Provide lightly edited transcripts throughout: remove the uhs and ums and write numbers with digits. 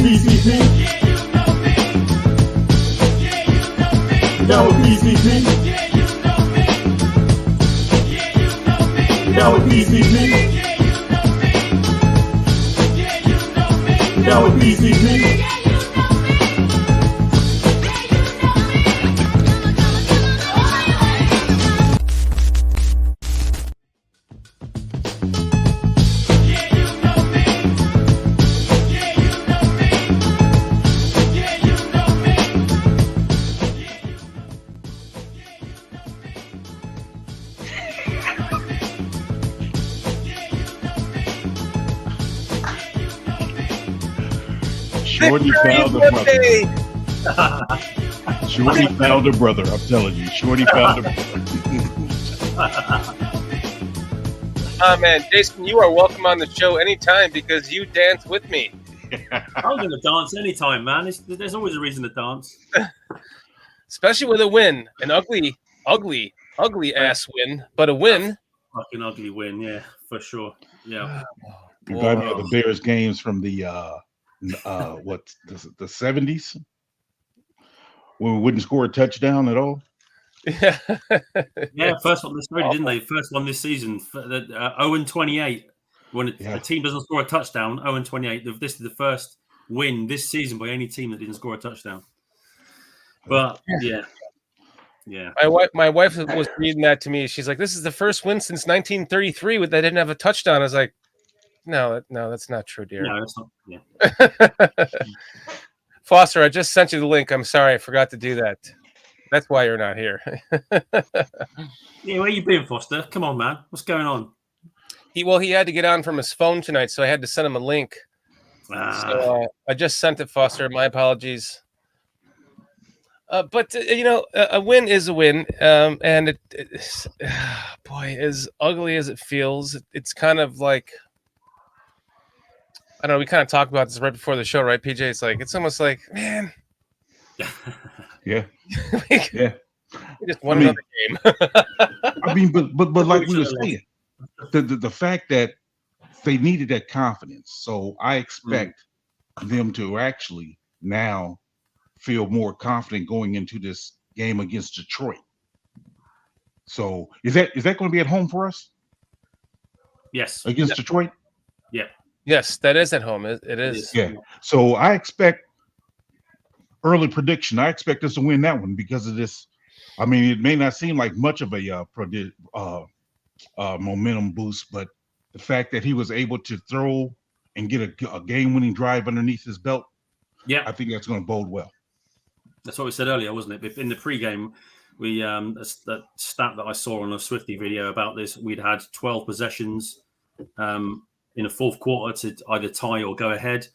PCP. Yeah, you know me. Yeah, you know me. Down with PCP. Yeah, you know me. Yeah, you know me. Down with PCP. Yeah, you know me. Yeah, you know me. Down with PCP. Yeah, you know me. Yeah, you know me. Yeah, you know me. Yeah, you know me. Yeah, you know me. Shorty found a brother. Shorty found a brother. I'm telling you, Shorty found a brother. Oh man, Jason, you are welcome on the show anytime because you dance with me. I'm going to dance anytime, man. There's always a reason to dance. Especially with a win. An ugly ass win, but a win. Fucking ugly win, yeah, for sure. Yeah. Remind me of the Bears games from the the 70s when we wouldn't score a touchdown at all. Yeah. Yeah, first one this already, didn't they? First one this season, 0-28. When a team doesn't score a touchdown, 0-28. This is the first win this season by any team that didn't score a touchdown. But yeah. My wife was reading that to me. She's like, "This is the first win since 1933 that didn't have a touchdown." I was like, "No, that's not true, dear." No, that's not. Yeah. Foster, I just sent you the link. I'm sorry, I forgot to do that. That's why you're not here. Yeah, where you been, Foster? Come on, man. What's going on? He had to get on from his phone tonight, so I had to send him a link. So I just sent it, Foster. My apologies. But a win is a win, and it's boy, as ugly as it feels, it's kind of like, I don't know. We kind of talked about this right before the show, right, PJ? It's almost like, man, Yeah. we just won another game. I mean, but like we were saying, the fact that they needed that confidence. So I expect them to actually now feel more confident going into this game against Detroit. So is that going to be at home for us? Yes. Against Detroit? Yeah. Yes, that is at home. It is. Yeah. So I expect early prediction. I expect us to win that one because of this. I mean, it may not seem like much of a momentum boost, but the fact that he was able to throw and get a game-winning drive underneath his belt, I think that's going to bode well. That's what we said earlier, wasn't it? In the pregame, we that stat that I saw on a Swifty video about this, we'd had 12 possessions in the fourth quarter to either tie or go ahead,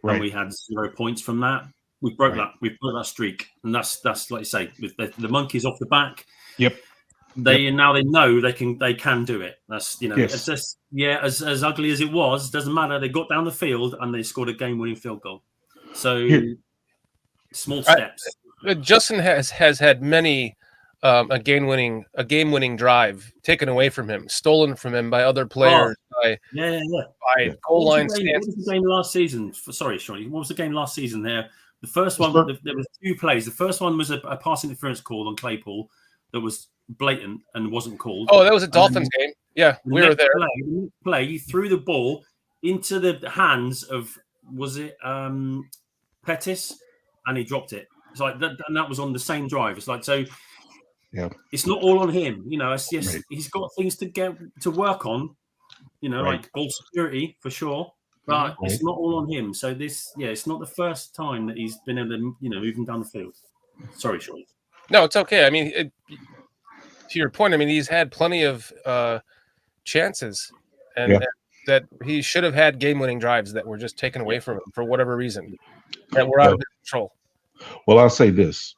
and we had 0 points from that. We broke that. We broke that streak, and that's like you say, with the monkeys off the back. Yep. Now they know they can do it. That's it's just as ugly as it was, doesn't matter. They got down the field and they scored a game-winning field goal. So small steps. Justin has had many a game-winning drive taken away from him, stolen from him by other players. By goal line stands. What was the game last season? Sorry, Shawnee. What was the game last season there? The first one, there was two plays. The first one was a pass interference call on Claypool that was blatant and wasn't called. Oh, that was a Dolphins game. Yeah, we were there. Play, he threw the ball into the hands of, was it Pettis? And he dropped it. It's like that, and that was on the same drive. It's like, so it's not all on him. It's just he's got things to get to work on, like ball security for sure. But it's not all on him. So it's not the first time that he's been able to, move him down the field. Sorry, Sean. No, it's okay. I mean, to your point, I mean, he's had plenty of chances, and that he should have had game-winning drives that were just taken away from him for whatever reason, that were out of his control. Well, I'll say this: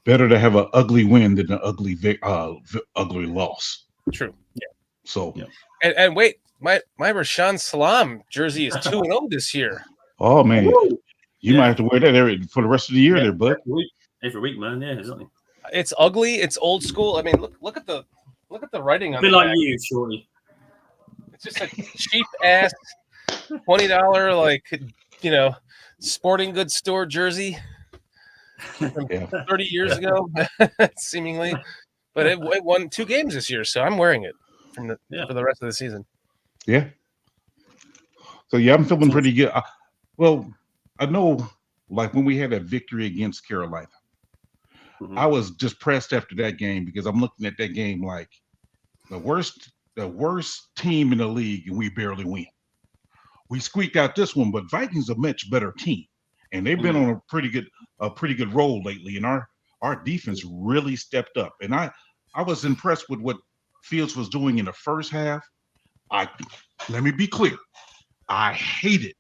better to have an ugly win than an ugly loss. True. Yeah. So, and wait. My Rashaan Salam jersey is 2-0 this year. Oh man, you might have to wear that for the rest of the year, there, bud. Every week, man. Yeah, exactly. It's ugly. It's old school. I mean, look at the writing on it. A bit like you, Shorty. It's just a cheap ass $20 like sporting goods store jersey from Yeah. 30 years ago, seemingly. But it won 2 games this year, so I'm wearing it for the rest of the season. Yeah. So yeah, I'm feeling pretty good. Well, I know, like when we had that victory against Carolina, I was just pressed after that game because I'm looking at that game like the worst team in the league, and we barely win. We squeaked out this one, but Vikings are a much better team, and they've been on a pretty good roll lately. And our defense really stepped up, and I was impressed with what Fields was doing in the first half. Let me be clear, I hated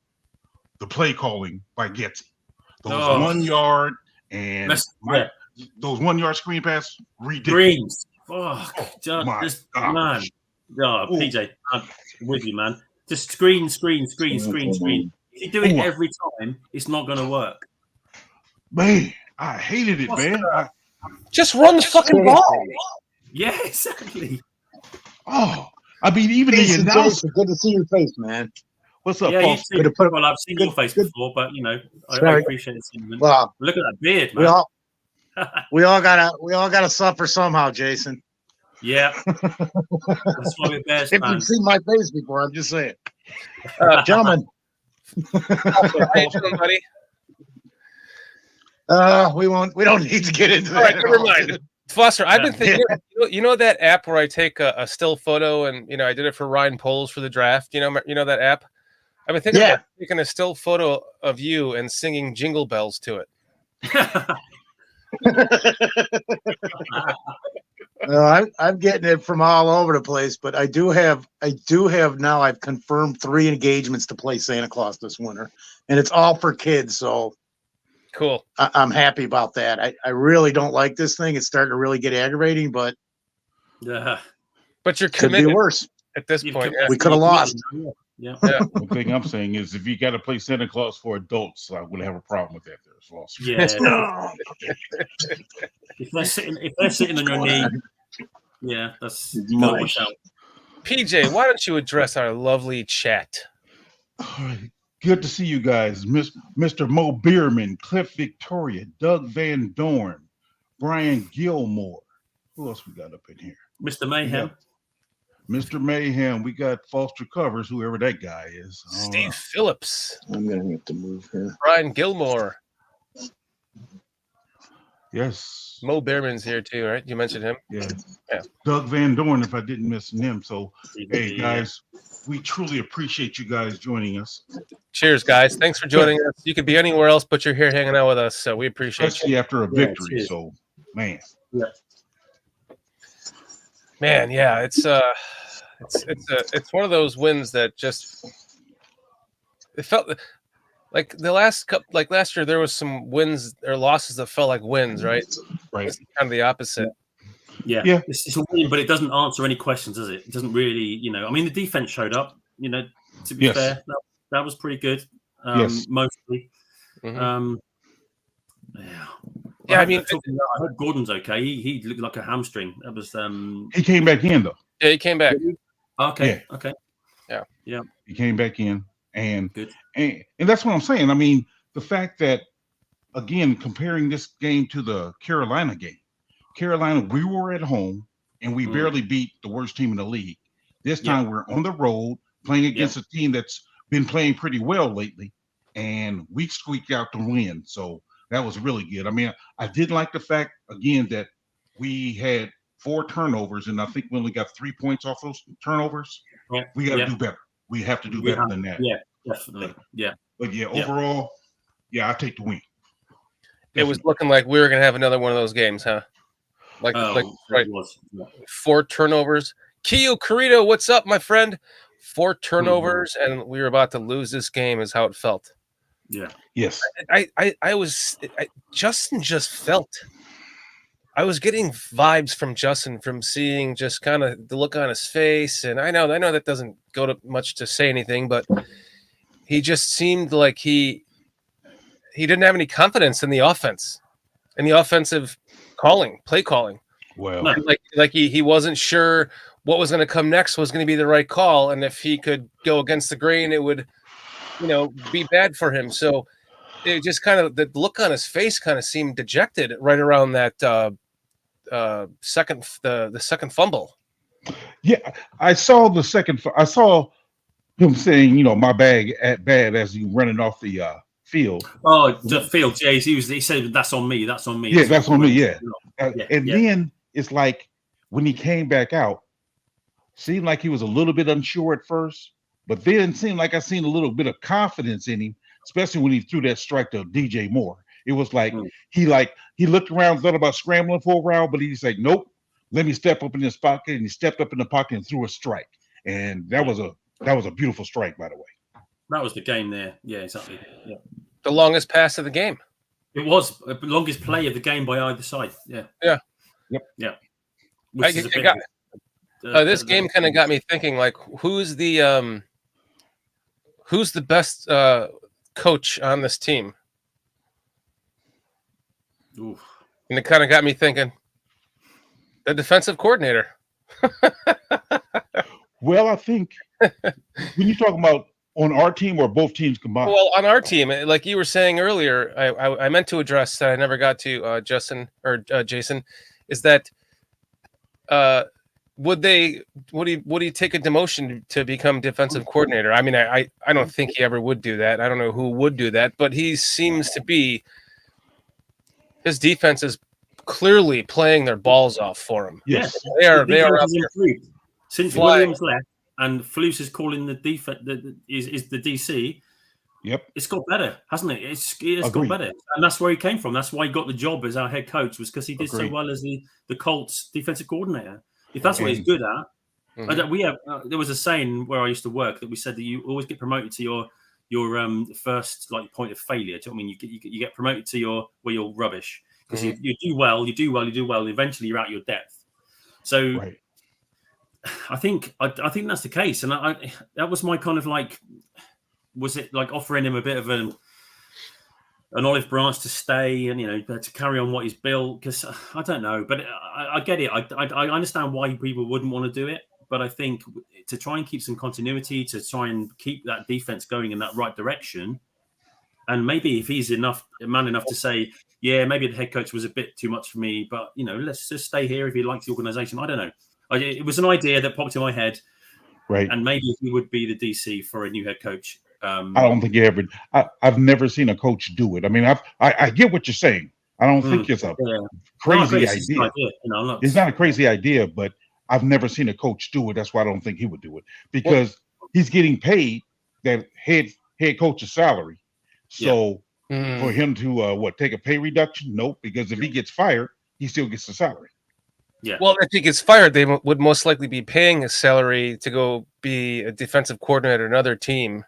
the play calling by Getty. Those 1 yard and those 1 yard screen pass, ridiculous. Greens. Oh, man. Oh, PJ, I'm with you, man. Just screen. If you do it every time, it's not going to work. Man, I hated it, man. Just run the fucking ball. Yeah, exactly. Oh, I mean, even Jason, the announcer. good to see your face, man. What's up, Yeah, Paul? you too. Well, I've seen your face before, but I appreciate it. Well, look at that beard, man. We all gotta suffer somehow, Jason. Yeah. That's why we're Bears If fans. you've seen my face before, I'm just saying. Gentlemen. How you doing, buddy? We don't need to get into All that. right, never mind. Foster, I've been thinking, that app where I take a still photo and, I did it for Ryan Poles for the draft. You know that app? I've been thinking about taking a still photo of you and singing Jingle Bells to it. I'm getting it from all over the place, but I do have now. I've confirmed 3 engagements to play Santa Claus this winter, and it's all for kids. So cool. I'm happy about that. I really don't like this thing. It's starting to really get aggravating, but but you're could be committed worse at this point. We could have lost. Yeah. The thing I'm saying is, if you got to play Santa Claus for adults, I would have a problem with that. There's lost. Yeah. if they're sitting on your knee, yeah, that's watch out. PJ, why don't you address our lovely chat? Good to see you guys, Mr. Mo Bierman, Cliff Victoria, Doug Van Dorn, Brian Gilmore. Who else we got up in here? Mr. Mayhem. Mr. Mayhem, we got Foster Covers, whoever that guy is. Steve Phillips. I'm gonna have to move here. Brian Gilmore. Yes. Mo Behrman's here too, right? You mentioned him. Yeah. Doug Van Dorn, if I didn't mention him. So, hey guys, we truly appreciate you guys joining us. Cheers, guys. Thanks for joining us. You could be anywhere else, but you're here hanging out with us, so we appreciate Especially after a victory. So, man. Yeah. Man, yeah, it's one of those wins that just it felt like last year there was some wins or losses that felt like wins, right? Right. It's kind of the opposite. Yeah. It's a win, but it doesn't answer any questions, does it? It doesn't really, I mean, the defense showed up, to be fair. That was pretty good. Mostly. Mm-hmm. I mean, I heard Gordon's okay. He looked like a hamstring. That was He came back in though. Yeah, he came back. Okay. Yeah. Okay. Yeah. He came back in, and good. And that's what I'm saying. I mean, the fact that, again, comparing this game to the Carolina game, Carolina, we were at home and we barely beat the worst team in the league. This time we're on the road playing against a team that's been playing pretty well lately, and we squeaked out the win. So that was really good. I mean, I did like the fact, again, that we had 4 turnovers, and I think we only got 3 points off those turnovers. Yeah. We got to do better. We have to do better than that. Yeah, definitely. Yeah. But overall, I take the win. It was looking like we were going to have another one of those games, huh? Right. 4 turnovers. Keo Carrito, what's up, my friend? 4 turnovers, and we were about to lose this game is how it felt. Yeah. Yes. Justin just felt. I was getting vibes from Justin from seeing just kind of the look on his face, and I know that doesn't go to much to say anything, but he just seemed like he didn't have any confidence in the offense, in the offensive play calling. Well, like he wasn't sure what was going to come next was going to be the right call, and if he could go against the grain, it would be bad for him. So it just kind of the look on his face kind of seemed dejected right around that second fumble. Yeah, I saw the second. I saw him saying, my bad as he running off the field. Oh, the field. Yeah, he said that's on me. That's on me. Yeah, that's on me. Yeah, yeah. then it's like when he came back out, seemed like he was a little bit unsure at first, but then it seemed like I seen a little bit of confidence in him, especially when he threw that strike to DJ Moore. It was like he looked around, thought about scrambling for a while, but he's like, nope, let me step up in this pocket, and he stepped up in the pocket and threw a strike, and that was a beautiful strike, by the way. That was the game there. Yeah, exactly. Yeah. The longest pass of the game. It was the longest play of the game by either side. Yeah. Yeah. Yep. Yeah. This game kind of got me thinking, like, who's the best coach on this team? Oof. And it kind of got me thinking, the defensive coordinator. Well, I think when you talk about on our team or both teams combined. Well, on our team, like you were saying earlier, I meant to address that I never got to, Jason, is that would he take a demotion to become defensive coordinator? I mean, I don't think he ever would do that. I don't know who would do that, but he seems to be. His defense is clearly playing their balls off for him. Yes, they are out there. Since Williams left and Flus is calling the defense is the DC. Yep, it's got better, hasn't it? It's got better, and that's where he came from. That's why he got the job as our head coach, was because he did so well as the Colts defensive coordinator. If that's what he's good at, we have. There was a saying where I used to work that we said that you always get promoted to your first point of failure. Do you know what I mean? You get promoted to where you're rubbish, because you do well, and eventually you're out your depth. So I think that's the case, and I that was my kind of was it like offering him a bit of an olive branch to stay and to carry on what he's built? Because I don't know, but I get it. I understand why people wouldn't want to do it, but I think to try and keep some continuity, to try and keep that defense going in that right direction, and maybe if he's man enough to say, yeah, maybe the head coach was a bit too much for me, but let's just stay here if he likes the organization. I don't know. It was an idea that popped in my head, right? And maybe he would be the DC for a new head coach. I don't think I've never seen a coach do it. I mean, I get what you're saying. I don't think it's a crazy idea. It's not a crazy idea, but I've never seen a coach do it. That's why I don't think he would do it, because he's getting paid that head coach's salary. So for him to take a pay reduction? Nope, because if he gets fired, he still gets the salary. Yeah. Well, if he gets fired, they would most likely be paying his salary to go be a defensive coordinator at another team,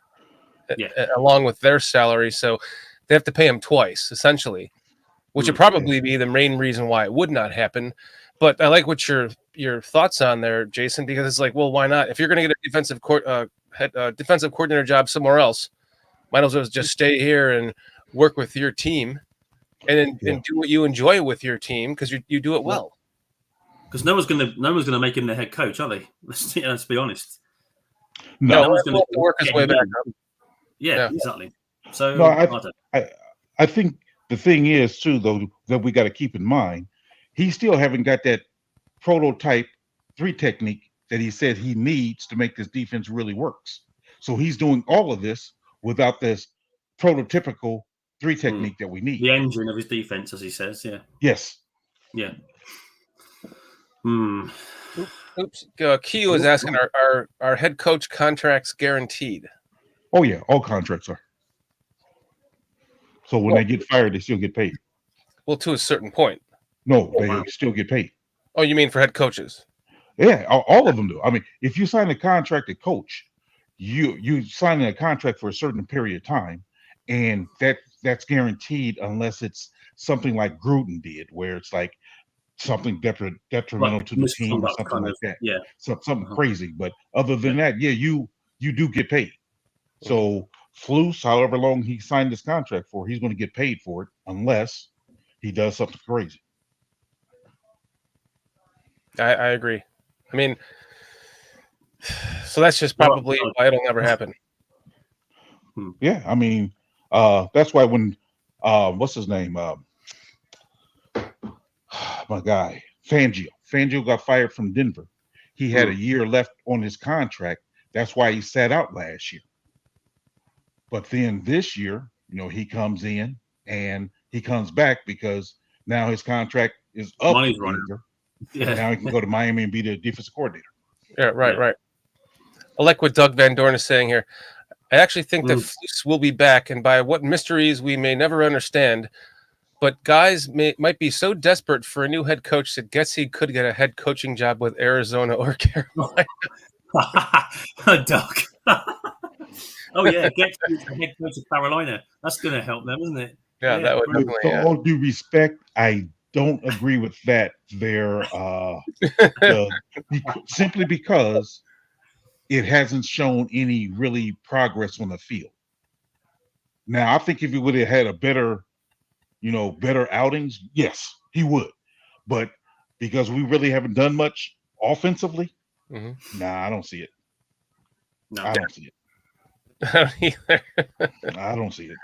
along with their salary. So they have to pay him twice, essentially, which would probably be the main reason why it would not happen. But I like what your thoughts on there, Jason, because it's like, well, why not? If you're going to get a defensive coordinator job somewhere else, might as well just stay here and work with your team, and do what you enjoy with your team, because you do it well. Because no one's gonna make him the head coach, are they? Let's be honest. No one's going to work his way back up. Yeah, exactly. So I think the thing is too, though, that we got to keep in mind, he still haven't got that prototype 3 technique that he said he needs to make this defense really works. So he's doing all of this without this prototypical 3 technique that we need. The engine of his defense, as he says. Yeah. Yes. Yeah. Oops. Q is asking, our head coach contracts guaranteed? Oh yeah, all contracts are. So when they get fired, they still get paid. Well, to a certain point. No, they still get paid. Oh, you mean for head coaches? Yeah, all of them do. I mean, if you sign a contract to coach, you sign a contract for a certain period of time, and that's guaranteed unless it's something like Gruden did, where it's like something detrimental to the team or something like that. Yeah, something crazy. But other than that, you do get paid. So Flus, however long he signed this contract for, he's going to get paid for it unless he does something crazy. I agree. I mean, so that's just probably why it'll never happen. Yeah, I mean, that's why when what's his name? My guy, Fangio got fired from Denver. He had a year left on his contract. That's why he sat out last year. But then this year, he comes in and he comes back because now his contract is up. Money's running. Yeah. Now he can go to Miami and be the defensive coordinator. Yeah, right. I like what Doug Van Dorn is saying here. I actually think the Fleece will be back, and by what mysteries we may never understand. But guys might be so desperate for a new head coach that Getsy could get a head coaching job with Arizona or Carolina. Doug. Oh yeah, Getsy is the head coach of Carolina. That's going to help them, isn't it? Yeah, that would With definitely. all due respect, I don't agree with that. Simply because it hasn't shown any really progress on the field. Now, I think if he would have had a better outings, yes, he would. But because we really haven't done much offensively, I don't see it. No. I don't see it. I don't either. I don't see it.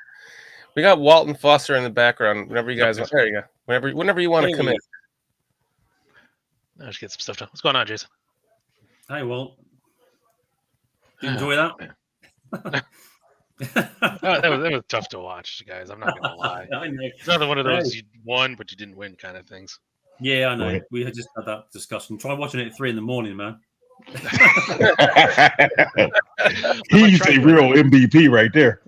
We got Walton Foster in the background. Whenever you guys, there you go. Whenever you want to come in. Let's get some stuff done. What's going on, Jason? Hey, Walt. Did you enjoy that? That was tough to watch, guys. I'm not going to lie. I know. It's another one of those you won, but you didn't win kind of things. Yeah, I know. Right. We had just had that discussion. Try watching it at 3 a.m, man. He's a real MVP right there.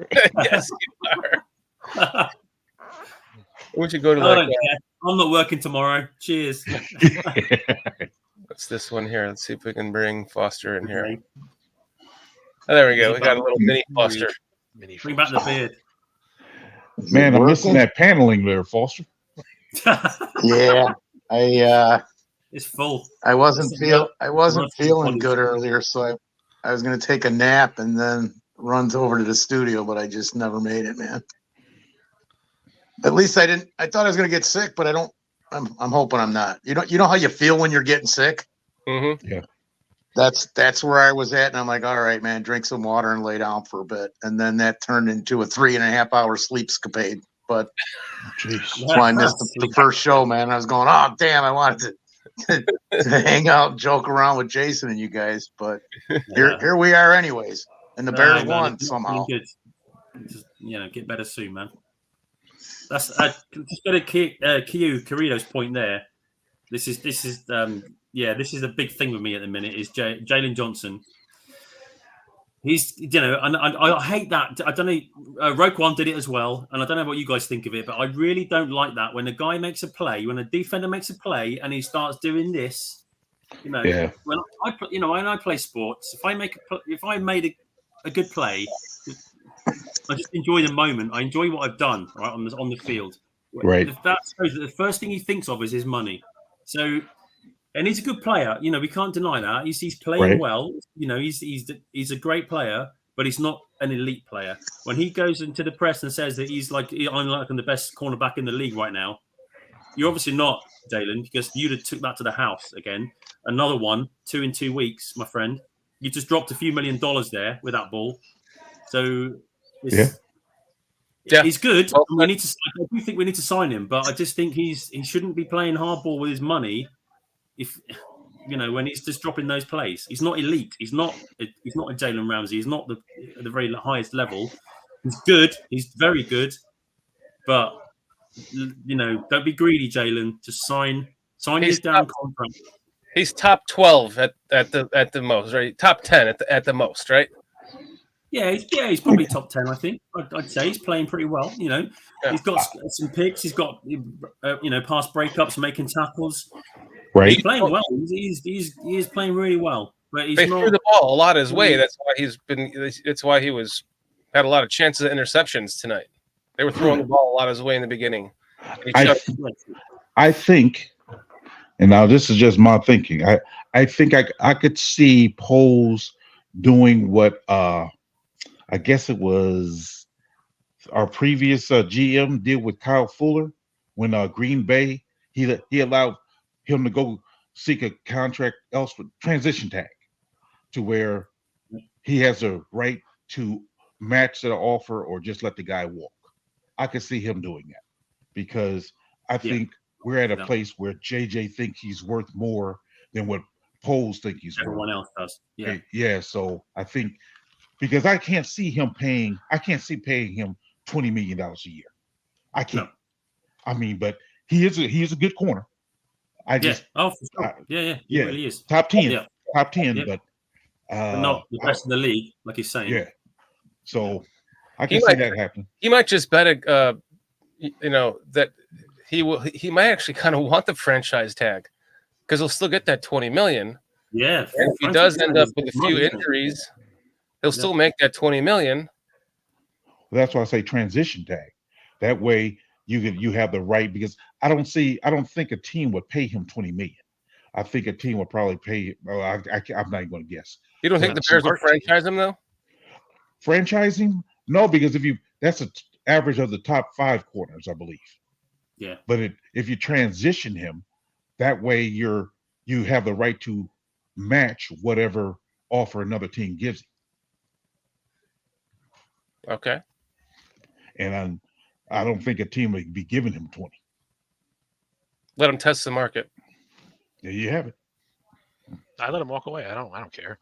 Yes, you are. Would you go to I'm not working tomorrow. Cheers. What's this one here? Let's see if we can bring Foster in here. Oh, there we go. We got a little mini Foster. Bring back the beard. Man, I'm missing that paneling there, Foster. Yeah, It's full. I wasn't feeling good earlier, so I was going to take a nap and then run over to the studio, but I just never made it, man. At least I didn't. I thought I was going to get sick, but I don't. I'm hoping I'm not. You know how you feel when you're getting sick. Mm-hmm. Yeah. That's where I was at, and I'm like, all right, man, drink some water and lay down for a bit, and then that turned into a 3.5 hour sleep escapade. But that's why I missed the first show, man. I was going, oh damn, I wanted to hang out, and joke around with Jason and you guys, but here we are, anyways, and the Bears won somehow. Good. Just, get better soon, man. That's just go to Carrido's point there. This is a big thing with me at the minute. Is Jalen Johnson? He's and I hate that. I don't know. Roquan did it as well, and I don't know what you guys think of it, but I really don't like that when a guy makes a play, when a defender makes a play, and he starts doing this. When I play sports, if I made a good play, I just enjoy the moment. I enjoy what I've done right on the field. Right. The first thing he thinks of is his money. So, and he's a good player. We can't deny that. He's playing well. He's a great player, but he's not an elite player. When he goes into the press and says that I'm like the best cornerback in the league right now, you're obviously not, Jalen, because you'd have took that to the house again. Another one, 2 in 2 weeks, my friend. You just dropped a few $1 million there with that ball. So. He's good. Well, I do think we need to sign him, but I just think he shouldn't be playing hardball with his money. If when he's just dropping those plays, he's not elite. He's not a Jalen Ramsey. He's not at the very highest level. He's good. He's very good, but don't be greedy, Jalen. Just sign his damn contract. He's top 12 at the most, right? Top 10 at the most, right? Yeah, he's probably top 10. I think I'd say he's playing pretty well. He's got some picks. He's got pass breakups, making tackles. Right, he's playing well. He's playing really well. But they threw the ball a lot his way. That's why It's why he had a lot of chances of interceptions tonight. They were throwing the ball a lot his way in the beginning. I think, and now this is just my thinking. I think I could see Poles doing what I guess it was our previous GM did with Kyle Fuller when Green Bay he allowed him to go seek a contract elsewhere, transition tag, to where he has a right to match the offer or just let the guy walk. I could see him doing that because I think we're at a place where JJ thinks he's worth more than what Poles think he's worth. Everyone else does. Yeah. Yeah. So I think because I can't see paying him $20 million a year. I can't. No. I mean, but he is a good corner. For sure. He really is. Top 10. Top 10, Yeah. but not the best in the league, like he's saying. Yeah. So I can see that happen. He might just bet that he might actually kind of want the franchise tag because he'll still get that $20 million. Yeah. And if he does end up with a few injuries, he'll still make that $20 million. That's why I say transition tag. That way you have the right, because I don't think a team would pay him $20 million. I think a team would probably pay. I'm not even going to guess. You don't think the Bears will franchise him though? Franchising? No, because that's an average of the top 5 corners, I believe. Yeah. But if you transition him, that way you have the right to match whatever offer another team gives you. Okay. And I don't think a team would be giving him 20. Let him test the market. There you have it. I let him walk away. I don't care.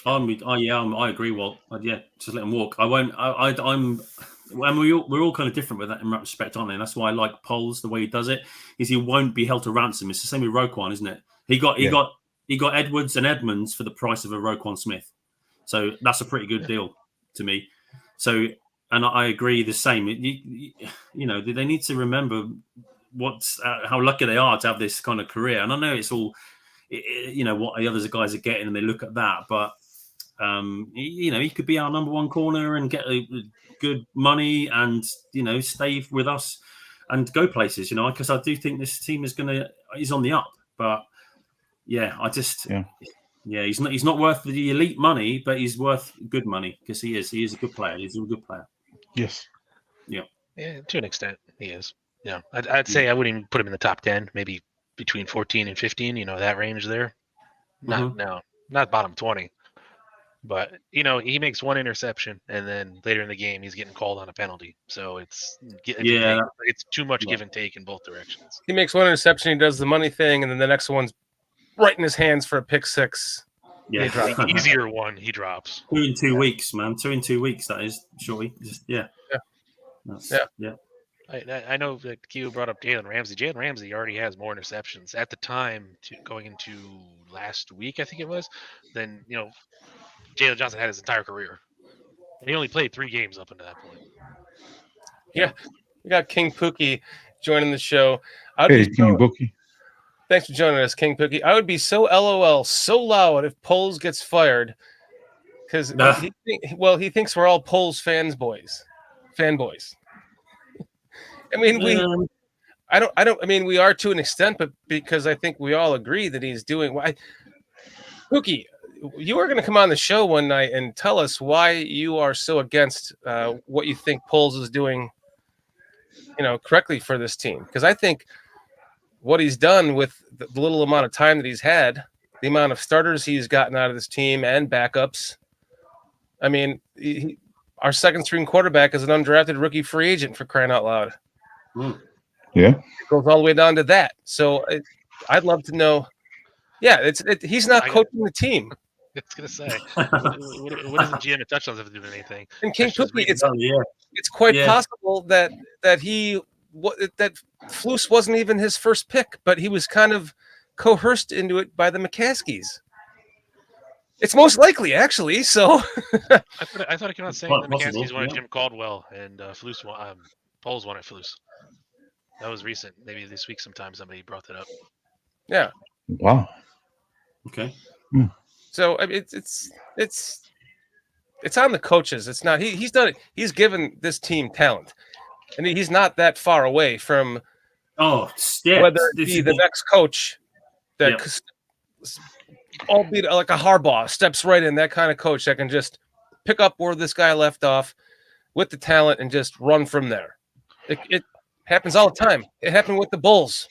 I agree, Walt. Just let him walk. I won't. We're all kind of different with that in that respect, aren't we? And that's why I like Poles the way he does it. Is he won't be held to ransom. It's the same with Roquan, isn't it? He got Edwards and Edmonds for the price of a Roquan Smith. So that's a pretty good deal to me. So, and I agree the same. They need to remember how lucky they are to have this kind of career. And I know it's all, what the other guys are getting, and they look at that, but he could be our number 1 corner and get a good money and stay with us and go places. Because I do think this team is on the up. But he's not worth the elite money, but he's worth good money because he is a good player. He's a good player. Yes. Yeah, to an extent, he is. Yeah, I'd say I wouldn't even put him in the top 10. Maybe between 14 and 15. That range there. Not bottom 20. But he makes one interception, and then later in the game he's getting called on a penalty. So it's too much give and take in both directions. He makes one interception, he does the money thing, and then the next one's right in his hands for a pick 6. Yeah, the easier one he drops. 2 in 2 weeks, man. 2 in 2 weeks. That is shortly. I know that Q brought up Jalen Ramsey. Jalen Ramsey already has more interceptions at the time going into last week, I think it was, than Jalen Johnson had his entire career. And he only played 3 games up until that point. Yeah. We got King Pookie joining the show. King Pookie. Thanks for joining us, King Pookie. I would be so LOL, so loud if Poles gets fired. Because he thinks we're all Poles fanboys. I mean, we are to an extent, but because I think we all agree that he's doing. Pookie, you are going to come on the show one night and tell us why you are so against what you think Poles is doing, correctly for this team. Because I think what he's done with the little amount of time that he's had, the amount of starters he's gotten out of this team and backups. I mean, our second string quarterback is an undrafted rookie free agent, for crying out loud. Yeah, it goes all the way down to that. So I'd love to know. Yeah, he's not coaching the team. It's gonna say what does the GM and touchdowns have to do with anything? And King Pookie, it's quite possible that Flus wasn't even his first pick, but he was kind of coerced into it by the McCaskies. It's most likely, actually. So I thought I came out saying the McCaskies wanted Jim Caldwell and Poles wanted Flus. That was recent. Maybe this week sometime somebody brought that up. Yeah. Wow. Okay. So I mean, it's on the coaches. It's not he's done it. He's given this team talent, and he's not that far away from whether it be the next coach that, albeit like a Harbaugh, steps right in, that kind of coach that can just pick up where this guy left off with the talent and just run from there. It happens all the time. It happened with the Bulls.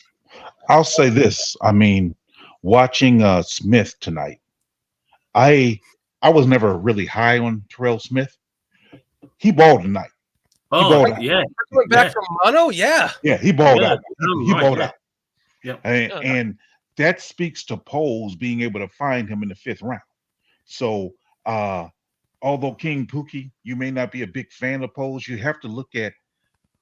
I'll say this. I mean, watching Smith tonight, I was never really high on Terrell Smith, He balled tonight. Oh, balled out. yeah. Coming back Yeah. from mono, yeah. Yeah, he balled Yeah, out. He right, balled yeah. out. Yep. And that speaks to Poles being able to find him in the 5th round. So although King Pookie, you may not be a big fan of Poles, you have to look at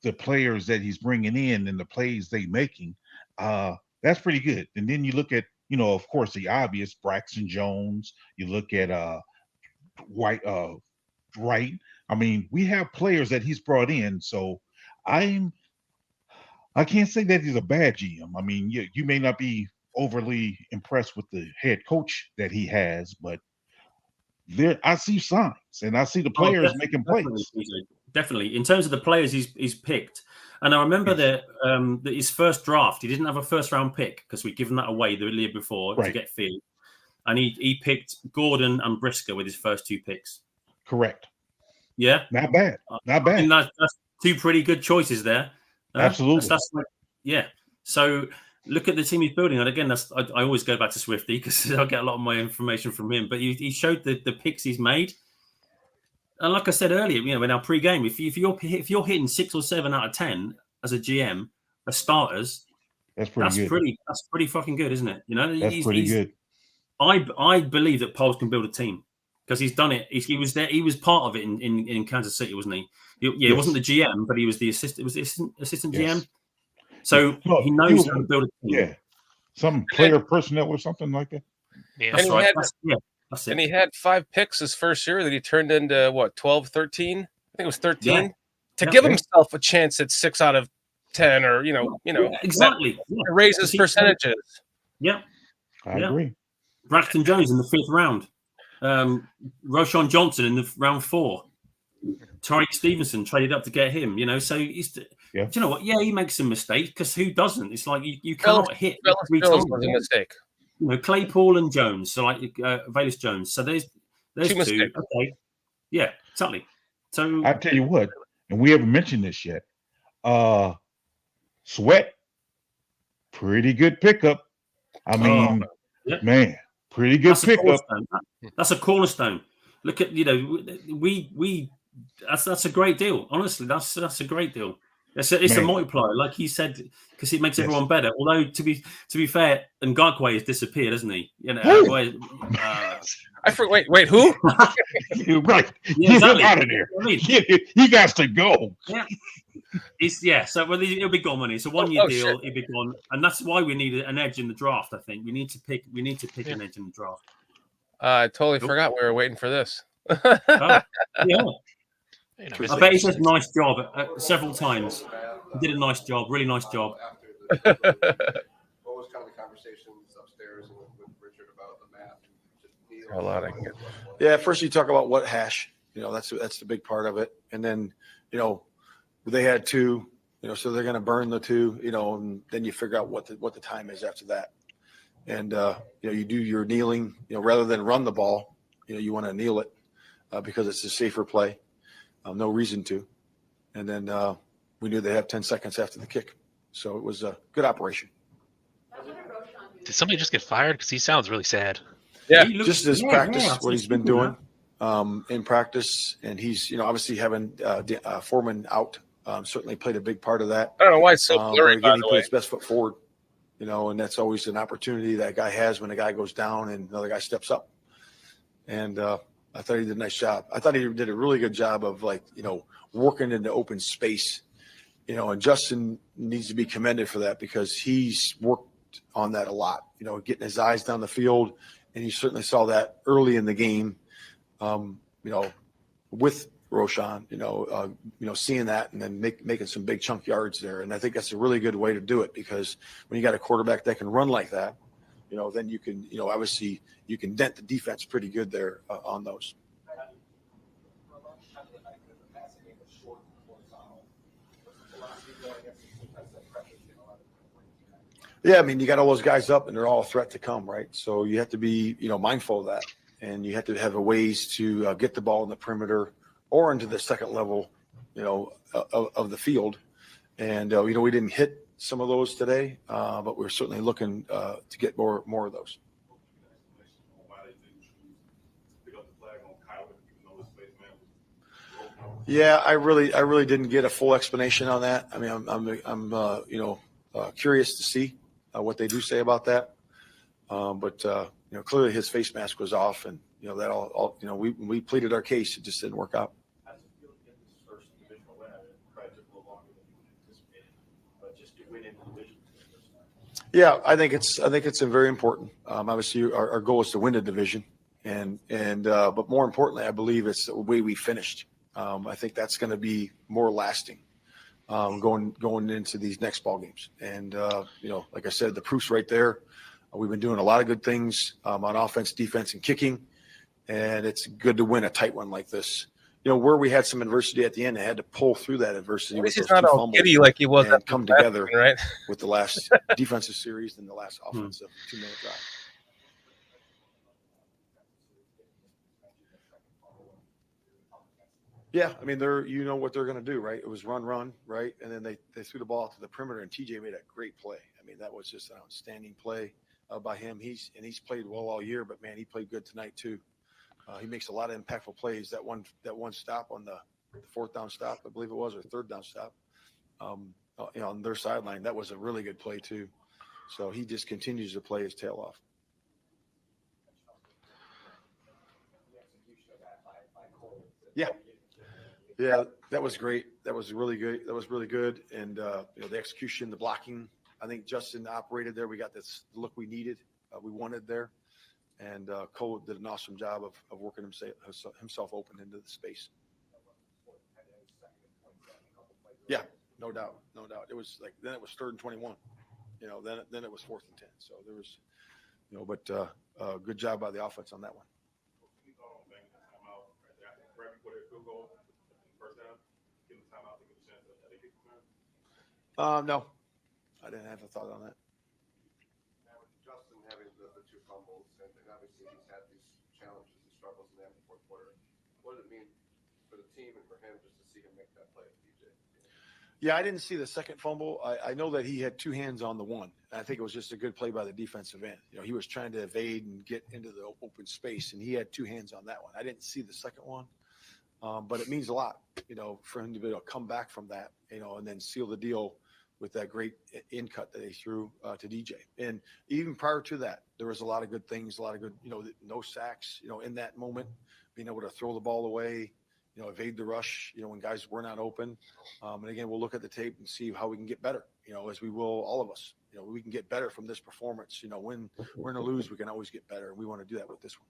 the players that he's bringing in and the plays they making. That's pretty good. And then you look at, of course, the obvious Braxton Jones. You look at Wright. I mean, we have players that he's brought in. So I can't say that he's a bad GM. I mean, you may not be overly impressed with the head coach that he has, but I see signs and I see the players making plays. Definitely. In terms of the players he's picked, and I remember that his first draft, he didn't have a first round pick because we'd given that away the year before to get Field, and he picked Gordon and Brisker with his first 2 picks. Correct. Yeah, not bad. Not bad. I mean, that's 2 pretty good choices there. Absolutely. That's like, yeah. So look at the team he's building, and again, I always go back to Swifty because I get a lot of my information from him. But he showed the picks he's made, and like I said earlier, in our pre-game, if you're hitting 6 or 7 out of 10 as a GM as starters, that's pretty fucking good, isn't it? That's pretty good. I believe that Poles can build a team because he's done it. He was there. He was part of it in Kansas City, wasn't he? He wasn't the GM, but he was the assistant. Was the assistant GM? So he knows how to build a team. Yeah, some player personnel or something like that. Yeah, that's right. That's it. And he had 5 picks his first year that he turned into 12, 13. I think it was 13 to give himself a chance at 6 out of 10, or exactly raise his percentages. Yeah, I agree. Braxton Jones in the 5th round, Roshan Johnson in the round 4, Tariq Stevenson traded up to get him. So he's. Do you know what? Yeah, he makes some mistakes because who doesn't? It's like you cannot hit 3 times. Was a mistake. Claypool and Jones, so like Valus Jones. So there's 2. mistakes. Okay, yeah, exactly. So I tell you what, and we haven't mentioned this yet. Sweat, pretty good pickup. I mean, man, pretty good pickup. That's a cornerstone. Look at we. That's a great deal. Honestly, that's a great deal. It's a multiplier, like he said, because it makes everyone better. Although to be fair, and Ngakwe has disappeared, hasn't he? I forget. Wait, who? You're right. Yeah, Get him out of there. I mean, he got to go. Yeah. So it'll be gone money. It's a 1-year deal. It'll be gone, and that's why we need an edge in the draft. I think we need to pick an edge in the draft. I totally forgot we were waiting for this. Yeah. I bet he says nice job several times. He did a nice job, really nice job. What was kind of the conversations upstairs with Richard about the map? A lot I can get. Yeah, first you talk about what hash. That's the big part of it, and then they had 2. So they're going to burn the 2. And then you figure out what the time is after that, and you do your kneeling. Rather than run the ball, you want to kneel it because it's a safer play. No reason to. And then we knew they have 10 seconds after the kick. So it was a good operation. Did somebody just get fired? Because he sounds really sad. Yeah. Just his practice, what he's been doing in practice. And he's, obviously having Foreman out certainly played a big part of that. I don't know why it's so blurry, again, he put his best foot forward, and that's always an opportunity that guy has when a guy goes down and another guy steps up. And I thought he did a nice job. I thought he did a really good job of working in the open space, and Justin needs to be commended for that because he's worked on that a lot, getting his eyes down the field. And you certainly saw that early in the game, with Roshan, seeing that and then making some big chunk yards there. And I think that's a really good way to do it because when you got a quarterback that can run like that, then you can, obviously you can dent the defense pretty good there on those. Yeah, I mean, you got all those guys up and they're all a threat to come, right? So you have to be, mindful of that. And you have to have a ways to get the ball in the perimeter or into the second level, of the field. And, we didn't hit some of those today, but we're certainly looking to get more of those. Yeah, I really didn't get a full explanation on that. I mean, I'm curious to see what they do say about that. But clearly his face mask was off, and that all we pleaded our case. It just didn't work out. How's it feel to get this first divisional win? It probably took a little longer than you anticipated, but just to win in the division. Yeah, I think it's very important. Obviously, our goal is to win the division, but more importantly, I believe it's the way we finished. I think that's going to be more lasting going into these next ball games. And like I said, the proof's right there. We've been doing a lot of good things on offense, defense, and kicking, and it's good to win a tight one like this. Where we had some adversity at the end, I had to pull through that adversity. At least he's not all giddy like he was. And come together right? with the last defensive series and the last offensive 2-minute drive. Yeah, I mean, what they're going to do, right? It was run, right? And then they threw the ball to the perimeter, and TJ made a great play. I mean, that was just an outstanding play by him. He's played well all year, but man, he played good tonight too. He makes a lot of impactful plays. That one stop on the fourth down stop, I believe it was, or third down stop, on their sideline, that was a really good play too. So he just continues to play his tail off. Yeah, that was great. That was really good. And the execution, the blocking, I think Justin operated there. We got the look we needed, we wanted there. And Cole did an awesome job of working himself open into the space. Yeah, no doubt. It was then it was 3rd and 21. Then it was 4th and 10. So there was, good job by the offense on that one. No, I didn't have a thought on that. Now with Justin having the 2 fumbles, and obviously he's had these challenges and struggles in that fourth quarter, what does it mean for the team and for him just to see him make that play, DJ? Yeah, I didn't see the second fumble. I know that he had 2 hands on the one. I think it was just a good play by the defensive end. He was trying to evade and get into the open space, and he had 2 hands on that one. I didn't see the second one, but it means a lot, for him to be able to come back from that, and then seal the deal with that great in cut that he threw to DJ. And even prior to that, there was a lot of good things, a lot of good, no sacks, in that moment, being able to throw the ball away, evade the rush, when guys were not open. And again, we'll look at the tape and see how we can get better, as we will, all of us. We can get better from this performance. When we're going to lose, we can always get better. And we want to do that with this one.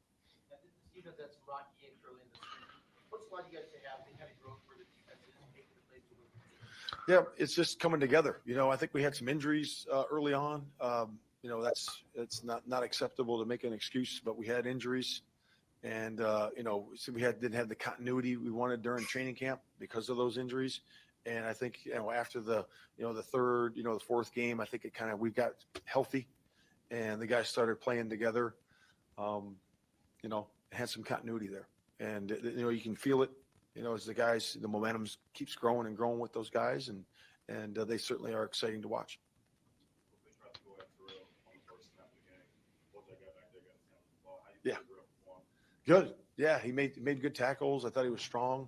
That's rocky intro in the season. What's allowed you guys to have the kind of growth for the defense is making the plays to win? Yeah, it's just coming together. I think we had some injuries early on. It's not acceptable to make an excuse, but we had injuries, and so we didn't have the continuity we wanted during training camp because of those injuries. And I think after the third, the fourth game, I think we got healthy, and the guys started playing together. Had some continuity there, and you can feel it. As the guys, the momentum keeps growing and growing with those guys, and they certainly are exciting to watch. Yeah, good. Yeah, he made good tackles. I thought he was strong.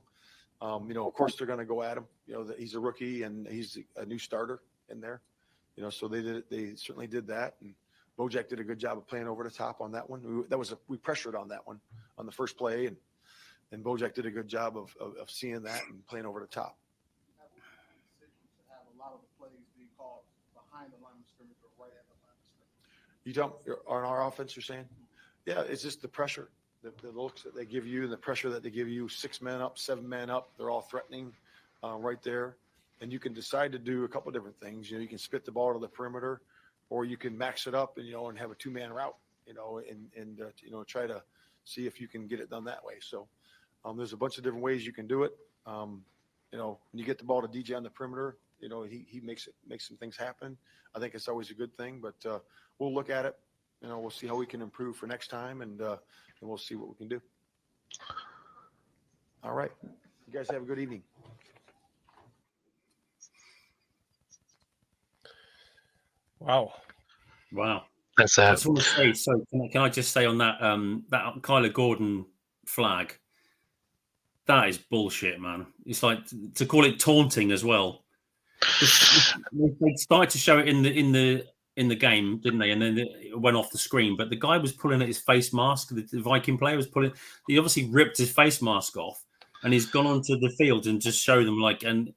Of course they're going to go at him. That he's a rookie and he's a new starter in there. So they certainly did that. And Bojack did a good job of playing over the top on that one. We pressured on that one on the first play, and Bojack did a good job of seeing that and playing over the top. Have a lot of the plays being called behind the line of scrimmage or right at the line of scrimmage. You don't on our offense, you're saying? Yeah, it's just the pressure, the looks that they give you, and the pressure that they give you. 6 men up, 7 men up, they're all threatening right there, and you can decide to do a couple of different things. You can spit the ball to the perimeter, or you can max it up and have a 2-man route, and try to see if you can get it done that way. So. There's a bunch of different ways you can do it. When you get the ball to DJ on the perimeter, he makes some things happen. I think it's always a good thing, but we'll look at it. We'll see how we can improve for next time, and we'll see what we can do. All right. You guys have a good evening. Wow. That's I just want to say, so can I just say on that that Kyler Gordon flag, That is bullshit, man. It's like to call it taunting as well. They started to show it in the game, didn't they? And then it went off the screen. But the guy was pulling at his face mask. The Viking player was pulling. He obviously ripped his face mask off, and he's gone onto the field and just show them and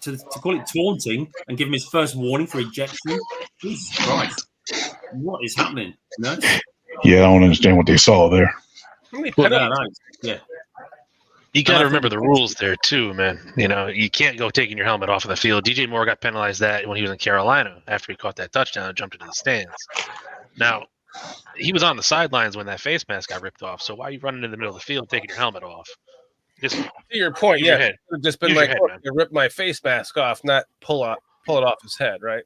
to call it taunting and give him his first warning for ejection. Jesus Christ, what is happening? No. Yeah, I don't understand what they saw there. Yeah. You got to remember the rules there too, man. You know, you can't go taking your helmet off of the field. DJ Moore got penalized that when he was in Carolina after he caught that touchdown and jumped into the stands. Now, he was on the sidelines when that face mask got ripped off. So why are you running in the middle of the field taking your helmet off? Just to your point, use yeah, your head. it would have just been Use your like, head, look, man. I ripped my face mask off, not pull it off his head, right?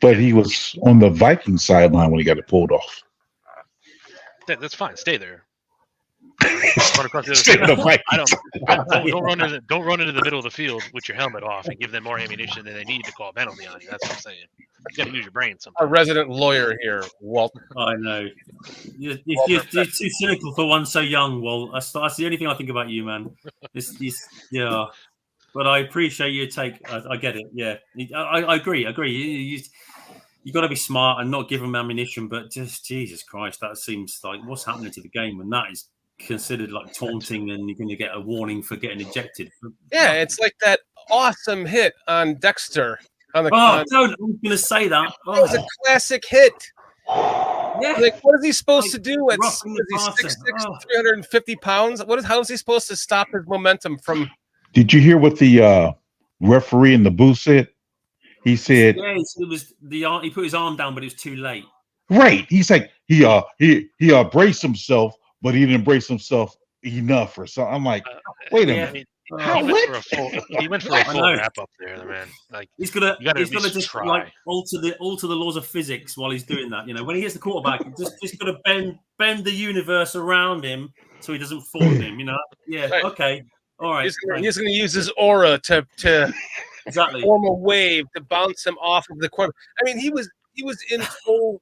But he was on the Viking sideline when he got it pulled off. That's fine. Stay there. Run across the other Stay side. on the Vikings. Don't run into the middle of the field with your helmet off and give them more ammunition than they need to call a penalty on you. That's what I'm saying. You got to use your brain sometimes. Our resident lawyer here, Walter. I know. You're too cynical for one so young, Walt. That's the only thing I think about you, man. Yeah. But I appreciate your take. I get it. Yeah. I agree. You got to be smart and not give them ammunition. But just Jesus Christ, that seems like what's happening to the game when that is considered like taunting and you're going to get a warning for getting ejected. Yeah, it's like that awesome hit on Dexter. I was going to say that. That was a classic hit. Yeah. Like, what is he supposed to do at roughing the 6'6", passer. 350 pounds? How is he supposed to stop his momentum from? Did you hear what the referee in the booth said? He said, "Yeah, it was he put his arm down, but it was too late." Right. He's like he braced himself, but he didn't brace himself enough or something. I'm like, wait a minute. He went for a full wrap up there, man. Like he's gonna just try. like alter the laws of physics while he's doing that. You know, when he hits the quarterback, just gotta bend the universe around him so he doesn't fall on him. You know, yeah, Right. okay, all right. He's going to use his aura to exactly form a wave to bounce him off of the quarterback. I mean, he was in full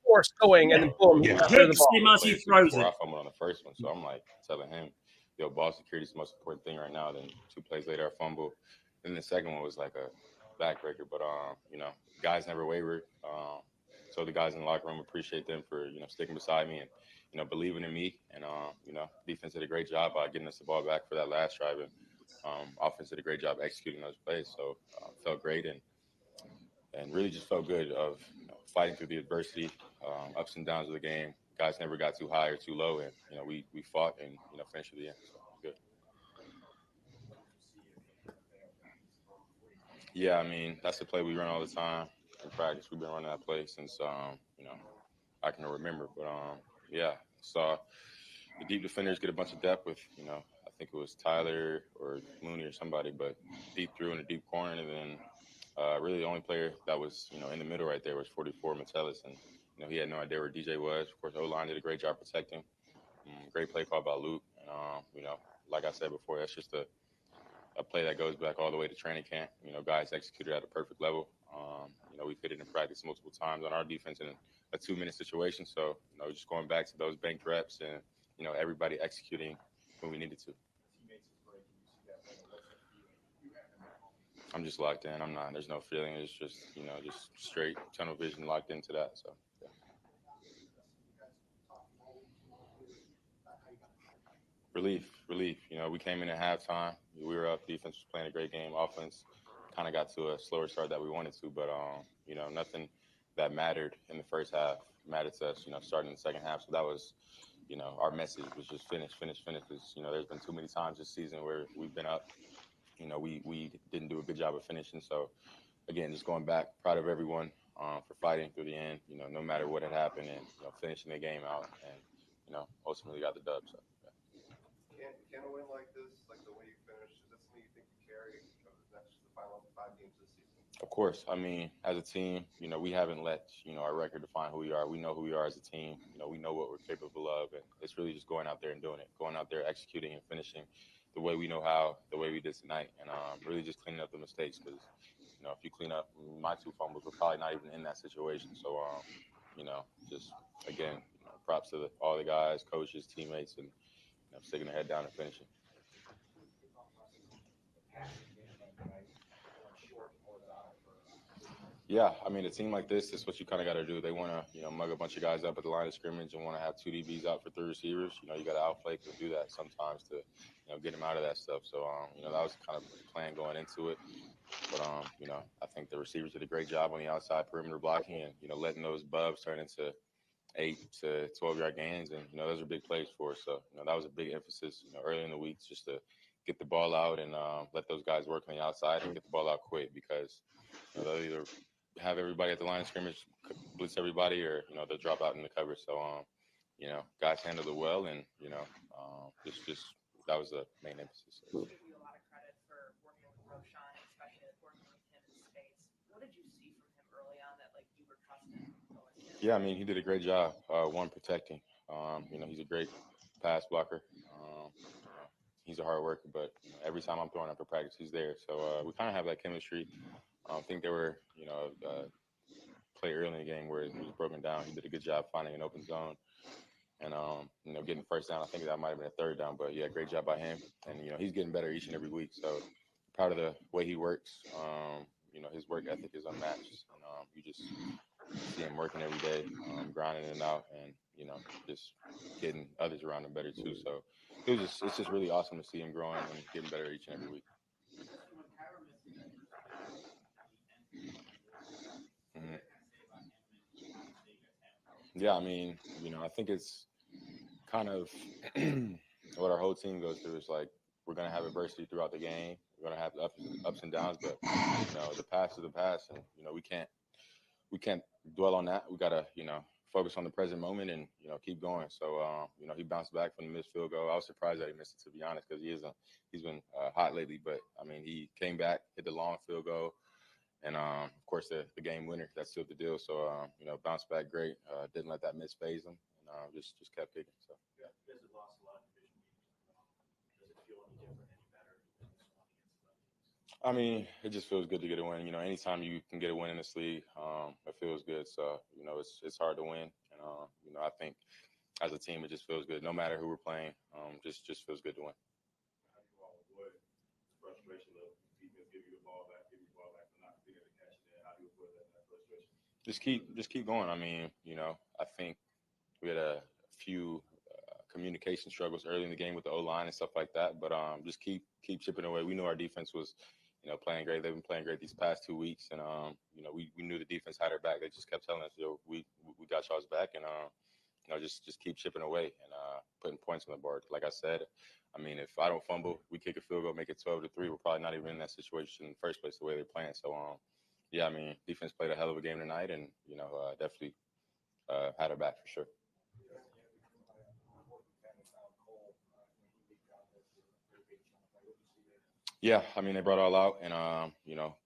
force going, and then boom, he got rid of the ball. As he throws it. I fumbled on the first one, so I'm like telling him, "Yo, ball security is the most important thing right now." Then 2 plays later, I fumble. Then the second one was like a backbreaker, but you know, guys never wavered. So the guys in the locker room, appreciate them for sticking beside me and believing in me. And you know, defense did a great job getting us the ball back for that last drive, and offense did a great job executing those plays. So felt great and really just felt good of fighting through the adversity, ups and downs of the game. Guys never got too high or too low, and we fought and finished at the end. So good. Yeah, I mean that's the play we run all the time in practice. We've been running that play since I can remember. But yeah, saw the deep defenders get a bunch of depth with I think it was Tyler or Mooney or somebody, but deep through in the deep corner, and then really the only player that was in the middle right there was 44 Metellus, and he had no idea where DJ was. Of course, O-line did a great job protecting. Great play call by Luke, and like I said before, that's just a play that goes back all the way to training camp. Guys executed at a perfect level. We fit it in practice multiple times on our defense in a 2-minute situation. So, just going back to those banked reps and, everybody executing when we needed to. I'm just locked in. There's no feeling. It's just, just straight tunnel vision locked into that. So, yeah. Relief. We came in at halftime. We were up. Defense was playing a great game. Offense kind of got to a slower start that we wanted to, but nothing that mattered in the first half mattered to us. Starting in the second half. So that was, our message was just finish. Because there's been too many times this season where we've been up. We didn't do a good job of finishing. So again, just going back, proud of everyone for fighting through the end. No matter what had happened, and finishing the game out, and ultimately got the dub. So. Can a win like this, like the way you finished, is that something you think you carry next to the final 5 games this season? Of course. I mean, as a team, we haven't let, our record define who we are. We know who we are as a team. We know what we're capable of. And it's really just going out there and doing it, going out there, executing and finishing the way we know how, the way we did tonight. And really just cleaning up the mistakes because, if you clean up my 2 fumbles, we're probably not even in that situation. So, just, again, props to all the guys, coaches, teammates, and sticking their head down and finishing. Yeah, I mean, a team like this is what you kind of got to do. They want to, mug a bunch of guys up at the line of scrimmage and want to have two DBs out for 3 receivers. You got to outflank and do that sometimes to, get them out of that stuff. So, that was kind of the plan going into it. But, I think the receivers did a great job on the outside perimeter blocking and, letting those bubs turn into 8 to 12-yard gains. And, those are big plays for us. So, that was a big emphasis, early in the week just to get the ball out and let those guys work on the outside and get the ball out quick because, they'll either have everybody at the line of scrimmage, blitz everybody, or, they'll drop out in the cover. So, guys handled it well. And, just that was the main emphasis. Give you a lot of credit for working with Roshan, especially working with him in space. What did you see from him early on that you were trusting going in? Yeah, I mean, he did a great job. One, protecting. He's a great pass blocker. He's a hard worker, but every time I'm throwing up for practice, he's there. So we kind of have that chemistry. I think there were, play early in the game where it was broken down. He did a good job finding an open zone and, getting first down. I think that might have been a third down, but yeah, great job by him. And, he's getting better each and every week. So proud of the way he works. His work ethic is unmatched. And you just see him working every day, grinding it out and, just getting others around him better too. So it's just really awesome to see him growing and getting better each and every week. Mm-hmm. Yeah, I mean, I think it's kind of what our whole team goes through. Is like we're going to have adversity throughout the game. We're going to have ups and downs, but the past is the past, and we can't dwell on that. We got to focus on the present moment and keep going. So he bounced back from the missed field goal. I was surprised that he missed it, to be honest, because he's been hot lately. But I mean, he came back, hit the long field goal. And, of course, the game winner, that sealed the deal. So, bounced back great. Didn't let that miss phase him. And just kept kicking. So. Yeah, you guys have lost a lot of division games. Does it feel any different, any better than this one against the teams? I mean, it just feels good to get a win. Anytime you can get a win in this league, it feels good. So, it's hard to win. And, I think as a team, it just feels good. No matter who we're playing, just feels good to win. How do you all avoid frustration of defense giving you the ball back, but not being able to catch it? How do you avoid that frustration? Just keep going. I mean, I think we had a few communication struggles early in the game with the O-line and stuff like that, but just keep chipping away. We knew our defense was, playing great. They've been playing great these past 2 weeks, and we knew the defense had our back. They just kept telling us, we got y'all's back, and just keep chipping away and putting points on the board. Like I said, I mean, if I don't fumble, we kick a field goal, make it 12-3. We're probably not even in that situation in the first place the way they're playing. So, yeah, I mean, defense played a hell of a game tonight, and definitely had our back for sure. Yeah, I mean, they brought all out, and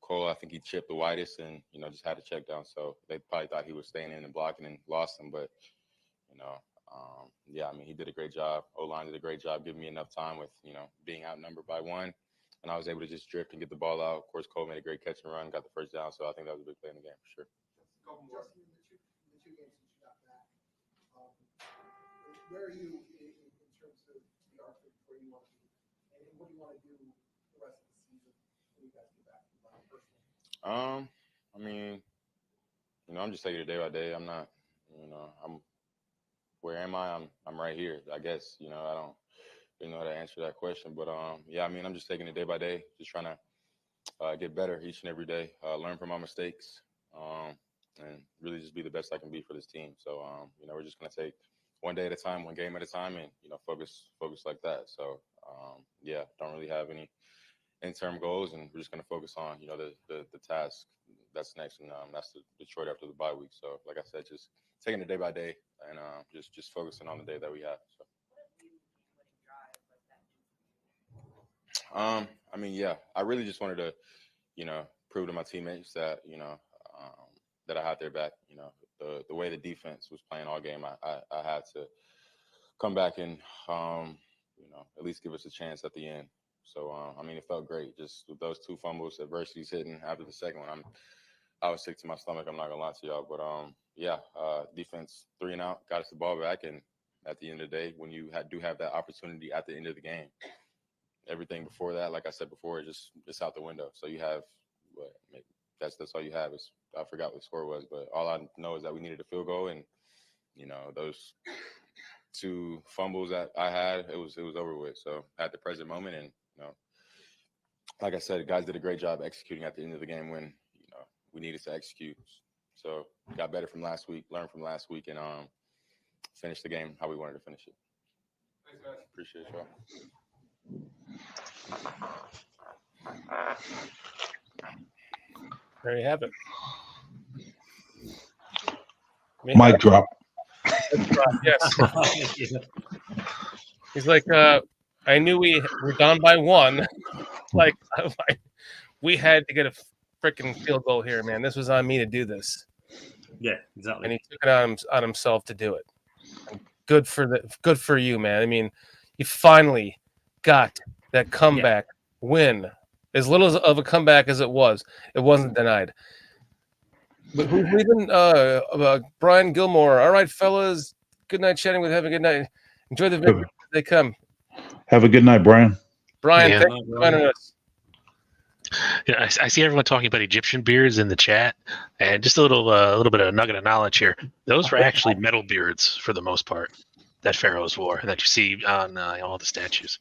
Cole, I think he chipped the widest, and just had a check down. So they probably thought he was staying in and blocking and lost him, but yeah, I mean, he did a great job. O-line did a great job giving me enough time with being outnumbered by one, and I was able to just drift and get the ball out. Of course, Cole made a great catch and run, got the first down, so I think that was a big play in the game for sure. Justin, in the two games since you got back, where are you in terms of the arc of where you want to be, and what do you want to do the rest of the season when you guys get back personally? I mean, I'm just taking it day by day. I'm not, where am I? I'm right here. I guess, I don't really know how to answer that question, but yeah, I mean, I'm just taking it day by day, just trying to get better each and every day, learn from my mistakes, and really just be the best I can be for this team. So, we're just going to take one day at a time, one game at a time, and, focus like that. So, yeah, don't really have any interim goals, and we're just going to focus on, the task that's next, and that's the Detroit after the bye week. So, like I said, just taking it day by day, and just focusing on the day that we have. So. I mean, yeah, I really just wanted to, prove to my teammates that, that I had their back. The way the defense was playing all game, I had to come back and, at least give us a chance at the end. So, I mean, it felt great. Just with those two fumbles, adversity's hitting after the second one. I was sick to my stomach. I'm not gonna lie to y'all, but yeah, defense 3 and out, got us the ball back, and at the end of the day, when you do have that opportunity at the end of the game, everything before that, like I said before, it's out the window. So you have what? That's all you have. I forgot what the score was, but all I know is that we needed a field goal, and those 2 fumbles that I had, it was over with. So at the present moment, and like I said, the guys did a great job executing at the end of the game when we needed to execute. So got better from last week, learned from last week, and finished the game how we wanted to finish it. Thanks, guys. Appreciate y'all. There you have it. Mic drop. Yes. He's like, I knew we were down by 1. like, we had to get a freaking field goal here, man. This was on me to do this. Yeah, exactly. And he took it on himself to do it. And good for you, man. I mean, you finally got that comeback win. As little of a comeback as it wasn't denied. But who's leaving? Brian Gilmore. All right, fellas. Good night chatting with. Have a good night. Enjoy the victory as they come. Have a good night, Brian. Brian, Yeah. thanks for joining us. Yeah, I see everyone talking about Egyptian beards in the chat, and just a little bit of a nugget of knowledge here. Those were actually metal beards for the most part that pharaohs wore, and that you see on all the statues.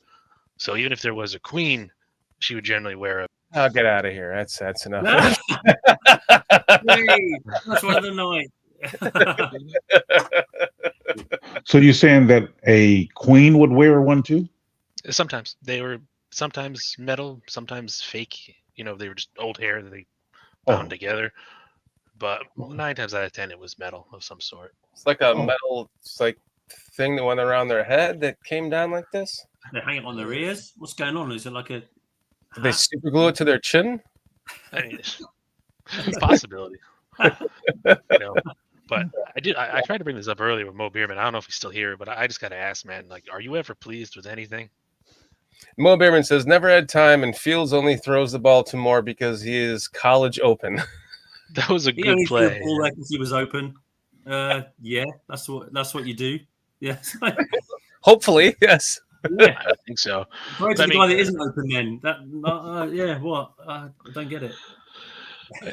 So even if there was a queen, she would generally wear a. I'll get out of here. That's enough. Hey, that's one of the night. So you're saying that a queen would wear one too? Sometimes they were metal, sometimes fake. They were just old hair that they bound together. But 9 times out of 10, it was metal of some sort. It's like a metal, thing that went around their head that came down like this. They hang it on their ears. What's going on? Is it like a? Did they super glue it to their chin? I mean, it's a possibility. But I tried to bring this up earlier with Mo Beerman. I don't know if he's still here, but I just got to ask, man, are you ever pleased with anything? Mo Beerman says, never had time, and Fields only throws the ball to Moore because he is college open. That was a He good only threw play. the ball there because he was open. Yeah, that's what you do. Yeah. Hopefully, yes. Yeah, I think so. Right to the guy that isn't open then. What? I don't get it.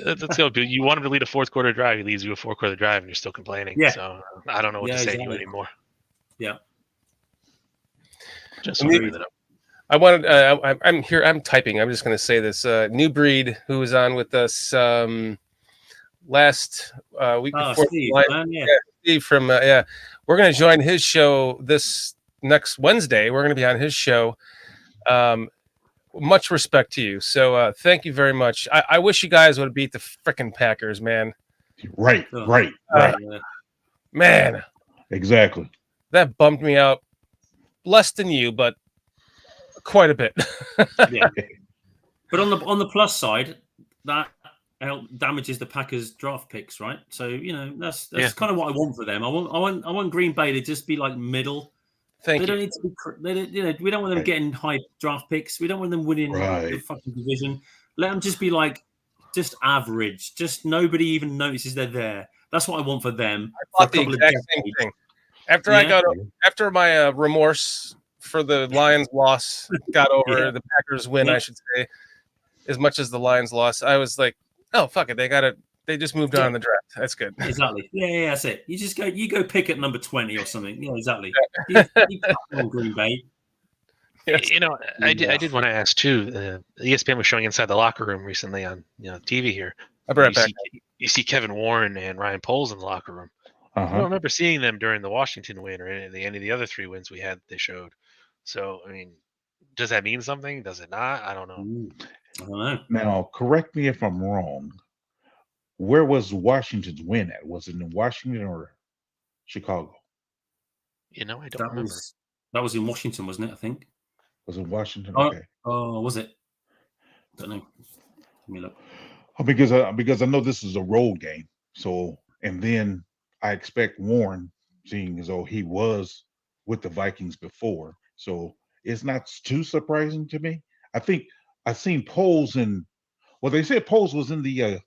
Let's go. You want him to lead a 4th quarter drive. He leads you a 4th quarter drive, and you're still complaining. Yeah. So I don't know what to say to you anymore. Yeah. Just to bring it up. I wanted. I'm here. I'm typing. I'm just going to say this. New Breed, who was on with us last week before. Steve, Steve from We're going to join his show this next Wednesday. We're going to be on his show. Much respect to you. So thank you very much. I wish you guys would have beat the freaking Packers, man. Right. Man. Exactly. That bummed me out less than you, but quite a bit. Yeah. But on the plus side, that damages the Packers draft picks, right? So that's kind of what I want for them. I want Green Bay to just be like middle. They don't need to be. We don't want them getting high draft picks. We don't want them winning the fucking division. Let them just be like just average. Just nobody even notices they're there. That's what I want for them. I thought the exact same thing. After my remorse for the Lions loss got over, the Packers win, I should say, as much as the Lions loss, I was like, oh fuck it, they just moved on in the draft. That's good. Exactly. Yeah, that's it. You go pick at number 20 or something. Yeah, exactly. You on Green Bay. Yes. I did want to ask too. ESPN was showing inside the locker room recently on TV here. I'll be right back. You see Kevin Warren and Ryan Poles in the locker room. I don't remember seeing them during the Washington win or any of the other 3 wins we had. They showed. So I mean, does that mean something? Does it not? I don't know. I don't know. Now, correct me if I'm wrong. Where was Washington's win at? Was it in Washington or Chicago? I don't remember. That was in Washington, wasn't it? I think. Was it Washington? Okay. Oh, was it? Don't know. Let me look. Because I know this is a road game. So, and then I expect Warren, seeing as though he was with the Vikings before, so it's not too surprising to me. I think I seen Poles in. Well, they said Poles was in the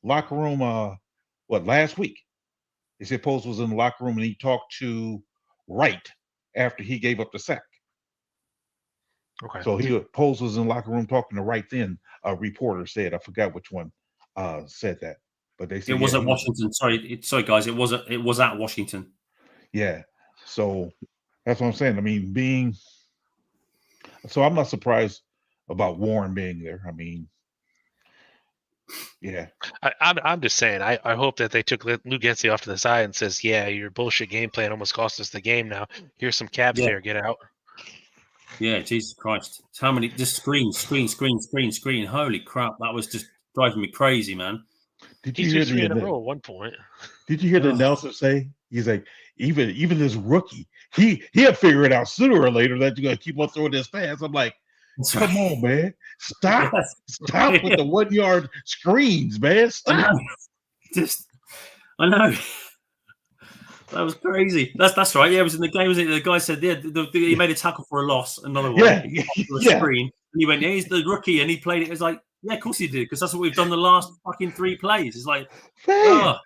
locker room. Last week? They said Poles was in the locker room and he talked to Wright after he gave up the sack. Okay. So Poles was in the locker room talking to right then. A reporter said, I forgot which one said that, but they said It was yeah, at Washington. Sorry, guys. It was at Washington. yeah. So that's what I'm saying. I mean, so I'm not surprised about Warren being there. I mean, yeah. I'm just saying. I hope that they took Lou Getsy off to the side and says, "Yeah, your bullshit game plan almost cost us the game. Now here's some cab fare. Get out." Yeah, Jesus Christ! How many? Just screen. Holy crap! That was just driving me crazy, man. Did He you threw hear 3 in a row at one point. Did you hear the announcer say? He's like, even this rookie, he'll figure it out sooner or later that you're gonna keep on throwing this pass. I'm like, come on, man, stop with the 1 yard screens, man. Stop. I know. That was crazy. That's right. Yeah, it was in the game. Was it? The guy said, he made a tackle for a loss. Another one. Screen. And he went, yeah, he's the rookie, and he played it. It's like, yeah, of course he did, because that's what we've done the last fucking 3 plays. It's like, well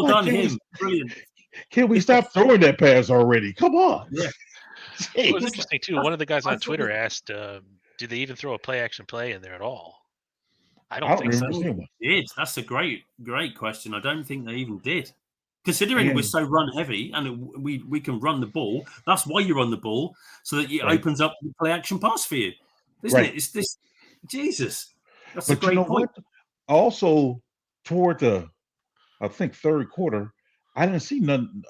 done, him. Brilliant. Can we stop throwing that pass already? Come on. Yeah. It was interesting too. One of the guys on Twitter asked, "Do they even throw a play-action play in there at all?" I don't think so. That's a great question. I don't think they even did. Considering we're so run heavy and we can run the ball, that's why you run the ball, so that it opens up the play action pass for you, isn't it? It's this Jesus. That's a great point. What? Also, toward the, I think, third quarter, I didn't see none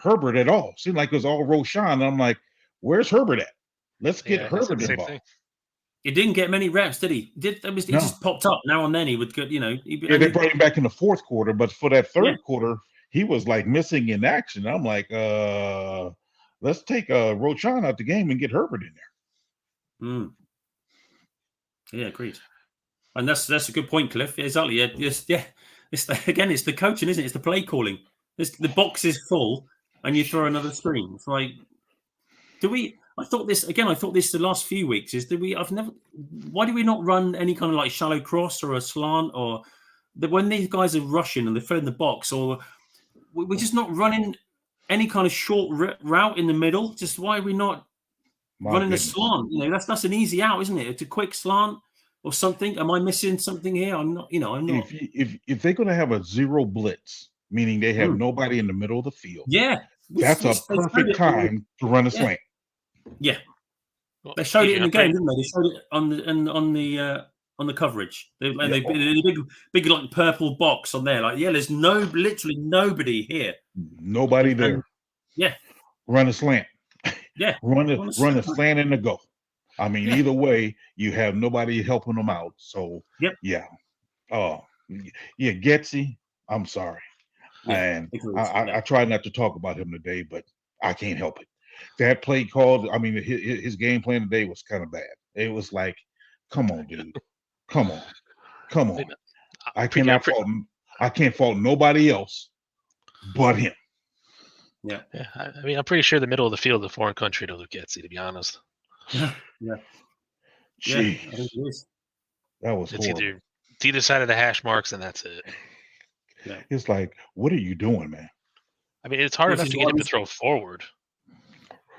Herbert at all. Seemed like it was all Roshan. I'm like, where's Herbert at? Let's get Herbert involved. He didn't get many reps, did he? He just popped up now and then. He would get, they brought him back in the fourth quarter, but for that third quarter, he was like missing in action. I'm like, let's take Roshan out the game and get Herbert in there. Yeah, agreed. And that's a good point, Cliff. Exactly. Yeah. It's the coaching, isn't it? It's the play calling. The box is full, and you throw another screen. It's like, I thought this the last few weeks why do we not run any kind of like shallow cross or a slant, or when these guys are rushing and they're filling the box, or we're just not running any kind of short route in the middle? Just why are we not running a slant? That's an easy out, isn't it? It's a quick slant or something. Am I missing something here? I'm not. I'm not. If they're going to have a zero blitz, meaning they have nobody in the middle of the field, that's a perfect time to run a slant. Yeah, they showed it in the game, didn't they? They showed it on the coverage. They big like purple box on there. Like, there's literally nobody here. Nobody there. Run a slant. Run a slant and a go. I mean, either way, you have nobody helping them out. So Getsy, I'm sorry. And I try not to talk about him today, but I can't help it. That play called, I mean, his game plan today was kind of bad. It was like, come on, dude. Come on. I can't fault nobody else but him. Yeah. I mean, I'm pretty sure the middle of the field is a foreign country to Luke Getsy, to be honest. Yeah. Jeez. I think it is. That was it's horrible. either side of the hash marks, and that's it. Yeah. It's like, what are you doing, man? I mean, it's hard enough to get him to throw forward.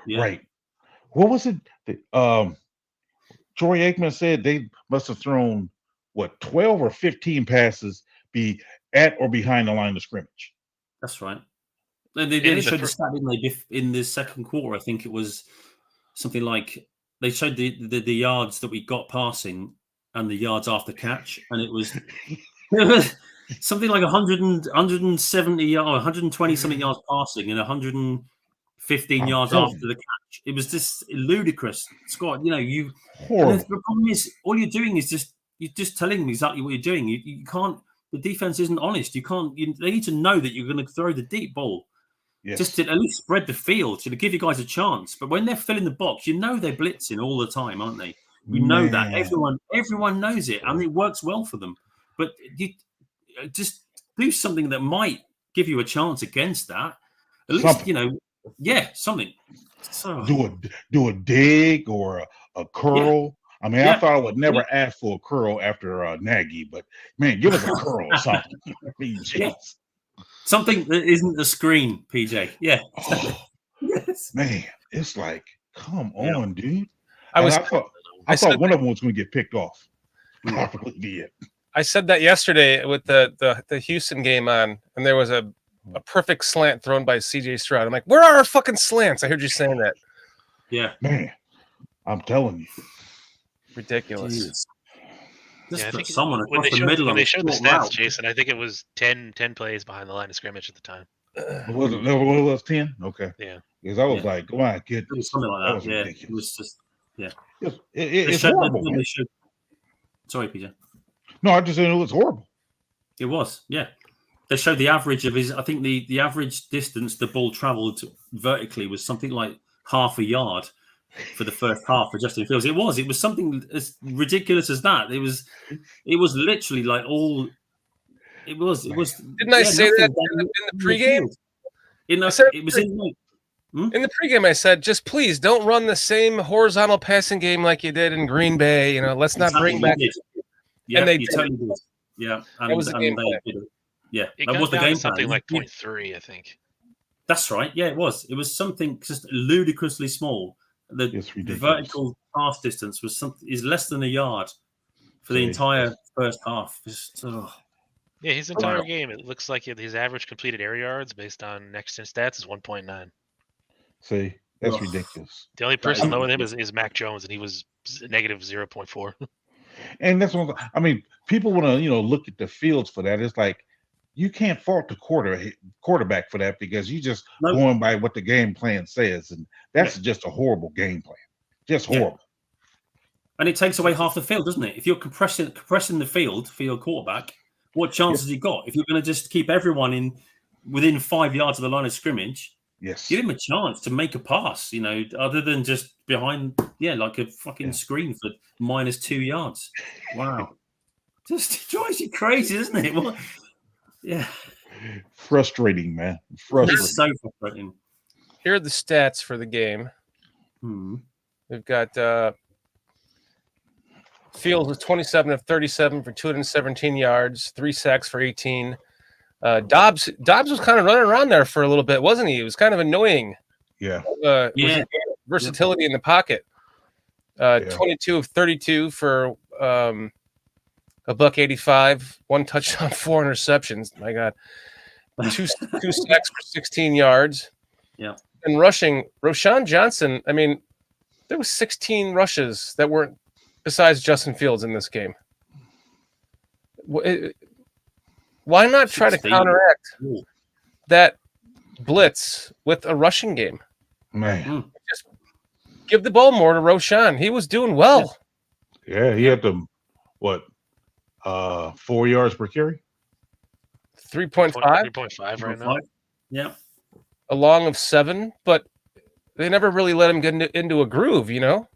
Yeah. Right. What was it? Troy Aikman said they must have thrown 12 or 15 passes be at or behind the line of scrimmage. That's right. They showed the stat, didn't they? In the second quarter, I think it was something like they showed the yards that we got passing and the yards after catch, and it was something like 170 or 120 something yards passing and 115 yards after the catch. It was just ludicrous, Scott. The problem is all you're doing is you're just telling them exactly what you're doing. You can't. The defense isn't honest. You can't. They need to know that you're going to throw the deep ball. Yes. Just to at least spread the field to give you guys a chance. But when they're filling the box, they're blitzing all the time, aren't they? We know that. Everyone knows it, and it works well for them. But you just do something that might give you a chance against that. At least, something. So do a dig or a curl. I mean, I thought I would never ask for a curl after Nagy, but man, give us a curl or something. I mean, something that isn't a screen, PJ. Yeah. Yes. Man, it's like, come on, dude. I said thought one of them was going to get picked off. I really did. I said that yesterday with the Houston game on, and there was a perfect slant thrown by C.J. Stroud. I'm like, where are our fucking slants? I heard you saying that. Yeah, man, I'm telling you, ridiculous. Jeez. Just I put think someone when across the middle when on they a showed the short stats, route. Jason, I think it was 10 plays behind the line of scrimmage at the time. Was it? What it was 10? Okay. Yeah. Because I was Yeah. like, my It goodness, was something like that that. was Yeah, ridiculous. it was just yeah. It's horrible. Man. Sorry, Peter. No, I just said it was horrible. It was, yeah. They showed the average of his. I think the average distance the ball travelled vertically was something like half a yard for the first half for Justin Fields. It was something as ridiculous as that. It was literally like all. It was. Didn't I say that in the pregame? It was in the pregame. I said, just please don't run the same horizontal passing game like you did in Green Bay. You know, let's not bring back. Yeah, and they you did. totally did. Yeah, That was the game plan. did it. Yeah, It that got was the down to game something plan. like 0.3, I think. That's right. Yeah, it was. It was something just ludicrously small. The vertical pass distance was is less than a yard for the entire first half. Just, Yeah, his entire game, it looks like his average completed air yards based on next gen stats is 1.9. See, that's ridiculous. The only person lower than him is Mac Jones, and he was negative 0.4. And that's what I mean. People want to, look at the Fields for that. It's like you can't fault the quarterback for that because you just going by what the game plan says, and that's just a horrible game plan. Just horrible. And it takes away half the field, doesn't it? If you're compressing the field for your quarterback, what chance has he got? If you're going to just keep everyone within 5 yards of the line of scrimmage, give him a chance to make a pass, other than just behind, like a fucking screen for -2 yards. Wow. Just drives you crazy, isn't it? What? Yeah. Frustrating, man. Frustrating. It's so frustrating. Here are the stats for the game. We've got Fields was 27 of 37 for 217 yards, 3 sacks for 18. Dobbs was kind of running around there for a little bit, wasn't he? It was kind of annoying. Yeah. Versatility in the pocket. 22 of 32 for $185, 1 touchdown, 4 interceptions. My God. Two sacks for 16 yards. Yeah. And rushing, Roschon Johnson, I mean, there was 16 rushes that weren't besides Justin Fields in this game. Why not try to counteract that blitz with a rushing game? Man. Just give the ball more to Roschon. He was doing well. Yeah, he had 4 yards per carry? 3.5? 3.5 right now. Yeah. A long of 7, but they never really let him get into a groove, No,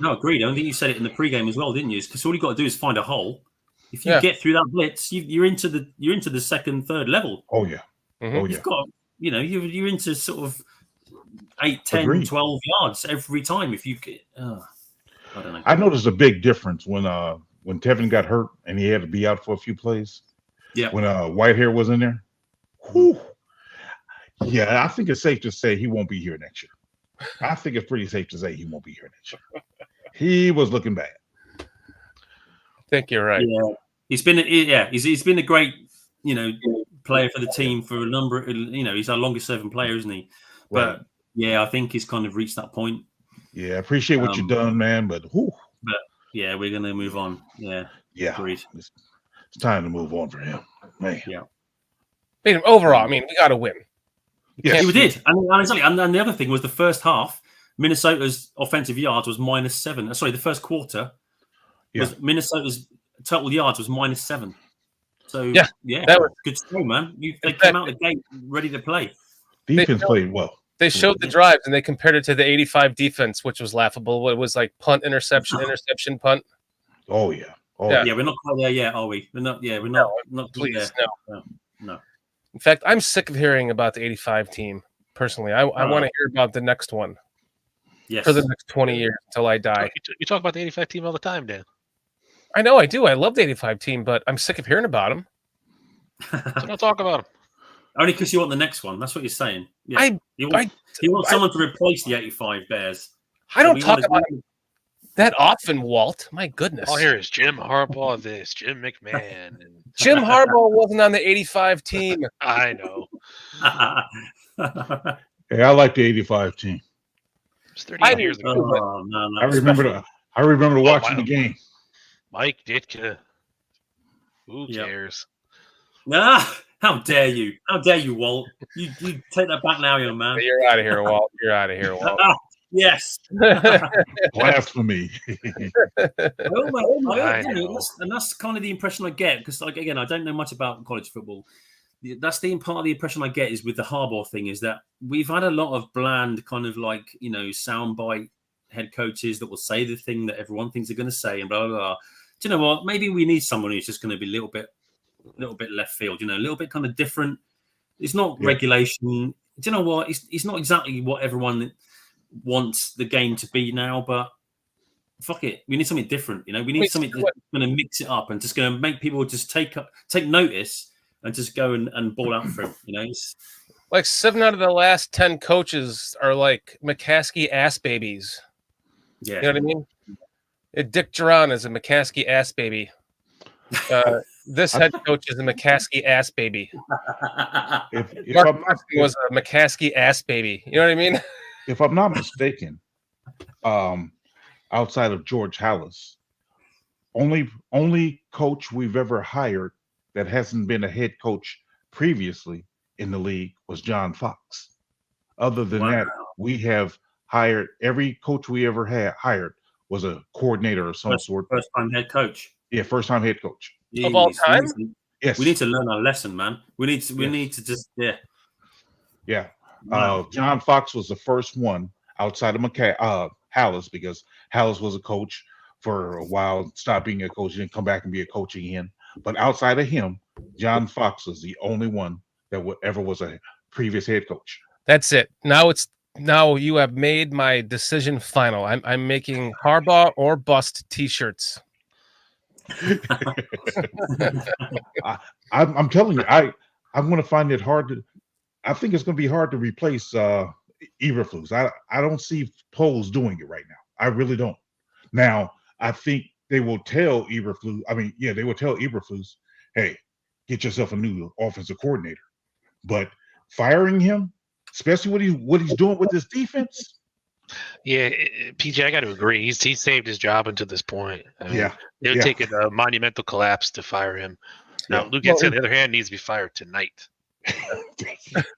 agreed. I think you said it in the pregame as well, didn't you? Because all you got to do is find a hole. If you get through that blitz, you're into the second, third level. Oh yeah. Oh You've yeah. got, you're into sort of 8, 10, 12 yards every time. If you get, I don't know. I noticed a big difference when Tevin got hurt and he had to be out for a few plays. Yeah. When Whitehair was in there. Whew. Yeah, I think it's safe to say he won't be here next year. I think it's pretty safe to say he won't be here next year. He was looking bad. I think you're right. Yeah, he's been a great player for the team for a number. He's our longest serving player, isn't he? Right. But I think he's kind of reached that point. Yeah, I appreciate what you've done, man. But yeah, we're gonna move on. Yeah, agreed. It's time to move on for him, man. Yeah. Overall, I mean, we got to win. Yes, we did. And the other thing was the first half, Minnesota's offensive yards was -7. Sorry, the first quarter was Minnesota's total yards was -7. So that was good story, man. They came out the gate ready to play. Defense played well. They showed the drives and they compared it to the 85 defense, which was laughable. It was like punt, interception, punt. Oh yeah. Yeah, we're not quite there yet, are we? We're not. Yeah, we're not. Not please, there. No. In fact, I'm sick of hearing about the 85 team. Personally, I want to hear about the next one. Yes. For the next 20 years until I die. You talk about the 85 team all the time, Dan. I know I do. I love the 85 team, but I'm sick of hearing about them. So don't talk about them. Only because you want the next one. That's what you're saying. Yeah. You want someone to replace the 85 Bears. I don't talk about them. that often, Walt. My goodness. All here is Jim Harbaugh this, Jim McMahon. And Jim Harbaugh wasn't on the 85 team. I know. Hey, I like the 85 team. It's 38 years ago. Oh, no, I remember watching the game. Mike Ditka. Who cares? Ah, how dare you? How dare you, Walt? You take that back now, young man. You're out of here, Walt. You're out of here, Walt. Yes. Blasphemy. And that's kind of the impression I get because, like, again, I don't know much about college football. That's the part of the impression I get is with the Harbaugh thing is that we've had a lot of bland kind of like, soundbite head coaches that will say the thing that everyone thinks they're going to say and blah, blah, blah. Do you know what? Maybe we need someone who's just going to be a little bit left field, a little bit kind of different. It's not regulation. Do you know what? It's not exactly what everyone wants the game to be now, but fuck it. We need something different. We need something that's going to mix it up and just going to make people just take notice and just go and ball out for him. It's like 7 out of the last 10 coaches are like McCaskey ass babies. Yeah. You know what I mean? Dick Duran is a McCaskey ass baby. This head coach is a McCaskey ass baby. If Mark I'm not, was a McCaskey ass baby. You know what I mean? If I'm not mistaken, outside of George Hallis, only coach we've ever hired that hasn't been a head coach previously in the league was John Fox. Other than that, we have hired every coach we ever had hired was a coordinator of some sort. First time head coach. Yeah, first time head coach. Of all time? Yes. We need to learn our lesson, man. We need to just Yeah. Wow. John Fox was the first one outside of Hallis because Hallis was a coach for a while, stopped being a coach, and then come back and be a coach again. But outside of him, John Fox was the only one that ever was a previous head coach. That's it. Now you have made my decision final. I'm making Harbaugh or bust T-shirts. I'm telling you, I'm going to find it hard to. I think it's going to be hard to replace Eberflus. I don't see polls doing it right now. I really don't. Now I think they will tell Eberflus. They will tell Eberflus, "Hey, get yourself a new offensive coordinator." But firing him, especially what he's doing with this defense. Yeah, PJ, I got to agree. He's saved his job until this point. It would take a monumental collapse to fire him. Now, Luke Getsy, on the other hand, needs to be fired tonight.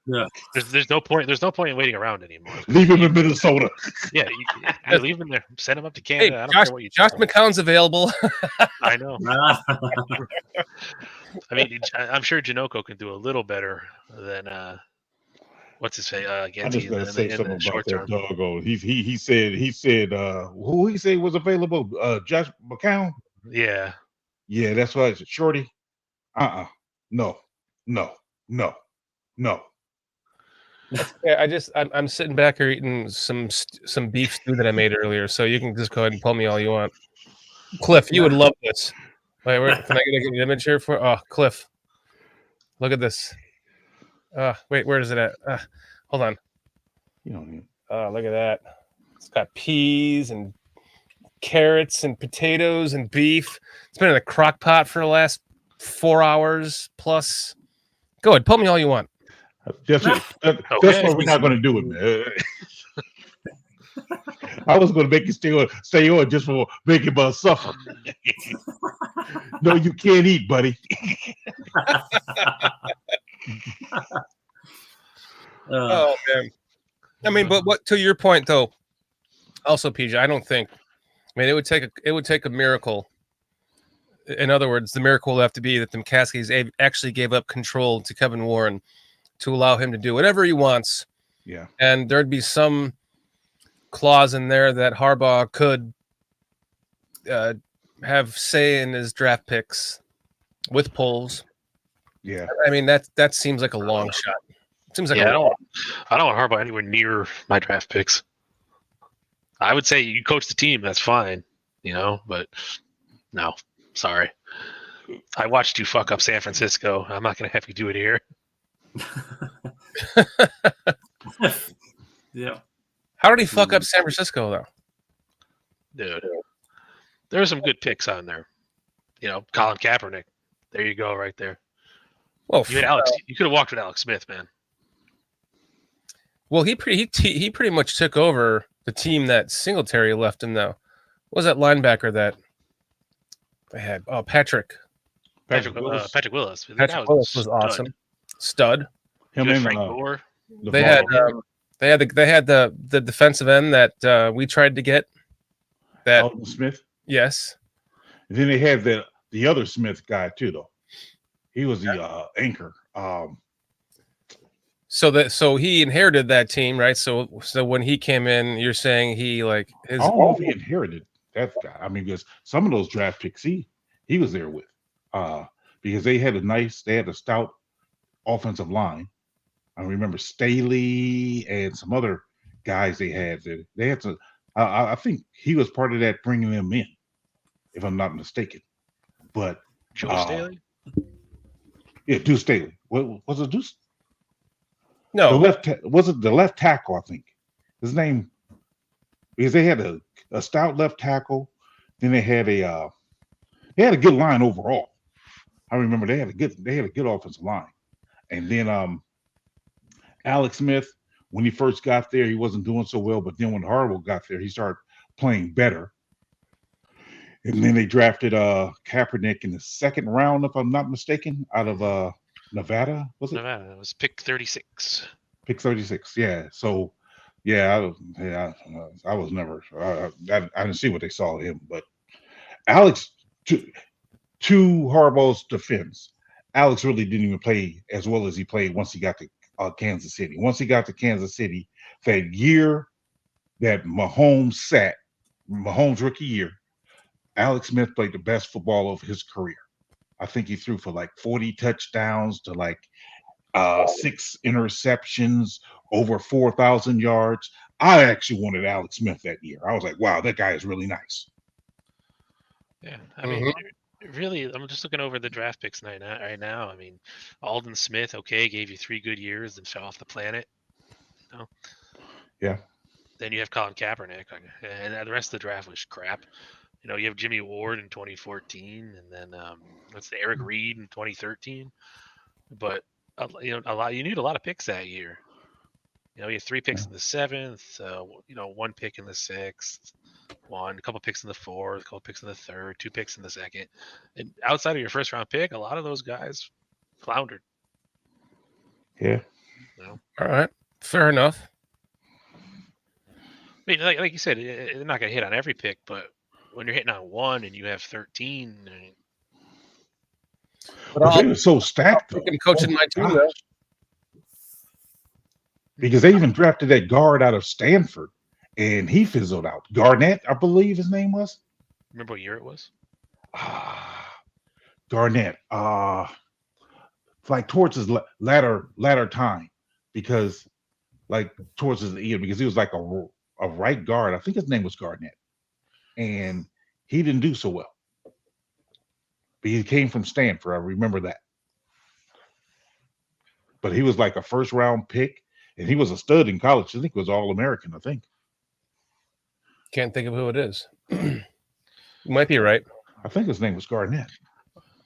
Yeah, there's no point. There's no point in waiting around anymore. Leave him in Minnesota. Yeah, you leave him there. Send him up to Canada. Hey, I don't care what you. Josh McCown's available. I know. I'm sure Janoko can do a little better than what's his face? I'm just Getsy gonna say something about short that term. doggo. He said who he said was available? Josh McCown. Yeah, that's what I said. Shorty. No. Yeah, I'm sitting back here eating some beef stew that I made earlier, so you can just go ahead and pull me all you want. Cliff, you would love this. Wait, can I get an image here for? Oh, Cliff, look at this. Wait, where is it at? Hold on. Look at that. It's got peas and carrots and potatoes and beef. It's been in a crock pot for the last 4 hours plus. Go ahead, pull me all you want. That's why we're not going to do it, man. I was going to make you stay on just for making us suffer. No, you can't eat, buddy. Oh man. But what to your point though? Also, PJ, I don't think. It would take a miracle. In other words, the miracle would have to be that the McCaskies actually gave up control to Kevin Warren to allow him to do whatever he wants. Yeah. And there'd be some clause in there that Harbaugh could have say in his draft picks with polls. Yeah. That seems like a long shot. Seems like I don't want Harbaugh anywhere near my draft picks. I would say you coach the team, that's fine, but no, sorry. I watched you fuck up San Francisco. I'm not going to have you do it here. Yeah. How did he fuck up San Francisco, though? Dude, There are some good picks on there. You know, Colin Kaepernick. There you go, right there. Well, you had Alex. You could have walked with Alex Smith, man. Well, he pretty much took over the team that Singletary left him. Though, what was that linebacker that they had? Oh, Patrick Willis. Patrick Willis was awesome. Stud. Him and Frank Gore. They had the defensive end that we tried to get. That Alden Smith. Yes. And then they had the other Smith guy too, though. He was the anchor. So he inherited that team, right? So when he came in, you're saying he like his. I don't know if he inherited that guy. I mean, because some of those draft picks he was there with, because they had a stout offensive line. I remember Staley and some other guys they had. They had to. I think he was part of that bringing them in, if I'm not mistaken. But Joe Staley. Yeah, Deuce Staley. What was it? Deuce? No, was it the left tackle? I think his name, because they had a stout left tackle. Then they had a good line overall. I remember they had a good offensive line, and then Alex Smith, when he first got there, he wasn't doing so well, but then when Harbaugh got there, he started playing better. And then they drafted Kaepernick in the second round, if I'm not mistaken, out of Nevada. Was it? Nevada. It was pick 36. Pick 36. Yeah. So, yeah, I was never. I didn't see what they saw in him, but Alex, to Harbaugh's defense, Alex really didn't even play as well as he played once he got to Kansas City. Once he got to Kansas City, that year that Mahomes rookie year, Alex Smith played the best football of his career. I think he threw for like 40 touchdowns to like 6 interceptions, over 4,000 yards. I actually wanted Alex Smith that year. I was like, wow, that guy is really nice. Yeah, I mean, really, I'm just looking over the draft picks right now. I mean, Alden Smith, okay, gave you 3 good years and fell off the planet. You know? Yeah. Then you have Colin Kaepernick, and the rest of the draft was crap. You know, you have Jimmy Ward in 2014, and then Eric Reed in 2013. But you need a lot of picks that year. You know, you have 3 picks in the 7th. 1 pick in the 6th. A couple picks in the 4th, a couple picks in the 3rd, 2 picks in the 2nd. And outside of your first round pick, a lot of those guys floundered. Yeah. You know? All right. Fair enough. I mean, like you said, they're not going to hit on every pick, but when you're hitting on 1 and you have 13, but they were so stacked. Coaching my team, though. Because they even drafted that guard out of Stanford, and he fizzled out. Garnett, I believe his name was. Remember what year it was? Garnett. Like towards his latter time, because like towards his end, because he was like a right guard. I think his name was Garnett, and he didn't do so well. But he came from Stanford. I remember that. But he was like a first round pick, and he was a stud in college. I think he was All-American, I think. Can't think of who it is. You might be right. I think his name was Garnett.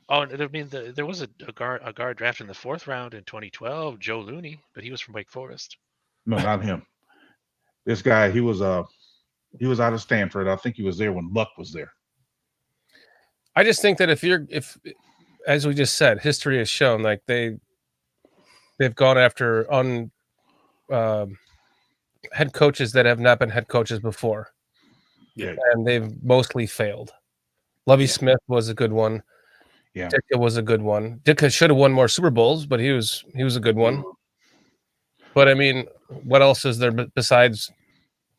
Oh, I mean, there was a guard drafted in the 4th round in 2012, Joe Looney, but he was from Wake Forest. No, not him. This guy, he was out of Stanford. I think he was there when Luck was there. I just think that if as we just said, history has shown like they've gone after head coaches that have not been head coaches before. Yeah. And they've mostly failed. Lovie Smith was a good one. Yeah. Ditka was a good one. Ditka should have won more Super Bowls, but he was a good one. But I mean, what else is there besides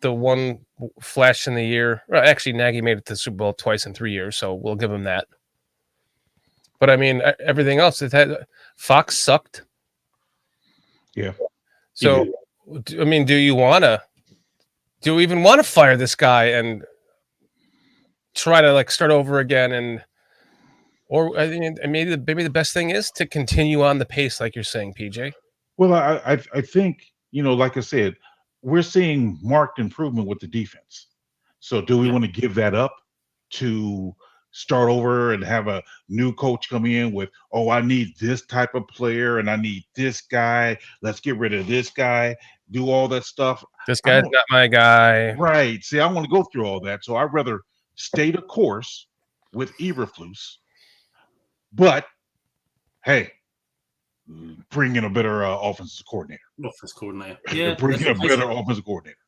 the one flash in the year? Well, actually, Nagy made it to the Super Bowl twice in 3 years, so we'll give him that. But I mean, everything else, Fox sucked. Yeah. So, I mean, do you even want to fire this guy and try to like start over again? Or I mean, maybe the best thing is to continue on the pace, like you're saying, PJ. Well, I think, like I said, we're seeing marked improvement with the defense. So do we want to give that up to start over and have a new coach come in with, oh, I need this type of player and I need this guy. Let's get rid of this guy. Do all that stuff. This guy's not my guy. Right. See, I want to go through all that. So I'd rather stay the course with Eberflus. But hey, bring in a better offensive coordinator. Offensive coordinator. Yeah. Bring in a better offensive coordinator.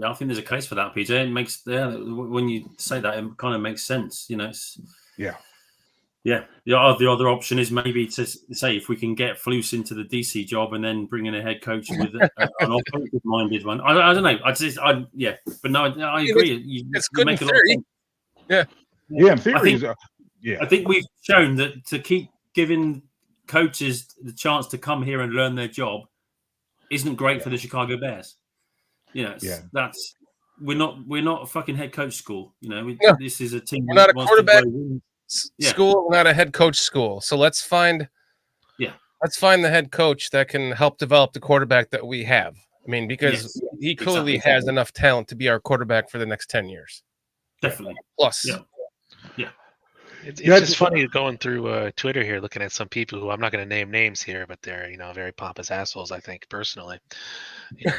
Yeah, I think there's a case for that, PJ. It makes when you say that, it kind of makes sense. You know, it's yeah. The other option is maybe to say if we can get Flus into the DC job and then bring in a head coach with an offensive-minded one. I don't know. But no, I agree. It's good in theory. Yeah, in theory. I think we've shown that to keep giving coaches the chance to come here and learn their job isn't great for the Chicago Bears. You know, that's we're not a fucking head coach school. You know, this is a team. We're not a quarterback school. We're not a head coach school. So let's find the head coach that can help develop the quarterback that we have. I mean, because he clearly has enough talent to be our quarterback for the next 10 years. Definitely. Plus. Yeah. It's just funny going through Twitter here, looking at some people who I'm not going to name names here, but they're very pompous assholes. I think personally,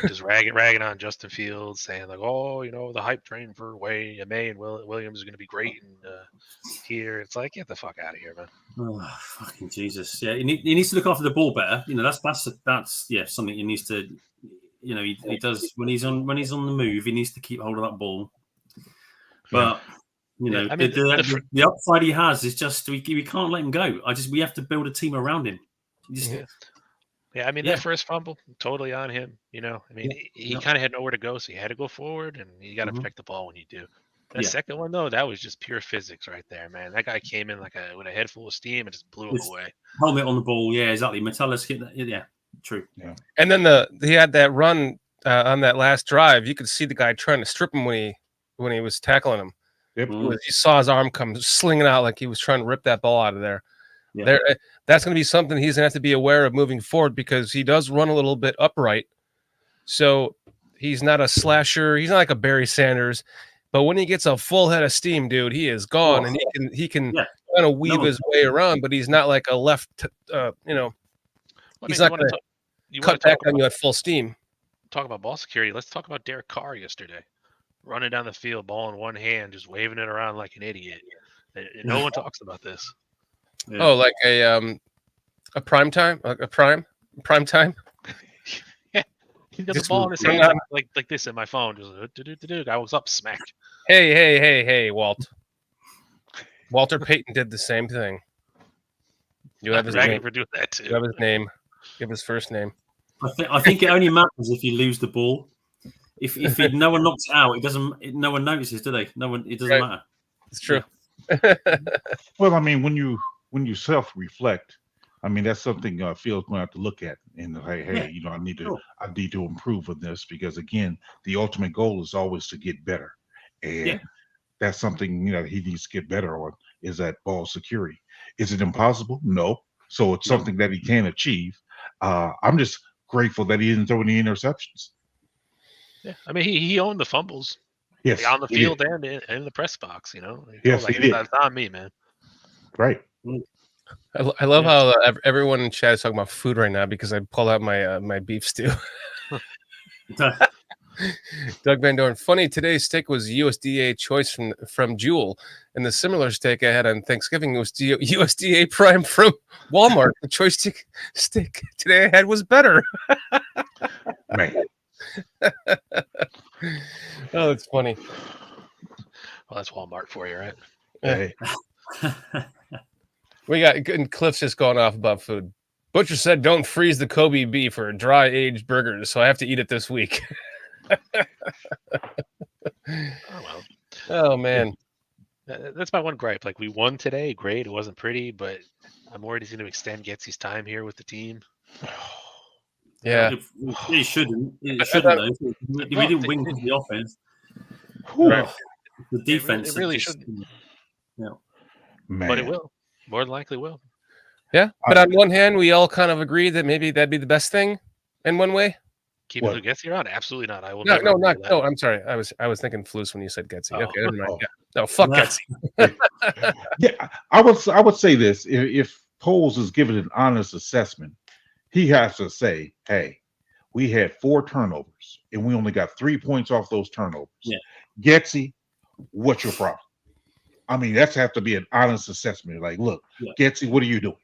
just ragging on Justin Fields, saying like, oh, the hype train for May and Williams is going to be great, and here it's like, get the fuck out of here, man. Oh, fucking Jesus! Yeah, he needs to look after the ball better. That's something he needs to. He does when he's on the move. He needs to keep hold of that ball, but. The upside he has is just we can't let him go. We have to build a team around him. That first fumble, totally on him. He kind of had nowhere to go, so he had to go forward, and you got to protect the ball when you do. The second one, though, that was just pure physics right there, man. That guy came in with a head full of steam and just blew him away. Helmet on the ball, yeah, exactly. Metellus hit that, yeah, true. Yeah. And then he had that run on that last drive. You could see the guy trying to strip him when he was tackling him. Yep. You saw his arm come slinging out like he was trying to rip that ball out of there. Yeah. That's going to be something he's going to have to be aware of moving forward because he does run a little bit upright. So he's not a slasher. He's not like a Barry Sanders. But when he gets a full head of steam, dude, he is gone, and he can kind of weave his way around. But he's not like a left. He's not going to cut back on you at full steam. Talk about ball security. Let's talk about Derek Carr yesterday. Running down the field, ball in one hand, just waving it around like an idiot. No one talks about this. Yeah. Oh, like a prime time, a prime time. Yeah, he got the ball in his hand like this in my phone. Just I was up smacked. Hey, Walt. Walter Payton did the same thing. You have his name. For doing that too. You have his name. Give his first name. I think it only matters if you lose the ball. If no one knocks it out, no one notices, do they? No one. It doesn't matter. It's true. Well, I mean, when you self-reflect, I mean that's something Phil's going to have to look at and hey, I need to improve on this because again, the ultimate goal is always to get better, and that's something he needs to get better on is that ball security. Is it impossible? No. So it's something that he can achieve. I'm just grateful that he didn't throw any interceptions. Yeah, I mean he owned the fumbles. Yes, on the field and in the press box. Yes, he did. That's on me, man. Right. I love how everyone in chat is talking about food right now because I pulled out my beef stew. Doug Van Dorn, funny. Today's steak was USDA choice from Jewel, and the similar steak I had on Thanksgiving was USDA Prime from Walmart. The choice steak today I had was better. Right. Oh, that's funny. Well, that's Walmart for you, right? Hey. We got and Cliff's just going off about food. Butcher said, "Don't freeze the Kobe beef or dry aged burgers, so I have to eat it this week." Oh man, that's my one gripe. Like we won today, great. It wasn't pretty, but I'm worried he's going to extend Getsy's time here with the team. Yeah, it shouldn't. It shouldn't. We didn't win because of the offense. Right. The defense. It really shouldn't. Yeah, but it will. More than likely will. Yeah, but on one hand, we all kind of agree that maybe that'd be the best thing in one way. Keep What? it Getsy around? Absolutely not. I will No, never. no, agree not to that. no. I'm sorry. I was thinking Flus when you said Getsy. Oh. Okay, never mind. Oh. Yeah. No, fuck Nah. Getsy. Yeah, I would say this: if Poles is given an honest assessment, he has to say, "Hey, we had 4 turnovers, and we only got 3 points off those turnovers. Yeah. Getsy, what's your problem?" I mean, that's have to be an honest assessment. Like, look, Yeah. Getsy, what are you doing?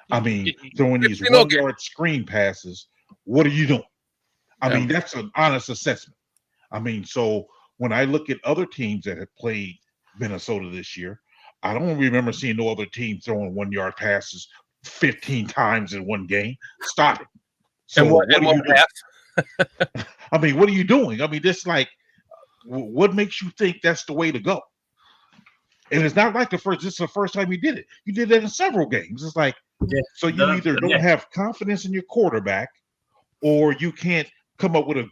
I mean, throwing these Okay. 1-yard screen passes, what are you doing? I Yeah. mean, that's an honest assessment. I mean, so when I look at other teams that have played Minnesota this year, I don't remember seeing no other team throwing 1-yard passes 15 times in one game. Stop it. So And what? what And are you what doing? half? I mean, what are you doing? I mean, this like, what makes you think that's the way to go? And it's not like this is the first time you did it. You did that in several games. It's like, Yeah. so you either don't have confidence in your quarterback, or you can't come up with a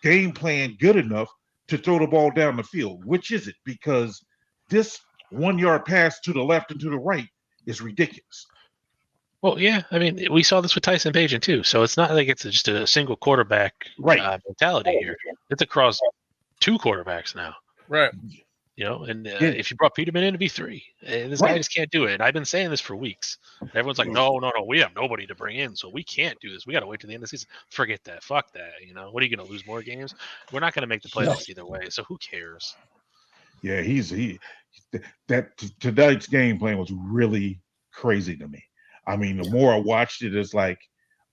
game plan good enough to throw the ball down the field. Which is it? Because this 1-yard pass to the left and to the right is ridiculous. Well, yeah. I mean, we saw this with Tyson Bagent too. So it's not like it's just a single quarterback mentality here. It's across 2 quarterbacks now. Right. You know, and if you brought Peterman in, it'd be 3. And this guy just can't do it. And I've been saying this for weeks. And everyone's like, no, we have nobody to bring in, so we can't do this. We got to wait till the end of the season. Forget that. Fuck that. You know, what are you going to lose more games? We're not going to make the playoffs either way. So who cares? Yeah, tonight's game plan was really crazy to me. I mean, the more I watched it, it's like,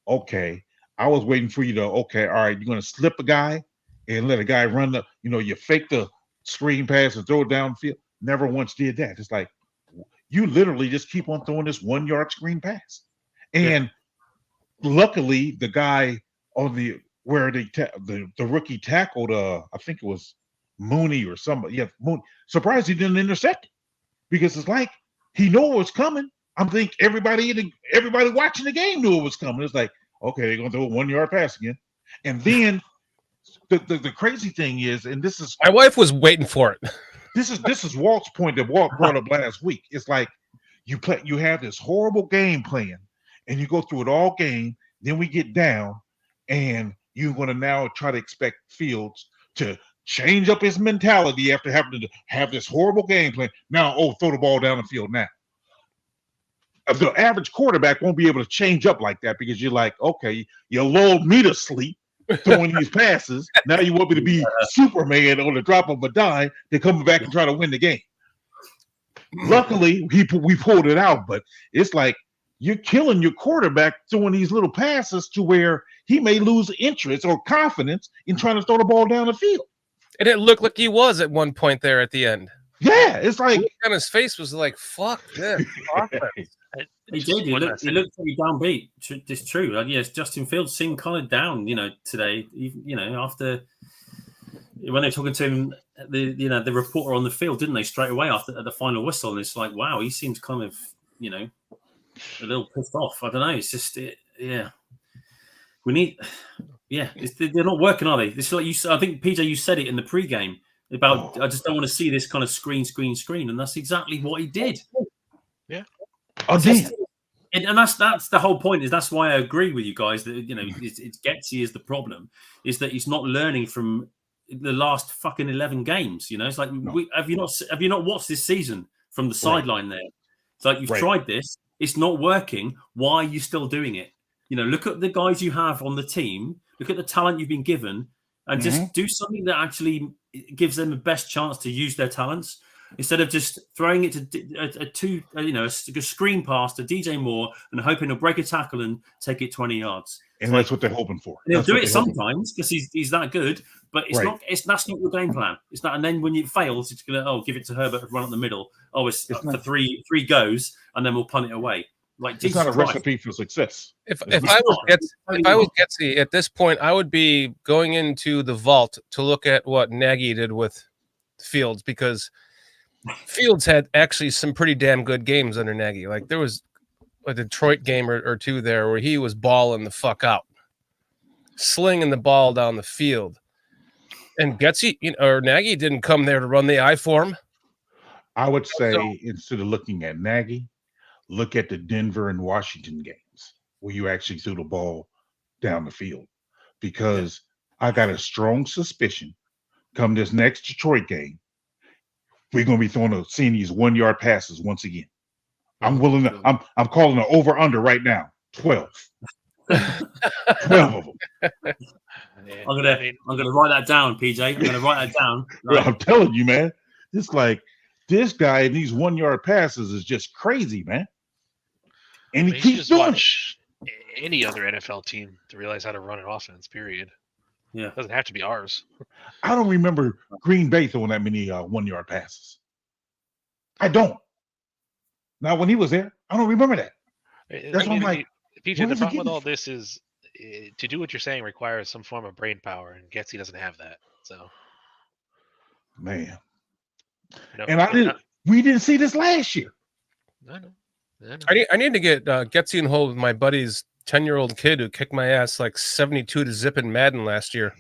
okay, I was waiting for you to, okay, all right, you're going to slip a guy and let a guy run you fake the screen pass and throw it downfield. Never once did that. It's like, you literally just keep on throwing this 1-yard screen pass. And luckily, the guy on the rookie tackled, I think it was Mooney or somebody. Yeah, Mooney. Surprised he didn't intercept it, because it's like he knew it was coming. I'm thinking everybody watching the game knew it was coming. It's like, okay, they're gonna throw a 1-yard pass again. And then the crazy thing is, and this is, my wife was waiting for it. This is Walt's point that Walt brought up last week. It's like you have this horrible game plan, and you go through it all game. Then we get down, and you're going to now try to expect Fields to change up his mentality after having to have this horrible game plan. Now, throw the ball down the field now. The average quarterback won't be able to change up like that, because you're like, okay, you lulled me to sleep throwing these passes. Now you want me to be Superman on the drop of a dime to come back and try to win the game. Luckily, we pulled it out, but it's like you're killing your quarterback throwing these little passes to where he may lose interest or confidence in trying to throw the ball down the field. And it looked like he was at one point there at the end. Yeah, it's like on his face was like, "Fuck this." He did. He looked pretty downbeat. It's true. Yes, Justin Fields seemed kind of down, today. After when they're talking to him, the reporter on the field, didn't they, straight away after at the final whistle? And it's like, wow, he seems kind of, a little pissed off. I don't know. It's just, we need, they're not working, are they? It's like you. I think PJ, you said it in the pregame about. I just don't want to see this kind of screen, and that's exactly what he did. Yeah. And that's the whole point. That's why I agree with you guys that it's Getsy is the problem, is that he's not learning from the last fucking 11 games. It's like, have you not watched this season from the sideline there? It's like, you've tried this, it's not working. Why are you still doing it? Look at the guys you have on the team. Look at the talent you've been given, and just do something that actually gives them the best chance to use their talents. Instead of just throwing it to a screen pass to DJ Moore and hoping he'll break a tackle and take it 20 yards. And that's what they're hoping for. He'll do it sometimes because he's that good, but it's not. That's not your game plan. It's not. And then when it fails, it's gonna give it to Herbert, run up the middle. It's for three goes, and then we'll punt it away. Like, it's not a recipe for success. If I was Getsy at this point, I would be going into the vault to look at what Nagy did with Fields, because Fields had actually some pretty damn good games under Nagy. Like, there was a Detroit game or two there where he was balling the fuck out, slinging the ball down the field. And Getsy or Nagy didn't come there to run the eye for him. I would say, instead of looking at Nagy, look at the Denver and Washington games where you actually threw the ball down the field, because I got a strong suspicion come this next Detroit game, we're going to be seeing these 1-yard passes once again. I'm willing to. I'm calling an over under right now. 12. 12 of them. I'm gonna write that down, PJ. I'm gonna write that down. Right. I'm telling you, man. It's like this guy in these 1-yard passes is just crazy, man. And he keeps doing it. Any other NFL team to realize how to run an offense. Period. Yeah, it doesn't have to be ours. I don't remember Green Bay throwing that many 1-yard passes. I don't. Now, when he was there, I don't remember that. That's what I'm like. PJ, the problem with all this is to do what you're saying requires some form of brain power, and Getsy doesn't have that. So, man, and we didn't see this last year. I know. I need to get Getsy in hold with my buddy's 10-year-old kid who kicked my ass like 72 to zip in Madden last year.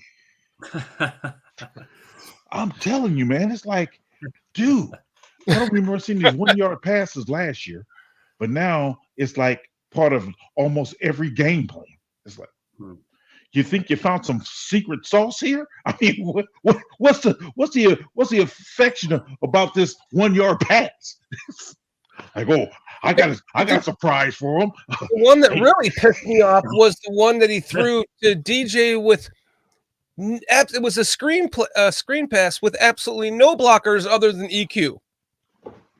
I'm telling you, man. It's like, dude, I don't remember seeing these 1-yard passes last year, but now it's like part of almost every game plan. It's like, you think you found some secret sauce here? I mean, what's the affection about this 1-yard pass? Like, oh, I got a surprise for him. The one that really pissed me off was the one that he threw to DJ with. It was a screen pass with absolutely no blockers other than EQ.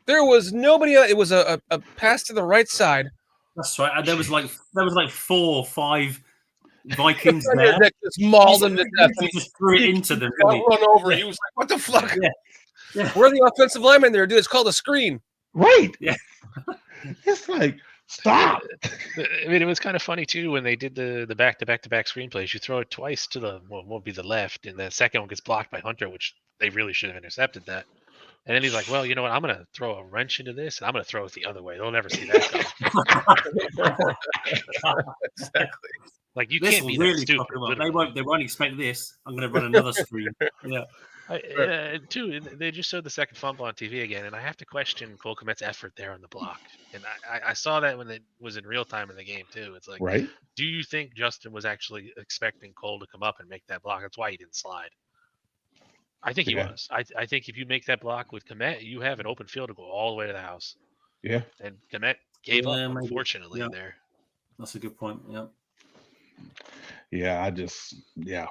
There was nobody. It was a pass to the right side. That's right. And there was like 4 or 5 Vikings there that just mauled him to death. He just threw it into them. Run over. He was like, "What the fuck? Yeah. We're the offensive lineman there, dude. It's called a screen." Right. Yeah. It's like, stop. I mean, it was kind of funny too when they did the back-to-back screenplays. You throw it twice to the won't be the left, and the second one gets blocked by Hunter, which they really should have intercepted that. And then he's like, "Well, you know what? I'm gonna throw a wrench into this, and I'm gonna throw it the other way. They'll never see that." Exactly. Like you this can't be really that stupid. They won't expect this. I'm gonna run another screen. Yeah. Too, they just showed the second fumble on TV again, and I have to question Cole Kmet's effort there on the block. And I saw that when it was in real time in the game too. It's like, right? Do you think Justin was actually expecting Cole to come up and make that block? That's why he didn't slide. I think he was. I think if you make that block with Kmet, you have an open field to go all the way to the house. Yeah. And Kmet gave up, maybe. unfortunately, there. That's a good point. Yeah. Yeah.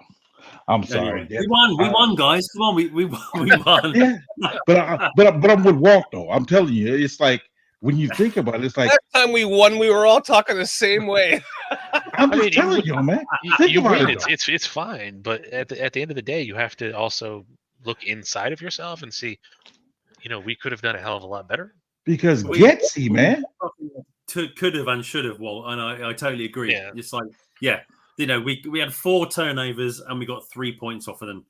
I'm sorry. Anyway, we won, guys. Come on, we won. Yeah, but I'm with Walt though. I'm telling you, it's like when you think about it, it's like last time we won, we were all talking the same way. I'm just telling you, man. You win. It's fine, but at the end of the day, you have to also look inside of yourself and see. We could have done a hell of a lot better. Because Getsy, man, could have and should have, Walt, and I totally agree. Yeah. It's like, we had 4 turnovers and we got 3 points off of them.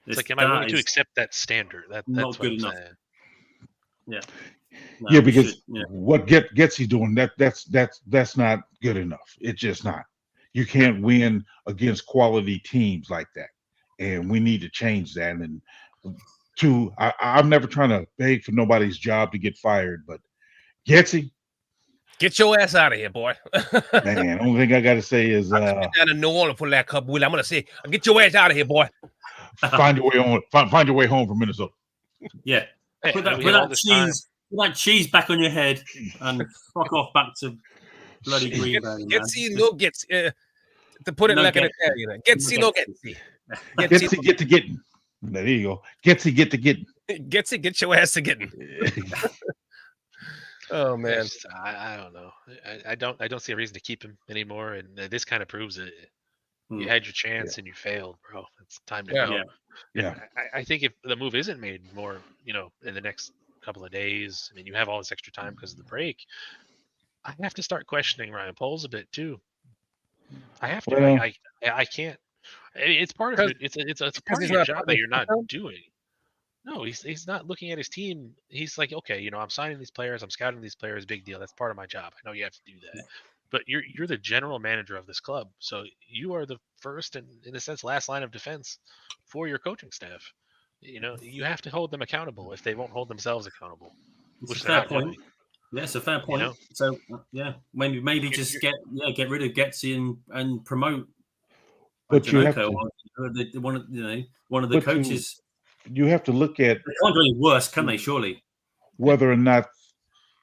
It's like, am I willing to accept that standard? That's not good enough. Saying. Yeah. No, because what Getsy doing that's not good enough. It's just not. You can't win against quality teams like that, and we need to change that. And I'm never trying to beg for nobody's job to get fired, but Getsy, get your ass out of here, boy. Man, only thing I got to say is down in New Orleans for that cup, Will. I'm gonna say, get your ass out of here, boy. Find your way on. Find your way home from Minnesota. Yeah, put that cheese back on your head and fuck off back to bloody Green Bay. To put it like an Italian, Getsy no Getsy. Getsy get to getting. There you go. Getsy get to getting. Getsy get your ass to getting. Oh man, I don't know. I don't see a reason to keep him anymore, and this kind of proves it. You had your chance and you failed, bro. It's time to go. Yeah. I think if the move isn't made more, in the next couple of days, I mean, you have all this extra time because of the break. I have to start questioning Ryan Poles a bit too. I have to. Well, I can't. It's part of it. It's part of your job that you're not doing. No, he's not looking at his team. He's like, okay, I'm signing these players, I'm scouting these players, big deal. That's part of my job. I know you have to do that. But you're the general manager of this club. So you are the first and, in a sense, last line of defense for your coaching staff. You have to hold them accountable if they won't hold themselves accountable. It's a fair point. Yeah, it's a fair point. So maybe just get rid of Getsy and promote But you have Janoko, to, one of the but coaches. you have to look at They can't do any worse, can they? Surely. whether or not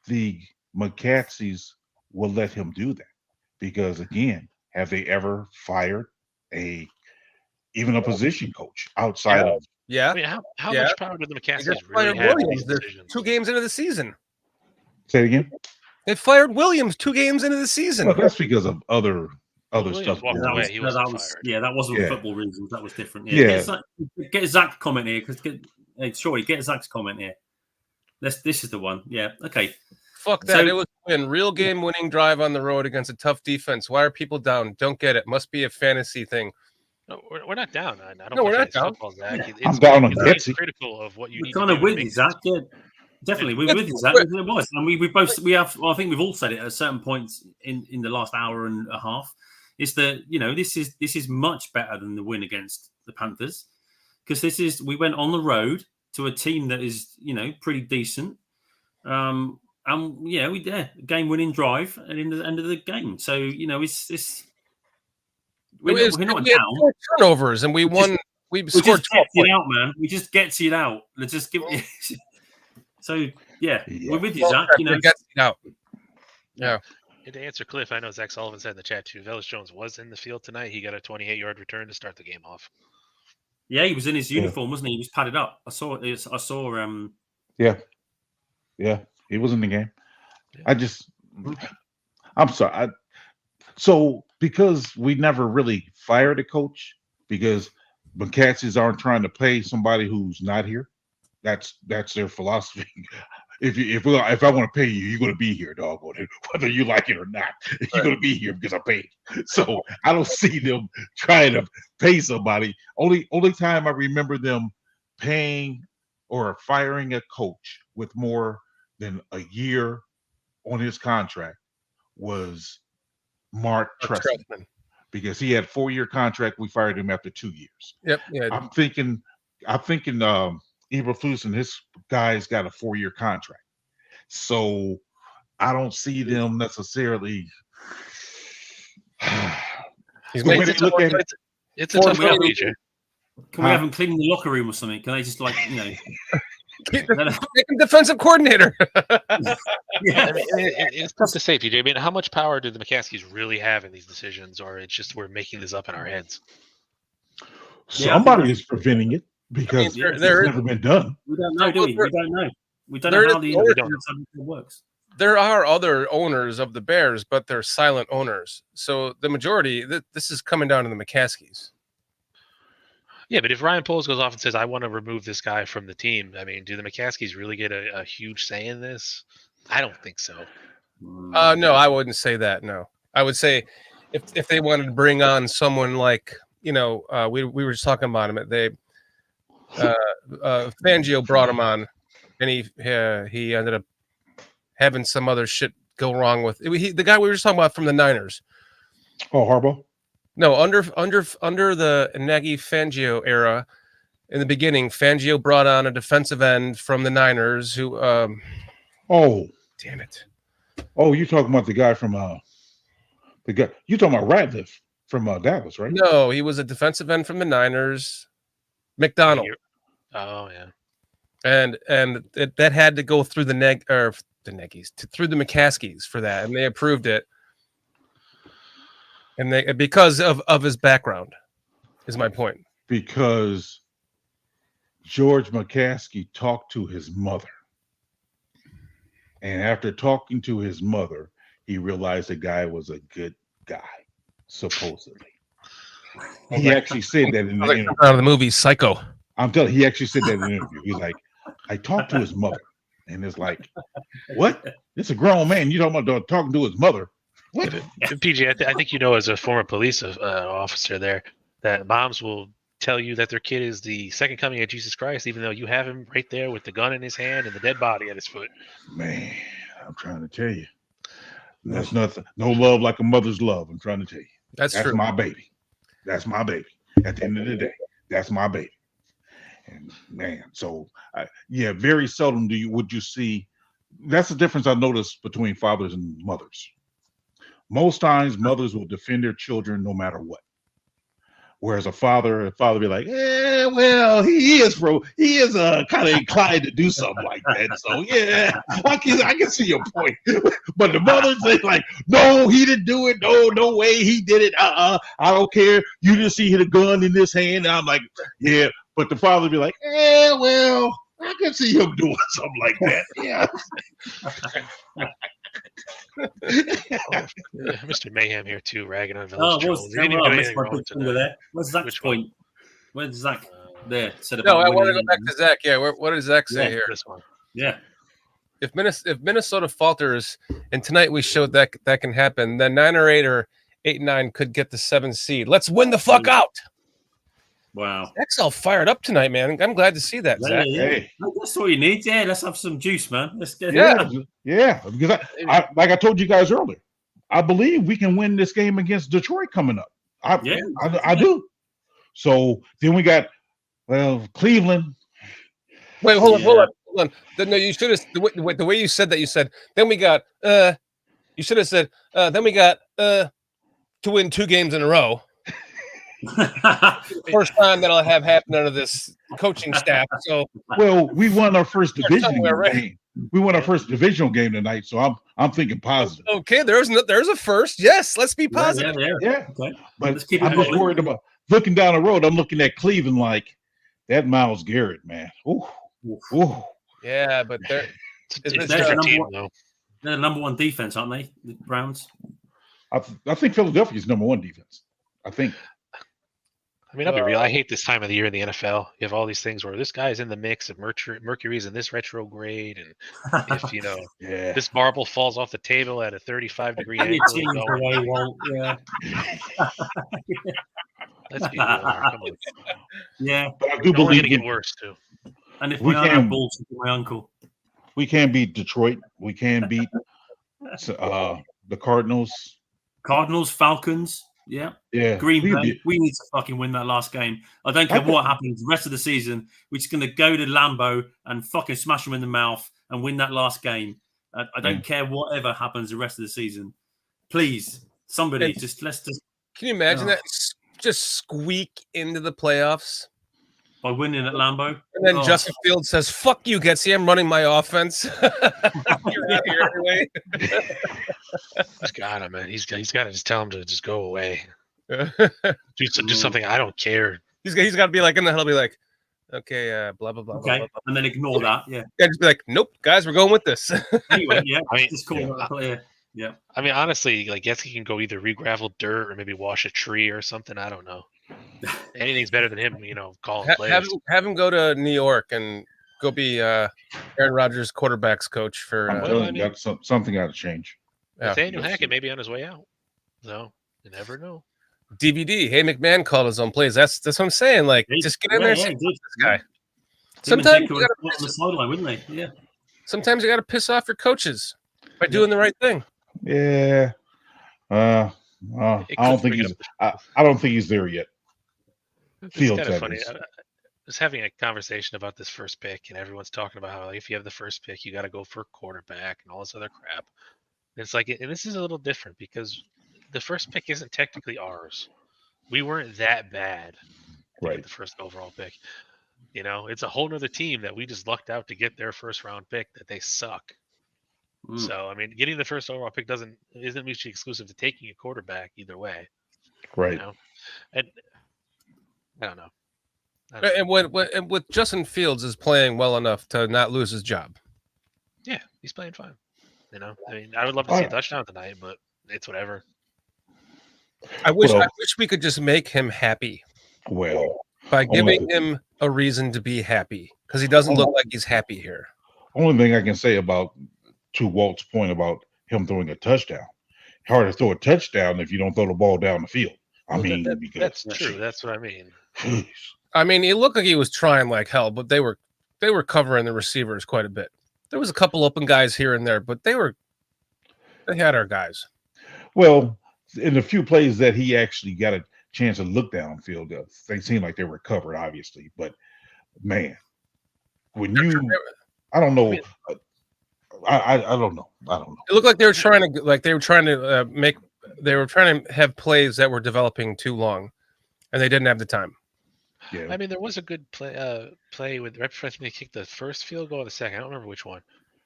the McCaskies will let him do that. Because again, have they ever fired even a position coach outside of? Yeah. I mean, how Yeah. much power do the They McCaskies just really fired have in Williams. these They're decisions? 2 games into the season. Say it again. They fired Williams 2 games into the season. Well, that's because of other Williams stuff. walked going on. away. He wasn't fired. That wasn't Yeah. football reasons. That was different. Yeah. Get Zach's comment here because get Zach's comment here. This is the one. Yeah. Okay. Fuck that. So- It was a real game-winning drive on the road against a tough defense. Why are people down? Don't get it. Must be a fantasy thing. No, we're not down. I don't No, we're not play down. football, Zach. I'm down on it's Betsy. critical of what you We're need kind to of do. with you, Zach. Yeah. Definitely, we're with you, Zach. It was, and we both I think we've all said it at certain points in the last hour and a half. Is that this is much better than the win against the Panthers, because we went on the road to a team that is pretty decent, and we did game winning drive and in the end of the game. So we're not we had down. 4 turnovers and we won. We scored 12 it points. out, man. We just gets it out. Let's just give. So we're with you, Zach. It gets it out. Yeah. And to answer Cliff, I know Zach Sullivan said in the chat too. Velus Jones was in the field tonight. He got a 28-yard return to start the game off. Yeah, he was in his uniform, wasn't he? He was padded up. I saw. Yeah, he was in the game. I'm sorry. So because we never really fired a coach because McCaskies aren't trying to pay somebody who's not here. That's their philosophy. If I want to pay you, you're going to be here, dog. Whether you like it or not, you're going to be here because I paid. So I don't see them trying to pay somebody. Only time I remember them paying or firing a coach with more than a year on his contract was Mark Trestman, because he had a 4-year contract. We fired him after 2 years. Yep. Yeah. I'm thinking Eberflus and his guys got a 4-year contract. So I don't see them necessarily. It's a tough call, DJ. Can we have him cleaning the locker room or something? Can they just make him defensive coordinator? Yeah, I mean, it's tough to say, TJ. I mean, how much power do the McCaskies really have in these decisions, or it's just we're making this up in our heads? Somebody is preventing it because it's never been done. We don't know, do we? We don't know. We don't know how it works. There are other owners of the Bears, but they're silent owners. So the majority, this is coming down to the McCaskies. Yeah, but if Ryan Poles goes off and says, I want to remove this guy from the team, I mean, do the McCaskies really get a huge say in this? I don't think so. No, I wouldn't say that. No, I would say if they wanted to bring on someone like, we were just talking about him. Fangio brought him on, and he ended up having some other shit go wrong with the guy we were just talking about from the Niners. Oh, Harbaugh? No, under the Nagy Fangio era, in the beginning, Fangio brought on a defensive end from the Niners who. Oh, damn it! Oh, you're talking about the guy from you're talking about Ratliff from Dallas, right? No, he was a defensive end from the Niners, McDonald. Oh yeah, and that had to go through the Nagys through the McCaskies for that, and they approved it. And they because of his background, is my point. Because George McCaskey talked to his mother. And after talking to his mother, he realized the guy was a good guy, supposedly. He actually said that in the interview. Out of the movie Psycho. I'm telling you, he actually said that in the interview. He's like, I talked to his mother. And it's like, what? It's a grown man. You talking about talking to his mother. What? PJ, I think as a former police officer there, that moms will tell you that their kid is the second coming of Jesus Christ, even though you have him right there with the gun in his hand and the dead body at his foot. Man, I'm trying to tell you. There's nothing, no love like a mother's love. I'm trying to tell you. That's true. My baby. That's my baby. At the end of the day, that's my baby. And man, so very seldom would you see. That's the difference I noticed between fathers and mothers. Most times, mothers will defend their children no matter what. Whereas a father be like, well, he is kind of inclined to do something like that. So yeah, I can see your point. But the mother say like, no, he didn't do it. No way he did it. I don't care. You just see the gun in his hand. And I'm like, yeah. But the father be like, well, I can see him doing something like that. Yeah. Mr. Mayhem here too, ragging on Oh, Village Jones. He didn't even do anything wrong tonight. there. Where's Zach's point? Where's Zach? There. Said No, about I want to winning go back to Zach. Yeah, what did Zach say Yeah, here? This one. Yeah. If Minnesota falters, and tonight we showed that can happen, then 9 or 8 or 8 and 9 could get the 7th seed. Let's win the fuck out. Wow. Zach's all fired up tonight, man. I'm glad to see that, Zach. Hey. That's all you need. Yeah, let's have some juice, man. Let's get Yeah. Because I like I told you guys earlier, I believe we can win this game against Detroit coming up. I do. So then we got Cleveland. Wait, hold on. No, you should have the way you said that. You said then we got. You should have said then we got to win 2 games in a row. First time that'll have happened under this coaching staff. So we won our first divisional game. We won our first divisional game tonight, so I'm thinking positive. Okay, there's a first. Yes, let's be positive. Yeah. Okay. But I'm just worried about looking down the road. I'm looking at Cleveland like that Myles Garrett, man. Ooh. Yeah, but they're the number one defense, aren't they? The Browns. I think Philadelphia's number 1 defense. I think. I mean, I'll be real. I hate this time of the year in the NFL. You have all these things where this guy's in the mix, and Mercury's in this retrograde, and if this marble falls off the table at a 35-degree angle, yeah. Let's be real. Come on. Yeah, but I do It's only believe going to get worse too. And if we can balls to my uncle, we can beat Detroit. We can beat the Cardinals, Falcons. Yeah. Green Bay. We need to fucking win that last game. I don't care what happens the rest of the season. We're just going to go to Lambeau and fucking smash them in the mouth and win that last game. I don't care whatever happens the rest of the season. Please, somebody, let's just. Can you imagine that? Just squeak into the playoffs by winning at Lambeau, and then Justin Fields says, "Fuck you, Getsy. I'm running my offense." You're not here anyway. He's got him, man. He's got to just tell him to just go away. do something. I don't care. He's got to be like in the hell. Be like, okay, blah blah blah. Okay, blah, blah, blah. And then ignore that. Yeah. Just be like, nope, guys, we're going with this. Anyway, yeah. I mean, just call that player. Yeah. I mean, honestly, like Getsy can go either re-gravel dirt or maybe wash a tree or something. I don't know. Anything's better than him, calling players. Have him go to New York and go be Aaron Rodgers' quarterback's coach for. I'm telling you, something got to change. Nathaniel Hackett may be on his way out. So you never know. DVD. Hey, McMahon called his own plays. That's what I'm saying. Like, just get in there and say, this guy. Sometimes you gotta on the sideline, wouldn't they? Yeah. Sometimes you got to piss off your coaches by doing the right thing. Yeah. I don't think he's there yet. It's kind of funny. I was having a conversation about this first pick, and everyone's talking about how if you have the first pick, you got to go for a quarterback and all this other crap. And it's like, and this is a little different because the first pick isn't technically ours. We weren't that bad to get the first overall pick. It's a whole nother team that we just lucked out to get their first round pick that they suck. So, I mean, getting the first overall pick isn't mutually exclusive to taking a quarterback either way. Right. And I don't know. And with Justin Fields is playing well enough to not lose his job. Yeah, he's playing fine. I mean, I would love to see a touchdown tonight, but it's whatever. I wish we could just make him happy. Well, by giving him a reason to be happy, because he doesn't look like he's happy here. Only thing I can say to Walt's point about him throwing a touchdown, hard to throw a touchdown if you don't throw the ball down the field. That's true. That's what I mean. I mean, it looked like he was trying like hell, but they were covering the receivers quite a bit. There was a couple open guys here and there, but they had our guys. Well, in the few plays that he actually got a chance to look downfield, they seemed like they were covered, obviously. But man, when I don't know. I don't know. It looked like they were trying to have plays that were developing too long, and they didn't have the time. Yeah. I mean, there was a good play with right before I think they kicked the first field goal or the second. I don't remember which one,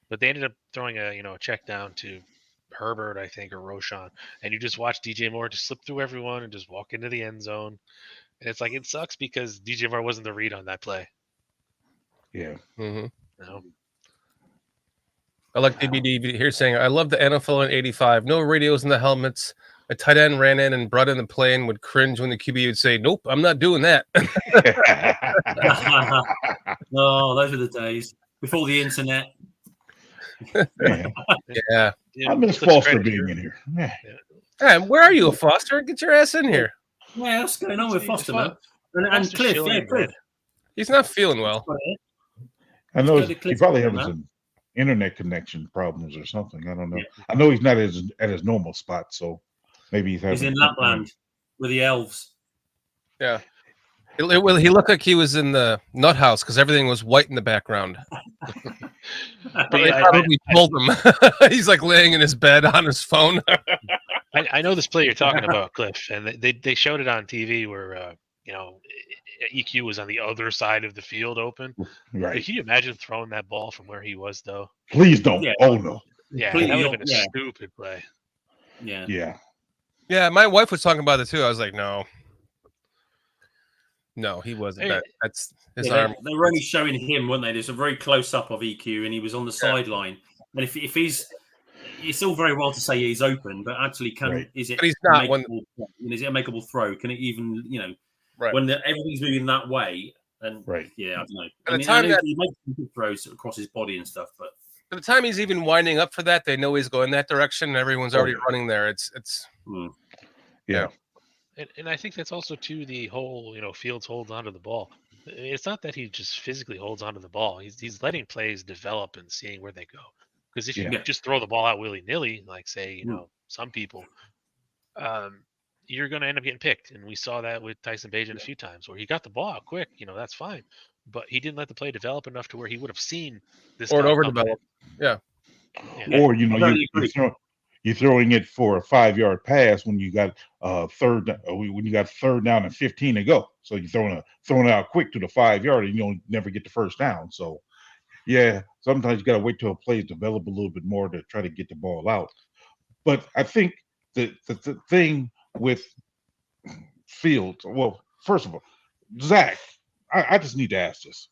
but they ended up throwing a check down to Herbert, I think, or Roshan, and you just watch DJ Moore just slip through everyone and just walk into the end zone. And it's like it sucks because DJ Moore wasn't the read on that play. Yeah. Mm-hmm. No. I like DBD here saying, I love the NFL in 85. No radios in the helmets. A tight end ran in and brought in the play and would cringe when the QB would say, nope, I'm not doing that. No, those are the days before the internet. Yeah. I miss Foster being in here. Yeah. Hey, where are you, Foster? Get your ass in here. Yeah, what's going on with Foster, man? And Foster's Cliff, chilling yeah, in Cliff. bed. He's not feeling well. I know Let's go to he Cliff probably now. has some internet connection problems or something. I don't know. I know he's not at his normal spot, so maybe he's He's having in some Lapland with the elves. Yeah. He looked like he was in the nut house because everything was white in the background. But they probably told him. He's like laying in his bed on his phone. I know this play you're talking about, Cliff, and they showed it on TV where EQ was on the other side of the field open. Right. Can you imagine throwing that ball from where he was, though? Please don't. Yeah. Oh no. Yeah, Please that would have don't. been a Yeah. stupid play. Yeah. Yeah. Yeah, my wife was talking about it too. I was like, no, he wasn't. Hey, That's his Yeah, arm. they were only showing him, weren't they? There's a very close up of EQ, and he was on the sideline. And if he's, it's all very well to say he's open, but actually, is it? But he's not is it a makeable throw? Can it even, Right. when everything's moving that way? And right, yeah, I don't know. By I the mean, time I know that- he makes some good throws across his body and stuff, but By the time he's even winding up for that, they know he's going that direction, and everyone's already running there. It's yeah. And I think that's also too the whole Fields holds onto the ball. It's not that he just physically holds onto the ball. He's letting plays develop and seeing where they go. Because if you just throw the ball out willy nilly, like say some people, you're going to end up getting picked. And we saw that with Tyson Bagent a few times where he got the ball out quick. That's fine, but he didn't let the play develop enough to where he would have seen this or guy it coming overdeveloped. Yeah. Or you're throwing it for a 5-yard pass when you got third down and 15 to go. So you're throwing it out quick to the 5-yard and you'll never get the first down. So yeah, sometimes you got to wait till a play develop a little bit more to try to get the ball out. But I think the thing with Fields, well, first of all, Zach, I just need to ask this: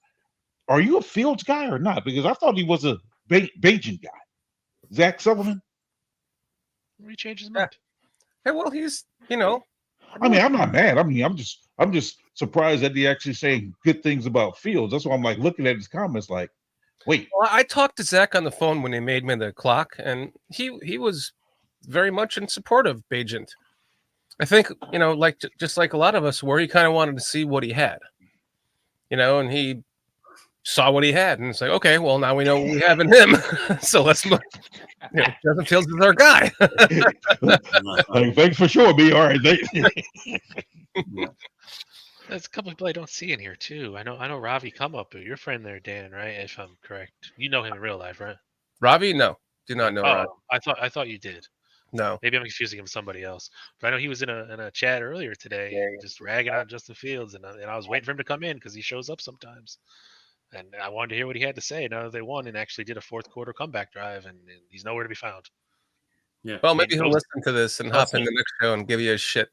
are you a Fields guy or not? Because I thought he was a Bagent guy. Zach Sullivan. He changed his mind. Hey, well, he's I mean, I'm not mad. I mean, I'm just surprised that he actually saying good things about Fields. That's why I'm like looking at his comments like, wait. Well, I talked to Zach on the phone when he made me the clock, and he was very much in support of Bagent. I think, just like a lot of us were, he kind of wanted to see what he had, and he saw what he had, and it's like, okay, well, now we know what we have in him. So let's look. Justin Fields is our guy. Thanks for sure, B. All right. There's a couple of people I don't see in here too. I know Ravi Come-Up, your friend there, Dan, right? If I'm correct, you know him in real life, right? Ravi, no, do not know. Ravi. I thought you did. No, maybe I'm confusing him with somebody else. But I know he was in a chat earlier today, just ragging on Justin Fields, and I was waiting for him to come in because he shows up sometimes. And I wanted to hear what he had to say now that they won and actually did a fourth quarter comeback drive, and he's nowhere to be found. Yeah. Well, maybe he'll listen to this and hop in the next show and give you his shit.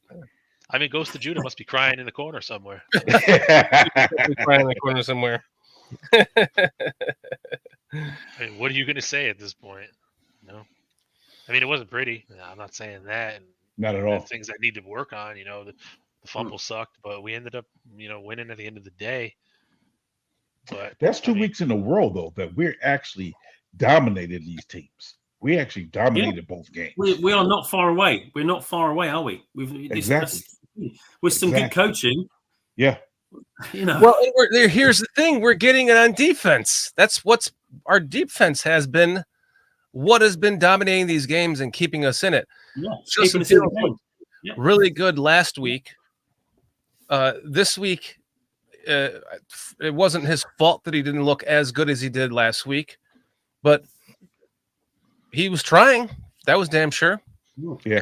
I mean, Ghost of Judah must be crying in the corner somewhere. Crying in the corner somewhere. I mean, what are you going to say at this point? I mean, it wasn't pretty. I'm not saying that. And not at all. Things I need to work on. The fumble sucked, but we ended up, winning at the end of the day. But that's 2 weeks in a row, though, that we're actually dominated these teams. We actually dominated both games. We are not far away. We're not far away, are we? Exactly. With some good coaching. Yeah. Well, here's the thing: we're getting it on defense. That's what's our defense has been. What has been dominating these games and keeping us in it? Yeah, Justin Fields really good last week. This week, it wasn't his fault that he didn't look as good as he did last week, but he was trying. That was damn sure. Yeah.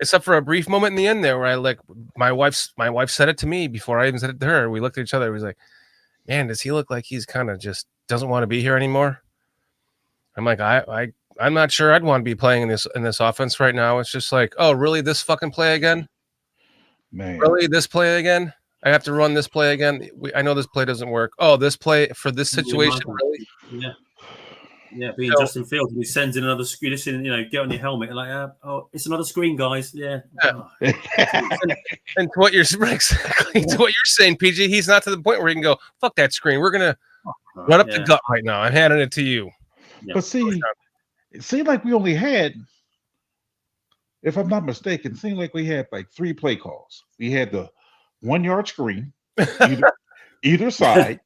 Except for a brief moment in the end there where I like my wife said it to me before I even said it to her. We looked at each other. It was like, man, does he look like he's kind of just doesn't want to be here anymore? I'm like, I'm not sure I'd want to be playing in this offense right now. It's just like, oh, really? This fucking play again? Man. Really? This play again? I have to run this play again. I know this play doesn't work. Oh, this play for this situation, really? Yeah. Yeah, being Justin Fields, he sends in another screen. Listen, get on your helmet. And like, oh, it's another screen, guys. Yeah. Oh. and to what you're exactly to what you're saying, PG, he's not to the point where he can go, fuck that screen. We're gonna run up the gut right now. I'm handing it to you. Yeah. But see, it seemed like we only had, if I'm not mistaken, it seemed like we had like 3 play calls. We had the 1-yard screen, either side,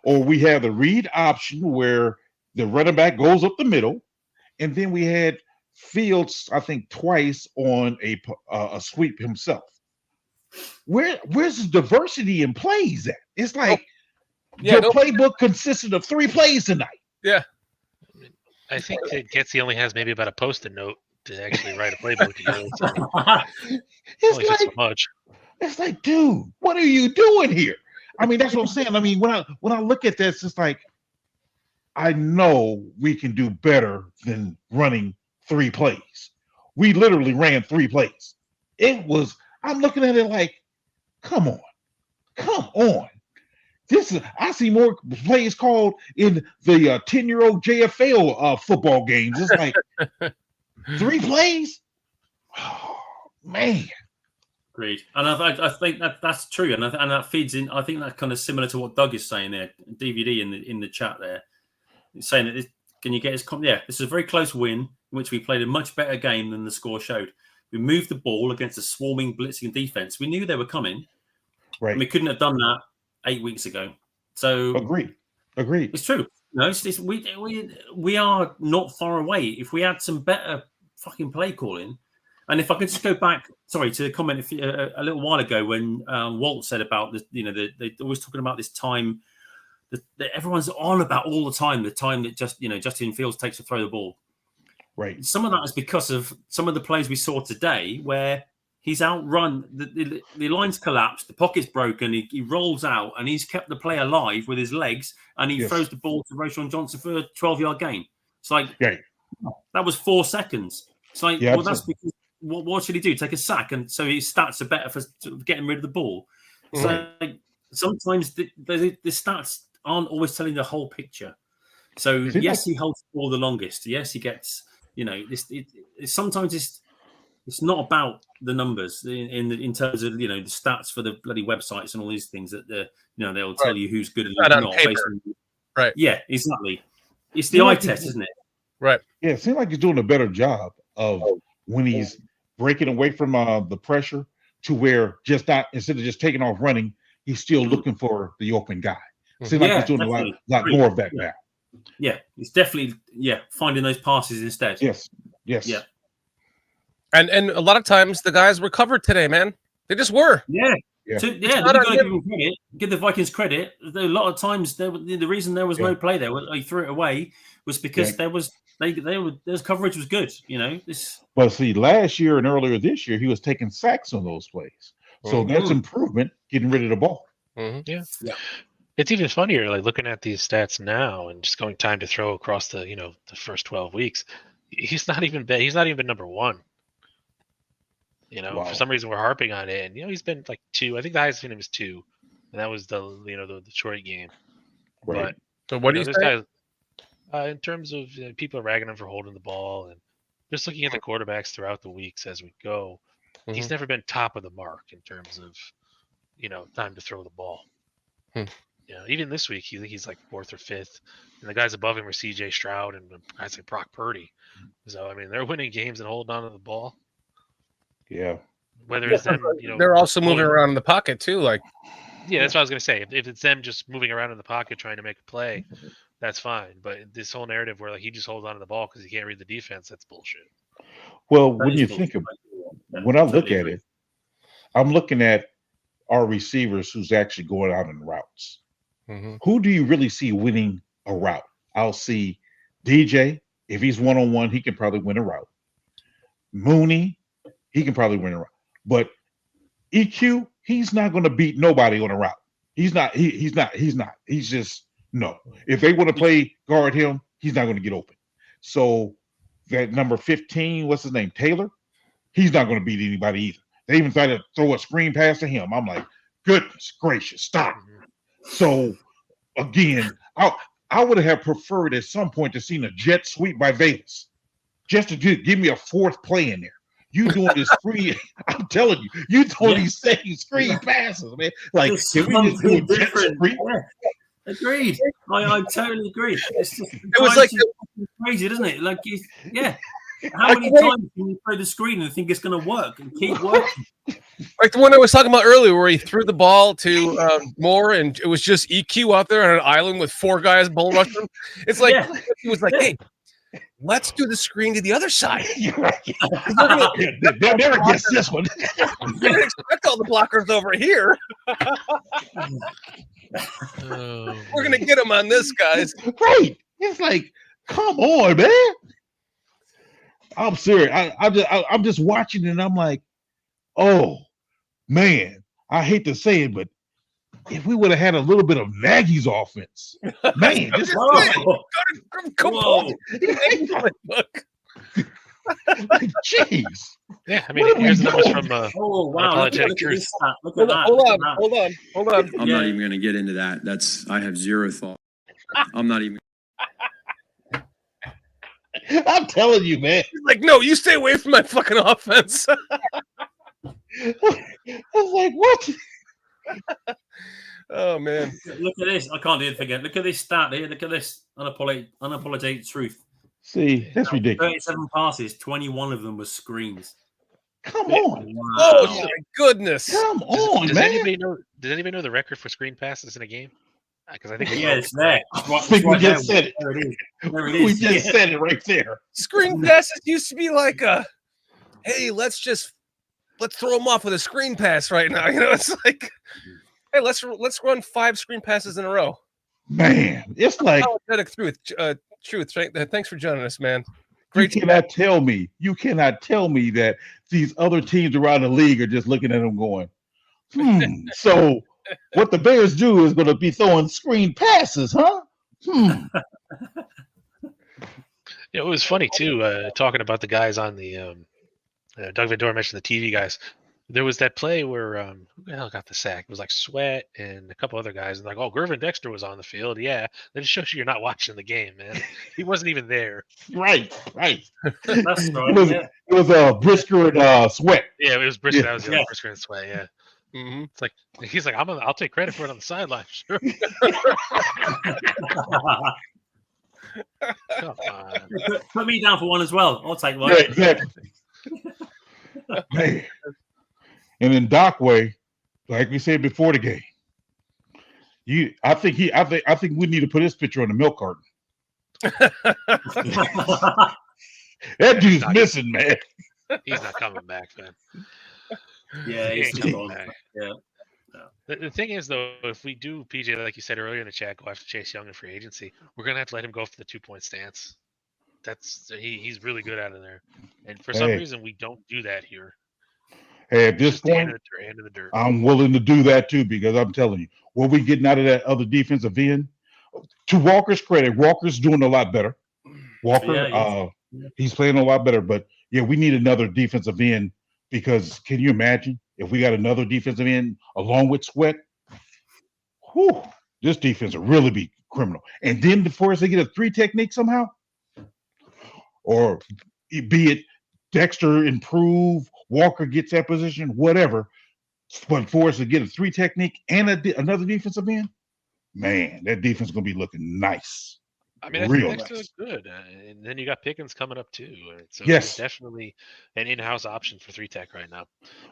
or we had the read option where the running back goes up the middle, and then we had Fields, I think, twice on a sweep himself. Where's the diversity in plays at? It's like your playbook consisted of 3 plays tonight. Yeah. I think Getsy only has maybe about a post-it note to actually write a playbook together. It's only like so much. It's like, dude, what are you doing here? I mean, that's what I'm saying. I mean, when I look at this, it's like, I know we can do better than running 3 plays. We literally ran 3 plays. I'm looking at it like, come on. I see more plays called in the 10-year-old JFL football games. It's like 3 plays. Oh, man. Agreed. And I think that's true, and that feeds in. I think that's kind of similar to what Doug is saying there. DVD in the chat there, saying that can you get his? Yeah, this is a very close win in which we played a much better game than the score showed. We moved the ball against a swarming, blitzing defense. We knew they were coming. Right. And we couldn't have done that 8 weeks ago. So agreed. It's true. No, we are not far away. If we had some better fucking play calling. And if I could just go back, sorry, to the comment a little while ago when Walt said about this, they're always talking about this time that everyone's on about all the time that Justin Fields takes to throw the ball. Right. Some of that is because of some of the plays we saw today where he's outrun, the line's collapsed, the pocket's broken, he rolls out, and he's kept the play alive with his legs, and he throws the ball to Roschon Johnson for a 12-yard gain. It's like, that was 4 seconds. It's like, well, that's because what should he do? Take a sack, and so his stats are better for getting rid of the ball. So sometimes the stats aren't always telling the whole picture. So yes, he holds the ball the longest. Yes, he gets sometimes it's not about the numbers in terms of the stats for the bloody websites and all these things that they'll tell you who's good and who's not based on. Right. Yeah, exactly. It's the eye test, isn't it? Right. Yeah, it seems like he's doing a better job of when he's breaking away from the pressure to where instead of just taking off running, he's still looking for the open guy. It seems like he's doing a lot more of that now. Yeah, it's definitely finding those passes instead. Yes. Yeah. And a lot of times the guys were covered today, man. They just were. Yeah. Give the Vikings credit. A lot of times, the reason there was no play there, they threw it away, was because their coverage was good. But see, last year and earlier this year, he was taking sacks on those plays. So that's improvement, getting rid of the ball. Yeah. It's even funnier, like looking at these stats now and just going time to throw across the the first 12 weeks. He's not even been number 1. For some reason we're harping on it, and he's been like 2. I think the highest in him was 2, and that was the Detroit game. Right. But so what do you say? In terms of people are ragging him for holding the ball, and just looking at the quarterbacks throughout the weeks as we go, he's never been top of the mark in terms of time to throw the ball. Even this week, he's like 4th or 5th, and the guys above him are C.J. Stroud and guys like Brock Purdy. So I mean, they're winning games and holding on to the ball. Yeah. Whether it's them, they're also moving around in the pocket too. Like, that's what I was going to say. If it's them just moving around in the pocket trying to make a play, that's fine. But this whole narrative where he just holds on to the ball because he can't read the defense, that's bullshit. Well, when you think of when I look at it, I'm looking at our receivers who's actually going out in routes. Who do you really see winning a route? I'll see DJ. If he's one-on-one, he can probably win a route. Mooney, he can probably win a route. But EQ, he's not going to beat nobody on a route. He's not. He's not. He's just no. If they want to play guard him, he's not going to get open. So that number 15, what's his name, Taylor, he's not going to beat anybody either. They even tried to throw a screen pass to him. I'm like, goodness gracious, stop. So again, I would have preferred at some point to seen a jet sweep by Vegas, just to give me a fourth play in there. You doing this screen? I'm telling you, you doing these same screen passes, man. Like, can we just do a jet sweep? Yeah. Agreed. I totally agree. It's just, It was like crazy, doesn't it? Like, how many times can you throw the screen and think it's going to work and keep working? Like the one I was talking about earlier, where he threw the ball to Moore, and it was just EQ out there on an island with 4 guys bull rushing. It's like he was like, "Hey, let's do the screen to the other side." They'll never guess this one. They didn't expect all the blockers over here. We're gonna get them on this, guys. Right? It's like, come on, man. I'm serious. I'm just watching it, and I'm like, oh man, I hate to say it, but if we would have had a little bit of Nagy's offense, man, just come on. Jeez. Yeah, I mean, here's the numbers from Unapologetic Truth. Look at that. Hold on. I'm not even going to get into that. I have zero thought. I'm not even. I'm telling you, man. He's like, no, you stay away from my fucking offense. I was like, what? Oh man. Look at this. I can't even forget. Look at this stat here. Look at this. Unapologetic truth. See, that's ridiculous. 37 passes, 21 of them were screens. Come on. Wow. Oh my goodness. Come on, does man. Does anybody know the record for screen passes in a game? Because I think it's there. I think we just said it. There it is. There it is. We just said it right there. Screen passes used to be like hey, let's throw them off with a screen pass right now. You know, it's like, hey, let's run 5 screen passes in a row. Man, it's like truth. Thanks for joining us, man. You cannot tell me that these other teams around the league are just looking at them going, so what the Bears do is going to be throwing screen passes, huh? It was funny too, talking about the guys on the Doug Van Dorn mentioned the TV guys. There was that play where who the hell got the sack? It was like Sweat and a couple other guys, and like, oh, Gervin Dexter was on the field. Yeah, that just shows you you're not watching the game, man. He wasn't even there. Right. That's right. It was Brisker and Sweat. Yeah, it was Brisker. That was the other Brisker and Sweat. Yeah. Mm-hmm. It's like he's like, I'll take credit for it on the sideline. Sure. Come on. Put me down for one as well. I'll take one. Yeah, exactly. Man. And in Doc way, like we said before the game, I think we need to put his picture on the milk carton. That dude's missing, man. He's not coming back, man. Yeah, he's coming back. Yeah. The thing is, though, if we do, PJ, like you said earlier in the chat, go after Chase Young in free agency, we're gonna have to let him go for the 2-point stance. He's really good out of there, and for some reason we don't do that here. Hey, at this point, I'm willing to do that too, because I'm telling you, what we getting out of that other defensive end, to Walker's credit, Walker's doing a lot better. Walker, he's playing a lot better, but yeah, we need another defensive end, because can you imagine if we got another defensive end along with Sweat? Whew, this defense will really be criminal. And then before us, they get a 3 technique somehow, or be it Dexter improve, Walker gets that position, whatever. But for us to get a 3 technique and another defensive end, man, that defense is going to be looking nice. I mean, real Dexter nice. looks good, and then you got Pickens coming up too. So Yes. it's definitely an in-house option for 3-tech right now.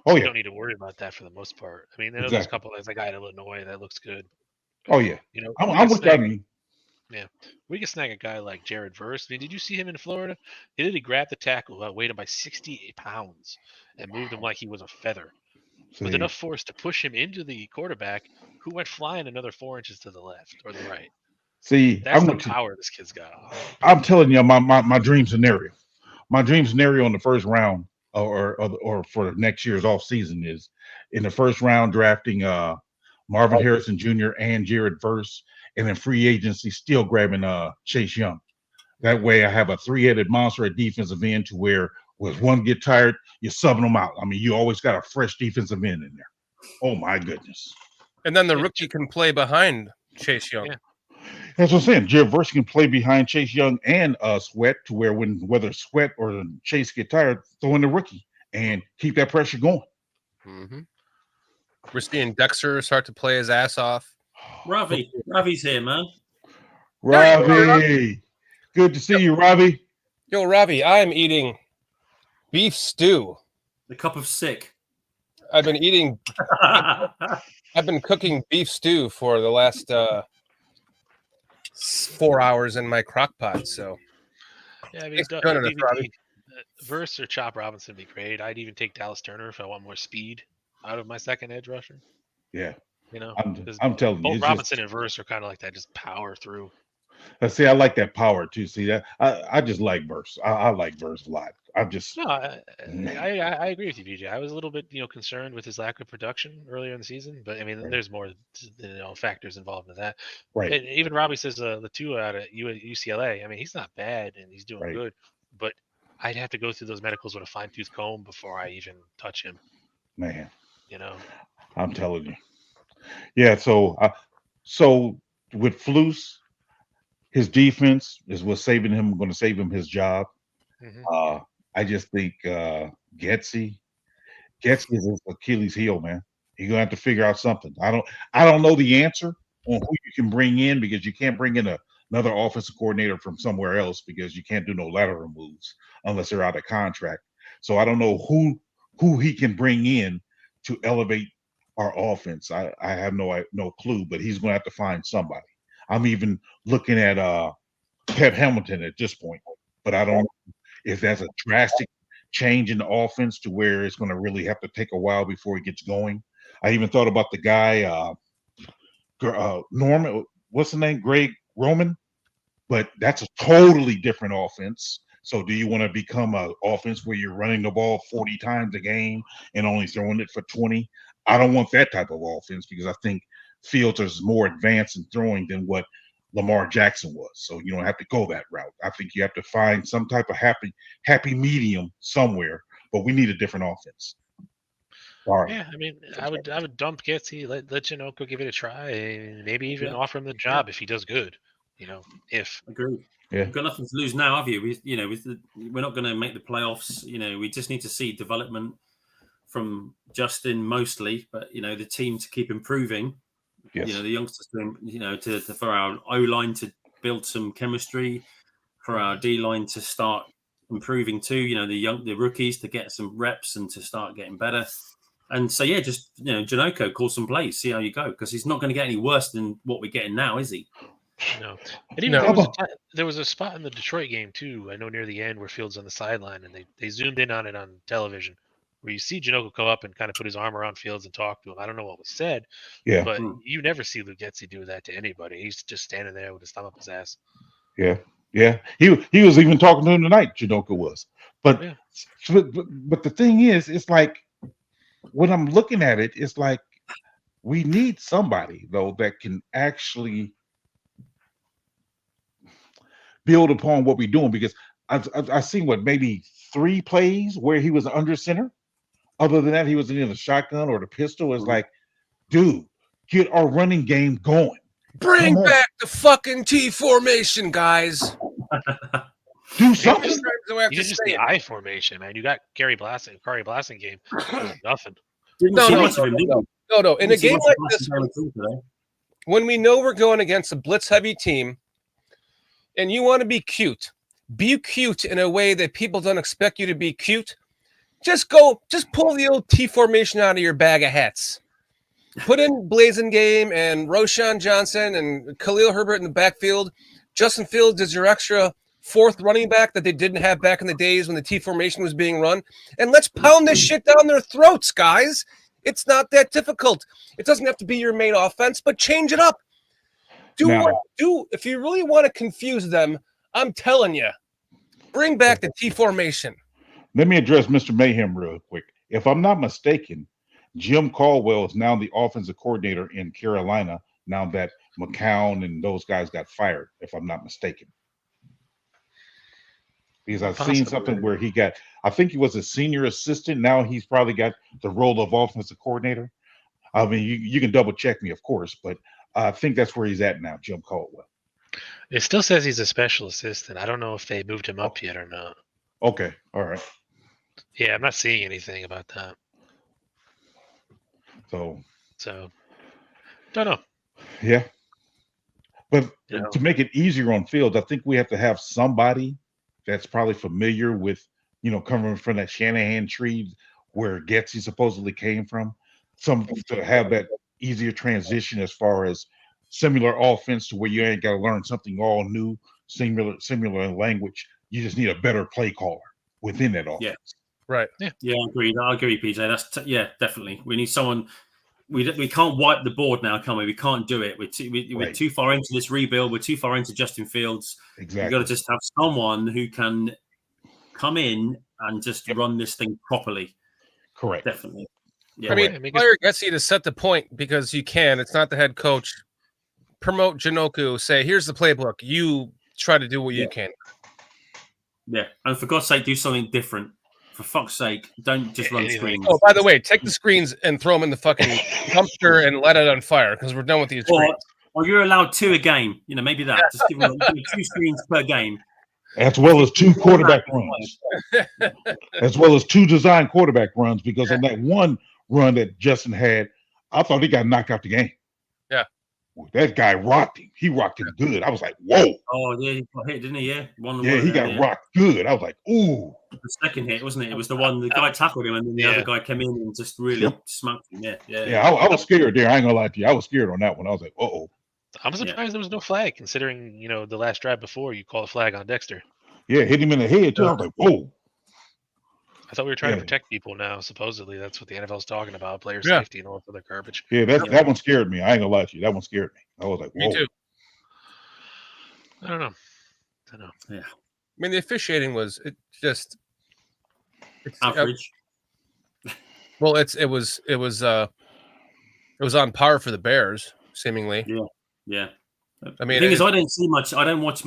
Oh, We yeah. don't need to worry about that for the most part. I mean, I know there's a Exactly. couple. There's a guy in Illinois that looks good. Oh, yeah. You know, I'm with that. Yeah, we can snag a guy like Jared Verse. I mean, did you see him in Florida? He literally grabbed the tackle, weighed him by 68 pounds, and moved him like he was a feather, with See. enough force to push him into the quarterback, who went flying another 4 inches to the left or the right. See, That's I'm the with you. power this kid's got. I'm telling you, my dream scenario. my dream scenario in the first round or for next year's off season is in the first round drafting Marvin Harrison Jr. and Jared Verse, and then free agency still grabbing Chase Young. That way I have a three-headed monster at defensive end to where if one get tired, you're subbing them out. I mean, you always got a fresh defensive end in there. Oh my goodness. And then the rookie can play behind Chase Young. Yeah. That's what I'm saying. Jared Verse can play behind Chase Young and Sweat to where whether Sweat or Chase get tired, throw in the rookie and keep that pressure going. Mm-hmm. We're seeing Dexter start to play his ass off. Ravi's here, man. Ravi, good to see you, Ravi. Yo, Ravi, I am eating beef stew. The cup of sick. I've been cooking beef stew for the last 4 hours in my crock pot. So, yeah, I mean, thanks for joining us, Robbie. Verse or Chop Robinson would be great. I'd even take Dallas Turner if I want more speed out of my second edge rusher. Yeah, you know, I'm telling you, both Robinson and Verse are kind of like that, just power through. See, I like that power too. See that I just like Verse. I like Verse a lot. I agree with you, BJ. I was a little bit concerned with his lack of production earlier in the season, but I mean, there's more factors involved in that. Right. And even Robbie says the two out at UCLA. I mean, he's not bad and he's doing good, but I'd have to go through those medicals with a fine-tooth comb before I even touch him. Man, I'm telling you. Yeah. So with Flus, his defense is what's saving him. Going to save him his job. Mm-hmm. I just think Getsy is his Achilles heel, man. You're gonna have to figure out something. I don't know the answer on who you can bring in because you can't bring in another offensive coordinator from somewhere else because you can't do no lateral moves unless they're out of contract. So I don't know who he can bring in to elevate our offense. I have no clue, but he's gonna have to find somebody. I'm even looking at Pep Hamilton at this point, but I don't know if that's a drastic change in the offense to where it's going to really have to take a while before he gets going. I even thought about the guy, Norman, what's the name? Greg Roman, but that's a totally different offense. So do you want to become an offense where you're running the ball 40 times a game and only throwing it for 20? I don't want that type of offense because I think Fields is more advanced in throwing than what Lamar Jackson was. So you don't have to go that route. I think you have to find some type of happy medium somewhere, but we need a different offense. Sorry. Yeah, I mean, I would dump Getsy, let Janoco give it a try, and maybe even offer him the job if he does good. If agreed. Yeah. You've got nothing to lose now, have you? We're not going to make the playoffs. We just need to see development from Justin mostly, but the team to keep improving. Yes. The youngsters, for our O line to build some chemistry, for our D line to start improving too. The rookies to get some reps and to start getting better. And so just Janoco, call some plays, see how you go, because he's not going to get any worse than what we're getting now, is he? No. And even there was a spot in the Detroit game too. I know near the end where Fields on the sideline, and they zoomed in on it on television, where you see Janoco come up and kind of put his arm around Fields and talk to him. I don't know what was said, but you never see Luke Getsy do that to anybody. He's just standing there with his thumb up his ass. Yeah. He was even talking to him tonight, Janoco was. But the thing is, it's like when I'm looking at it, it's like we need somebody though that can actually build upon what we're doing, because I've seen maybe 3 plays where he was under center. Other than that, he was in the shotgun or the pistol. It's like, dude, get our running game going. Bring back the fucking T formation, guys. Do something. You just the I formation, man. You got Kari Blasting game. Nothing. No. In a game like this, when we know we're going against a blitz-heavy team, and you want to be cute in a way that people don't expect you to be cute, just pull the old T formation out of your bag of hats. Put in Blazing Game and Roshan Johnson and Khalil Herbert in the backfield. Justin Fields is your extra 4th running back that they didn't have back in the days when the T formation was being run. And let's pound this shit down their throats, guys. It's not that difficult. It doesn't have to be your main offense, but change it up. If you really want to confuse them, I'm telling you, Bring back the T formation. Let me address Mr. Mayhem real quick. If I'm not mistaken, Jim Caldwell is now the offensive coordinator in Carolina now that McCown and those guys got fired, if I'm not mistaken. Because I've seen something where I think he was a senior assistant. Now he's probably got the role of offensive coordinator. I mean, you can double check me, of course, but I think that's where he's at now, Jim Caldwell. It still says he's a special assistant. I don't know if they moved him up yet or not. Okay, all right. Yeah, I'm not seeing anything about that. So don't know. Yeah. But to make it easier on field, I think we have to have somebody that's probably familiar with, coming from that Shanahan tree where Getsy supposedly came from, to have that easier transition as far as similar offense to where you ain't got to learn something all new, similar in language. You just need a better play caller within that offense. Yeah. Right. Yeah, I agree, PJ. That's definitely. We need someone. We can't wipe the board now, can we? We can't do it. We're too far into this rebuild. We're too far into Justin Fields. Exactly. We've got to just have someone who can come in and just run this thing properly. Correct. Definitely. Yeah. I mean, player gets you to set the point because you can. It's not the head coach. Promote Janoku. Say, here's the playbook. You try to do what you can. Yeah, and for God's sake, do something different. For fuck's sake, don't just run screens. Oh, by the way, take the screens and throw them in the fucking dumpster and let it on fire because we're done with these screens. Or you're allowed 2 a game. Maybe that. Just give them 2 screens per game. As well as 2 quarterback runs. As well as 2 design quarterback runs, because on that one run that Justin had, I thought he got knocked out the game. Yeah. That guy rocked him. He rocked him good. I was like, whoa. Oh, yeah, he got hit, didn't he? Yeah. He got rocked good. I was like, ooh. The second hit, wasn't it? It was the one, the guy tackled him and then the other guy came in and just really smacked him. Yeah. I was scared there. I ain't gonna lie to you. I was scared on that one. I was like, uh-oh. I'm surprised there was no flag, considering, the last drive before you called a flag on Dexter. Yeah, hit him in the head, too. I was like, whoa. I thought we were trying to protect people now. Supposedly, that's what the NFL's talking about, player safety and all this other garbage. Yeah, that one scared me. I ain't gonna lie to you. That one scared me. I was like, whoa. Me too. I don't know. Yeah. I mean, the officiating was it's average. It was on par for the Bears, seemingly. Yeah. I mean, the thing is, I don't see much. I don't watch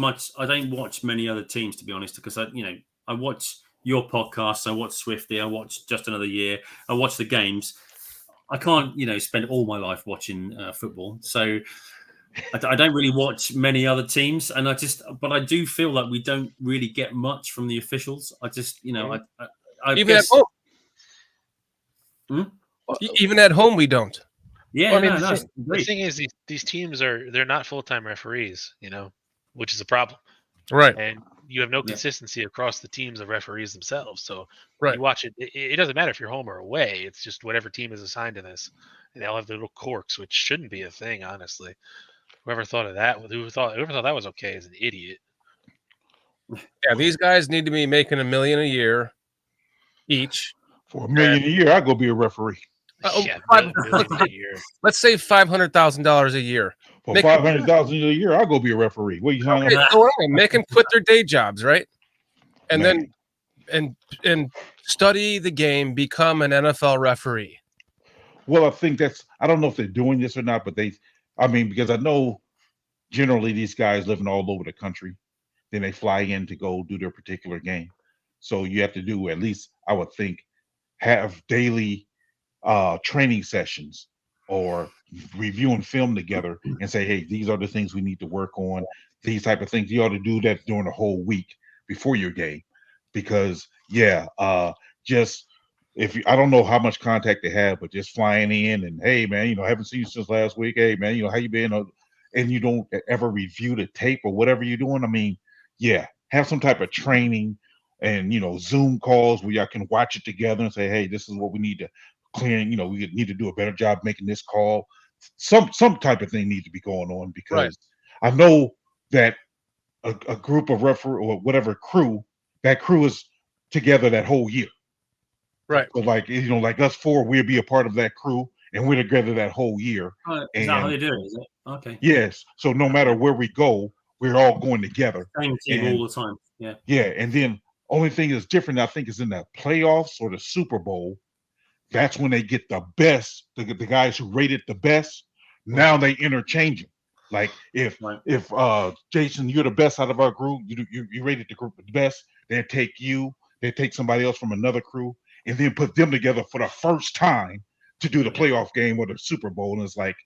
many other teams, to be honest, because I watch your podcasts, I watch Swifty, I watch Just Another Year, I watch the games. I can't, spend all my life watching football, so I don't really watch many other teams, and but I do feel like we don't really get much from the officials. I just, I even guess, at home. Even at home, we don't. Yeah, the thing is, these teams they're not full-time referees, which is a problem. Right. And you have no consistency across the teams of referees themselves. So right. You watch it. It doesn't matter if you're home or away. It's just whatever team is assigned to this. And they'll have the little quirks, which shouldn't be a thing, honestly. Whoever thought of that, whoever thought that was okay is an idiot. Yeah, these guys need to be making $1 million a year each. For $1 million a year, I'll go be a referee. Let's say $500,000 a year. For $500,000 a year, I'll go be a referee. What are you talking about? So make them quit their day jobs, right? And then and study the game, become an NFL referee. Well, I think I don't know if they're doing this or not, but because I know generally these guys living all over the country, then they fly in to go do their particular game. So you have to do, at least I would think, have daily training sessions or reviewing film together and say, hey, these are the things we need to work on, these type of things. You ought to do that during the whole week before your game, because just I don't know how much contact they have, but just flying in and, hey man, haven't seen you since last week, hey man, how you been, and you don't ever review the tape or whatever you're doing. I mean, have some type of training and Zoom calls where y'all can watch it together and say, hey, this is what we need to clear, we need to do a better job making this call. Some type of thing needs to be going on, because I know that a group of referee or whatever crew is together that whole year. Right. So like us four, we'll be a part of that crew and we're together that whole year. Is that how they do it? Is it? Okay. Yes. So no matter where we go, we're all going together. Same team all the time. Yeah. Yeah, and then only thing that's different, I think, is in the playoffs or the Super Bowl. That's when they get the best, the guys who rated the best. Now they interchange them. Like if Jason, you're the best out of our group, you rated the group the best, they take you, they take somebody else from another crew, and then put them together for the first time to do the playoff game or the Super Bowl. And it's like,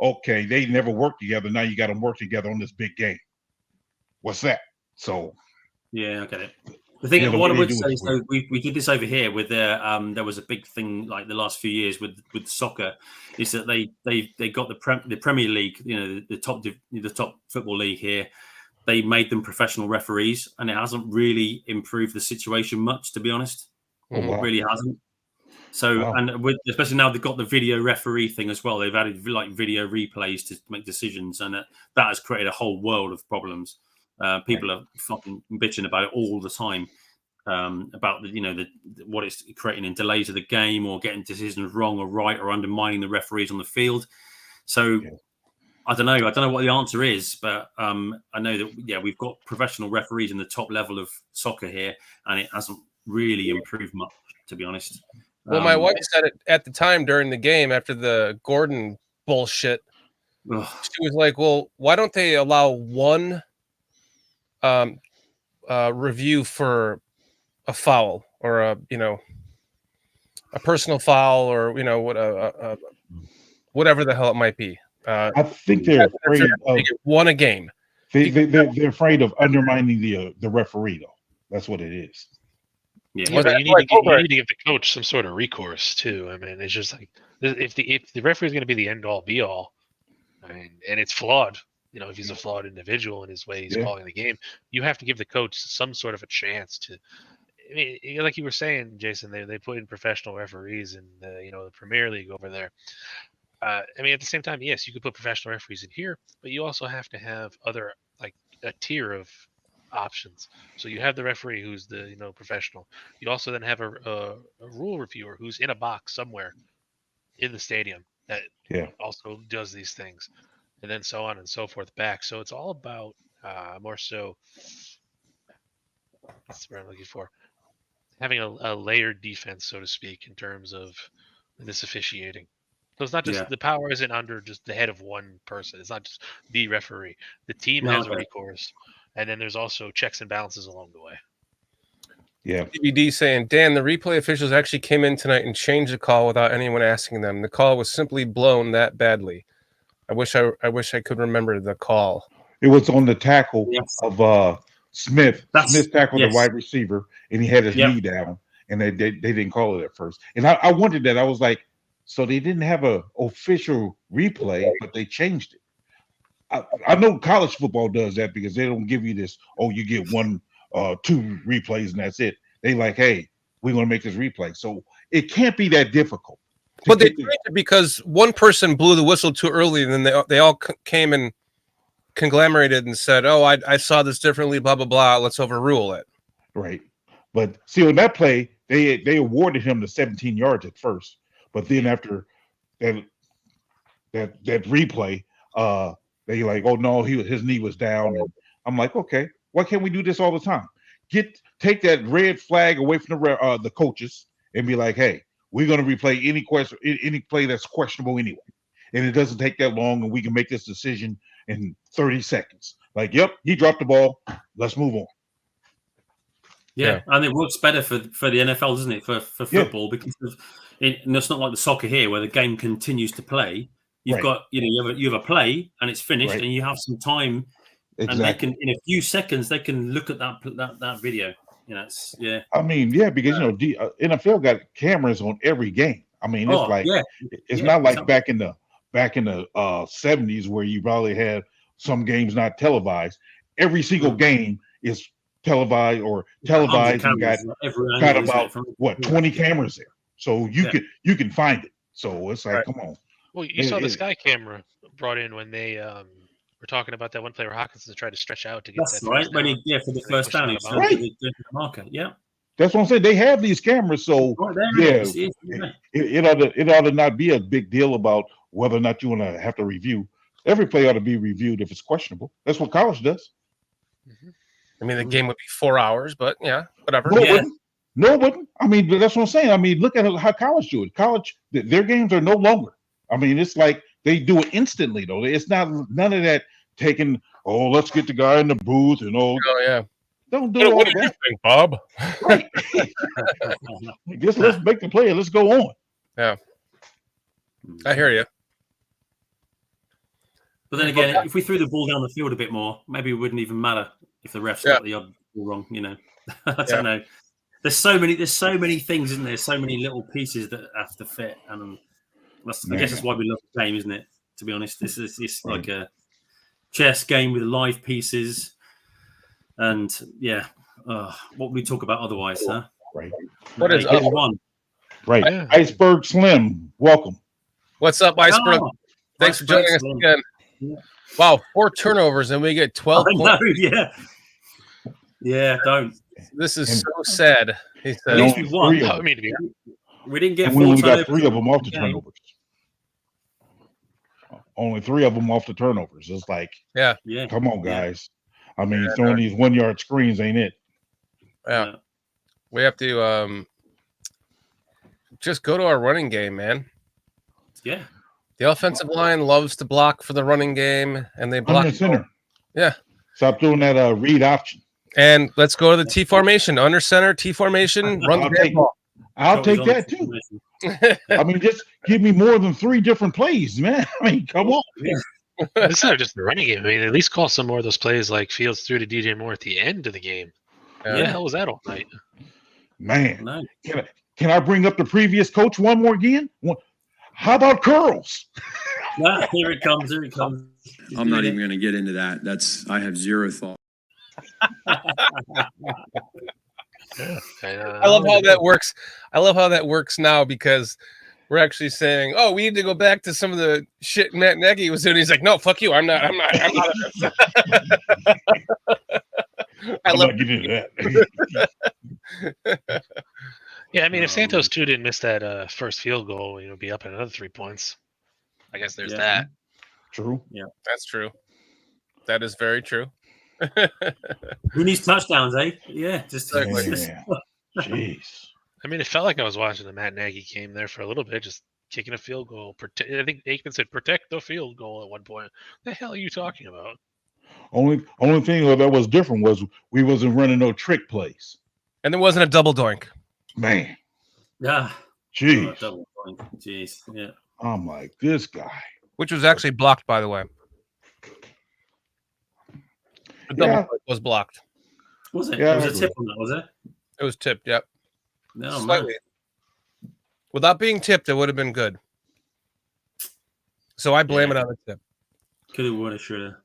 okay, they never worked together. Now you got them work together on this big game. What's that? So yeah, I get it. The thing, what I would say, so we did this over here with there was a big thing like the last few years with soccer, is that they got the Premier League, you know, the top football league here. They made them professional referees, and it hasn't really improved the situation much, to be honest. Oh, wow. It really hasn't. So, Wow. and especially now they've got the video referee thing as well. They've added like video replays to make decisions, and that has created a whole world of problems. People are fucking bitching about it all the time, about what it's creating in delays of the game, or getting decisions wrong or right, or undermining the referees on the field. So I don't know what the answer is, but I know that we've got professional referees in the top level of soccer here, and it hasn't really improved much, to be honest. Well, my wife said it at the time during the game after the Gordon bullshit. She was like, "Well, why don't they allow one review for a foul or a personal foul, or whatever the hell it might be?" I think they're afraid of one a game. They're afraid of undermining the referee, though. That's what it is. Yeah, but you need to give the coach some sort of recourse too. I mean, it's just like if the referee is going to be the end all be all, I mean, and it's flawed. You know, if he's a flawed individual in his way he's calling the game, you have to give the coach some sort of a chance to. I mean, like you were saying, Jason, they put in professional referees in the Premier League over there. I mean, at the same time, yes, you could put professional referees in here, but you also have to have other, like a tier of options. So you have the referee who's the professional. You also then have a rule reviewer who's in a box somewhere in the stadium that also does these things, and then so on and so forth back. So it's all about more so. That's what I'm looking for. Having a layered defense, so to speak, in terms of this officiating. So it's not just the power isn't under just the head of one person. It's not just the referee. The team has a recourse, and then there's also checks and balances along the way. Yeah. DVD saying, Dan, the replay officials actually came in tonight and changed the call without anyone asking them. The call was simply blown that badly. I wish I could remember the call. It was on the tackle of Smith. Smith tackled the wide receiver, and he had his knee down, and they didn't call it at first. And I wondered that. I was like, so they didn't have an official replay, but they changed it. I know college football does that because they don't give you this, you get 1, 2 replays and that's it. They like, hey, we're going to make this replay. So it can't be that difficult. But they changed it because one person blew the whistle too early, and then they all came and conglomerated and said, I saw this differently, blah, blah, blah. Let's overrule it. Right. But see, on that play, they awarded him the 17 yards at first. But then after that replay, they like, oh no, his knee was down. And I'm like, okay, why can't we do this all the time? Take that red flag away from the coaches and be like, hey, we're going to replay any play that's questionable anyway, and it doesn't take that long, and we can make this decision in 30 seconds. Like, yep, he dropped the ball. Let's move on. Yeah, and it works better for the NFL, doesn't it? For football, because it's not like the soccer here where the game continues to play. You've got you have a play and it's finished, and you have some time, and they can in a few seconds they can look at that video. I mean, because NFL got cameras on every game. I mean, it's not like back in the 70s where you probably had some games not televised. Every single game is televised and got about 20 cameras there, so you can find it. So it's like, come on. Well, you saw the Sky camera brought in when they were talking about that one player Hawkinson tried to stretch out to get that right when for the first down he turned to the marker. That's what I'm saying. They have these cameras, so it ought to not be a big deal about whether or not you want to have to review. Every play ought to be reviewed if it's questionable. That's what college does. I mean, the game would be 4 hours, but yeah, whatever. No, it wouldn't. No, it wouldn't. I mean, that's what I'm saying. I mean, look at how college do it. College, their games are no longer. I mean, it's like they do it instantly, though. It's not none of that taking, oh, let's get the guy in the booth and all. Oh, yeah. Don't do all What do that. you think, Bob? Right. Just let's make the play and let's go on. Yeah. I hear you. But then again, if we threw the ball down the field a bit more, maybe it wouldn't even matter if the refs got the odd ball wrong. You know, I don't know. There's so many things, isn't there? So many little pieces that have to fit, and I guess that's why we love the game, isn't it? To be honest, it's like a chess game with live pieces, and what we talk about otherwise, huh? Right. What is one? Right. Yeah. Iceberg Slim, welcome. What's up, Iceberg? Thanks for joining us Slim. again. Yeah. Wow, 4 turnovers and we get 12 points. Know, yeah, don't. This is so sad. He said, At least we won. We didn't get 4 we only turnovers. got 3 of them off the turnovers. Only 3 of them off the turnovers. It's like, come on, guys. I mean, throwing these 1-yard screens ain't it. Yeah. We have to just go to our running game, man. Yeah. The offensive line loves to block for the running game, and they block. Under center. Yeah. Stop doing that read option. And let's go to the T formation, under center, T formation, run the damn ball. I'll take that too. I mean, just give me more than 3 different plays, man. I mean, come on. It's not just the running game. I mean, at least call some more of those plays like Fields threw to DJ Moore at the end of the game. What the hell was that all night? Man, can I bring up the previous coach one more again? How about curls? Here it comes. Here it comes. I'm not even going to get into that. I have zero thought. I love how that works. I love how that works now because we're actually saying, "Oh, we need to go back to some of the shit Matt Nagy was doing." He's like, "No, fuck you. I'm not." I'm not getting into that. Yeah, I mean, if Santos too didn't miss that first field goal, be up another 3 points. I guess there's that. True. Yeah, that's true. That is very true. Who needs touchdowns, eh? Yeah, just jeez. I mean, it felt like I was watching the Matt Nagy game there for a little bit, just kicking a field goal. I think Aikman said, "Protect the field goal" at one point. What the hell are you talking about? Only thing that was different was we wasn't running no trick plays, and there wasn't a double doink. Man, yeah, jeez, jeez, yeah. I'm like, this guy, which was actually blocked, by the way. The double doink was blocked. Was it? Yeah, it was a tip on that, was it? It was tipped. Yep. No, slightly. Without being tipped, it would have been good. So I blame it on the tip. Could have, would have, should have.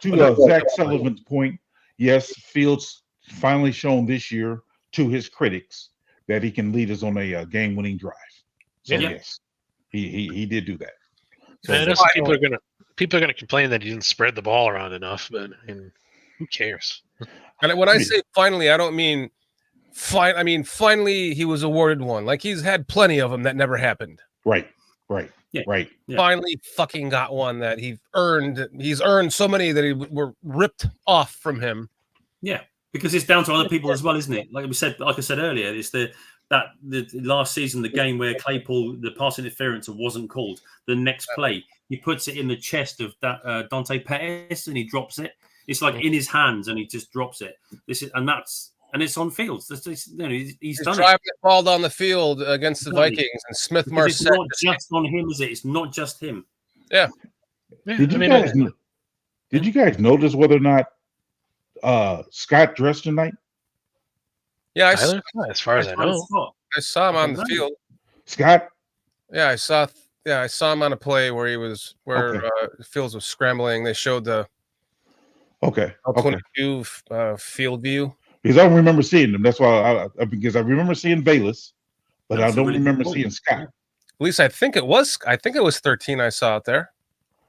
To Zach Sullivan's point, yes, Fields finally shown this year to his critics that he can lead us on a game-winning drive. So yes, he did do that. So people are gonna complain that he didn't spread the ball around enough, but who cares? And when I say finally, I don't mean I mean finally he was awarded one. Like he's had plenty of them that never happened. Right. Yeah. Right. Finally fucking got one that he's earned so many that were ripped off from him. Yeah, because it's down to other people as well, isn't it? Like I said earlier, it's the last season, the game where Claypool, the pass interference wasn't called. The next play, he puts it in the chest of that Dante Pettis and he drops it. It's like in his hands and he just drops it. And it's on Fields. He's done driving it. the ball down the field against the Vikings, and Smith It's not just on him, is it? It's not just him. Yeah. Did you guys notice whether or not Scott dressed tonight? Yeah, as far as I know, I saw him on the field. Scott? Yeah, I saw him on a play where Fields was scrambling. They showed the 22 field view. Because I don't remember seeing them. That's why because I remember seeing Bayless, but I don't remember seeing Scott. At least I think it was 13 I saw it there.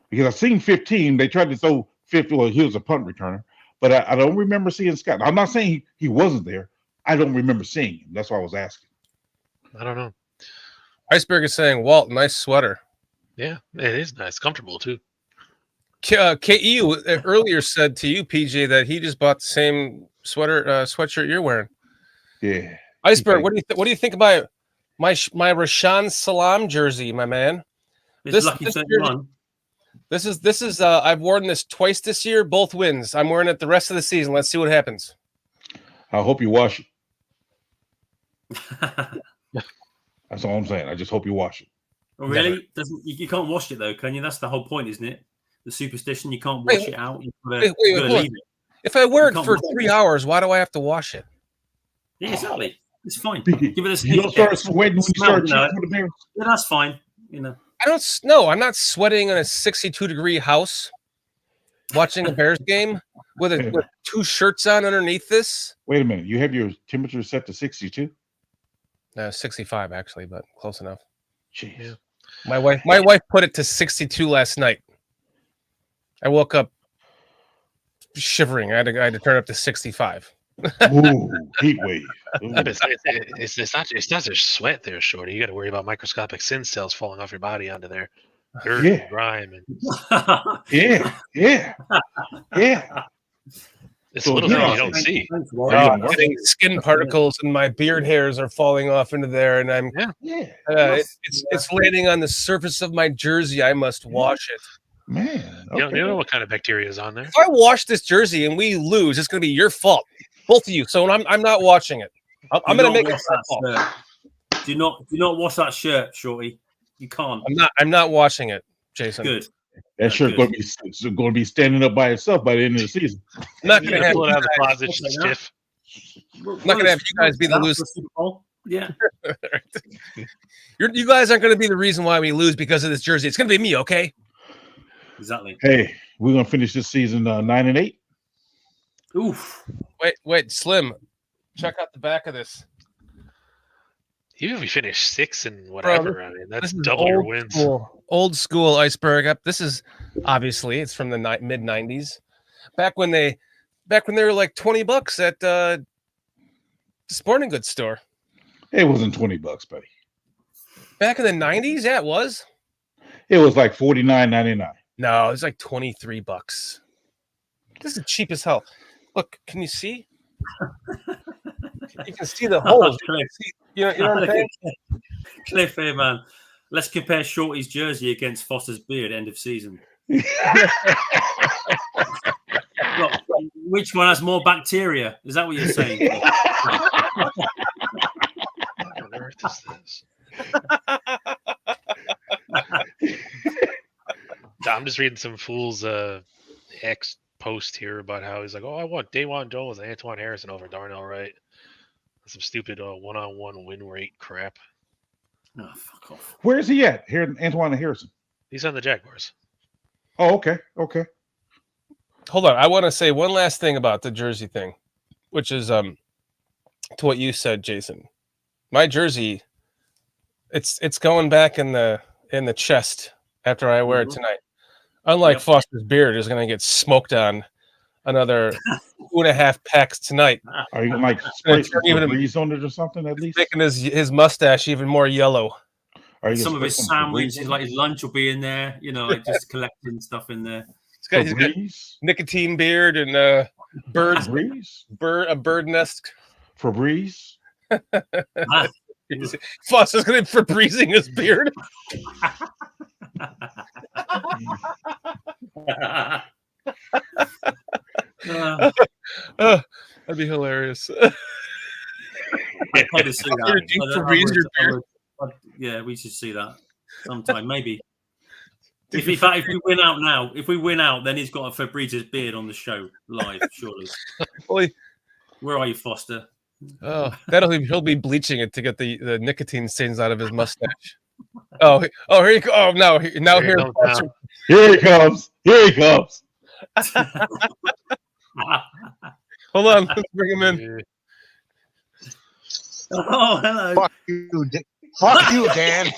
Because I've seen 15. They tried to throw 50. Well, he was a punt returner, but I don't remember seeing Scott. I'm not saying he wasn't there. I don't remember seeing him. That's why I was asking. I don't know. Iceberg is saying, Walt, nice sweater. Yeah, it is nice. Comfortable, too. KE earlier said to you, PJ, that he just bought the same sweatshirt you're wearing. Yeah. Iceberg, what do you think about my Rashaan Salam jersey, my man? It's lucky 31. This is I've worn this twice this year, both wins. I'm wearing it the rest of the season. Let's see what happens. I hope you wash it. That's all I'm saying. I just hope you wash it. Oh, really? You can't wash it though, can you? That's the whole point, isn't it? The superstition. You can't wash it out. You've got to leave it. If I wear it for 3 hours, why do I have to wash it? Yeah, exactly. It's fine. Give it a You don't start sweating when you start cheating for the Bears. Yeah, that's fine. You know. I don't know. I'm not sweating in a 62-degree house watching a Bears game with 2 shirts on underneath this. Wait a minute. You have your temperature set to 62? 65 actually, but close enough. Jeez. Yeah. My wife put it to 62 last night. I woke up shivering. I had to turn it up to 65. Ooh, heat wave. Ooh. It's not just sweat there, Shorty. You got to worry about microscopic sin cells falling off your body onto there. Dirt and grime. And... yeah. It's a little thing you don't see. Getting skin particles and my beard hairs are falling off into there, and I'm it's landing on the surface of my jersey. I must wash it. Man, you don't know what kind of bacteria is on there. If I wash this jersey and we lose, it's going to be your fault, both of you. So I'm not washing it. I'm going to make it my fault. Do not wash that shirt, Shorty. You can't. I'm not washing it, Jason. Good. That shirt's going to be standing up by itself by the end of the season. I'm not going to have pull it out of the closet stiff. I'm not going to have you guys be the losers. Yeah. You guys aren't going to be the reason why we lose because of this jersey. It's going to be me, okay? Exactly. Hey, we're going to finish this season 9-8. Oof. Wait, Slim. Check out the back of this. Even if we finish 6 and whatever, Bro, I mean, that's double your wins. Old school Iceberg. This is obviously it's from the mid 90s. Back when they were like $20 at the sporting goods store. It wasn't $20, buddy. Back in the 90s, yeah, it was. It was like $49.99. No, it was like $23. This is cheap as hell. Look, can you see? You can see the holes. You know what I'm saying? Cliff here, man. Let's compare Shorty's jersey against Foster's beard end of season. Look, which one has more bacteria? Is that what you're saying? What on earth is this? I'm just reading some fool's X post here about how he's like, oh, I want Dawan Jones and Antoine Harrison over Darnell Wright. Some stupid one-on-one win rate crap. Oh, fuck off. Where is he at? Here, Antoine Harrison. He's on the Jaguars. Oh, okay. Hold on. I want to say one last thing about the jersey thing, which is to what you said, Jason. My jersey, it's going back in the chest after I wear it tonight. Unlike Foster's beard is going to get smoked on another 2.5 packs tonight. Are you like spray some breeze on it or something at least? Making his mustache even more yellow. Some of his sandwiches, like his lunch, will be in there. You know, like just collecting stuff in there. He's got nicotine beard and a bird nest. Febreze. Foster's going to be Febrezing his beard. That'd be hilarious. I'd probably see that. Yeah, we should see that sometime, maybe. If we win out now, then he's got a Febrez's beard on the show live, surely. Where are you, Foster? Oh, he'll be bleaching it to get the nicotine stains out of his mustache. Oh, here you go. Oh, no, now here. Here he comes. Hold on, let's bring him in. Oh, hello. Fuck you, Dan.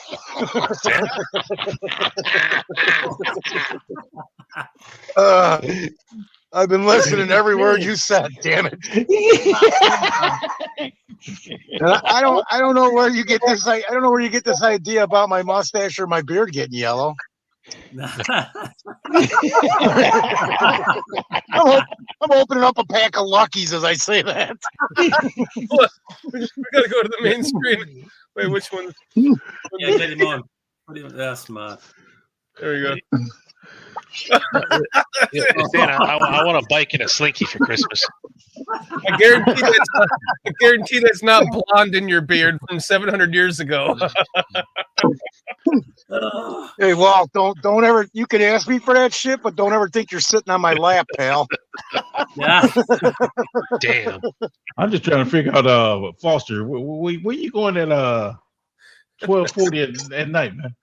I've been listening to every word you said. Damn it! I don't know where you get this. I don't know where you get this idea about my mustache or my beard getting yellow. I'm opening up a pack of Luckies as I say that. We gotta go to the main screen. Wait, which one? Yeah, get him on. That's smart. There we go. Dan, I want a bike and a slinky for Christmas. I guarantee that's not blonde in your beard from 700 years ago. Hey, Walt, don't ever. You can ask me for that shit, but don't ever think you're sitting on my lap, pal. Yeah. Damn. I'm just trying to figure out, Foster, where you going at 12:40 at night, man?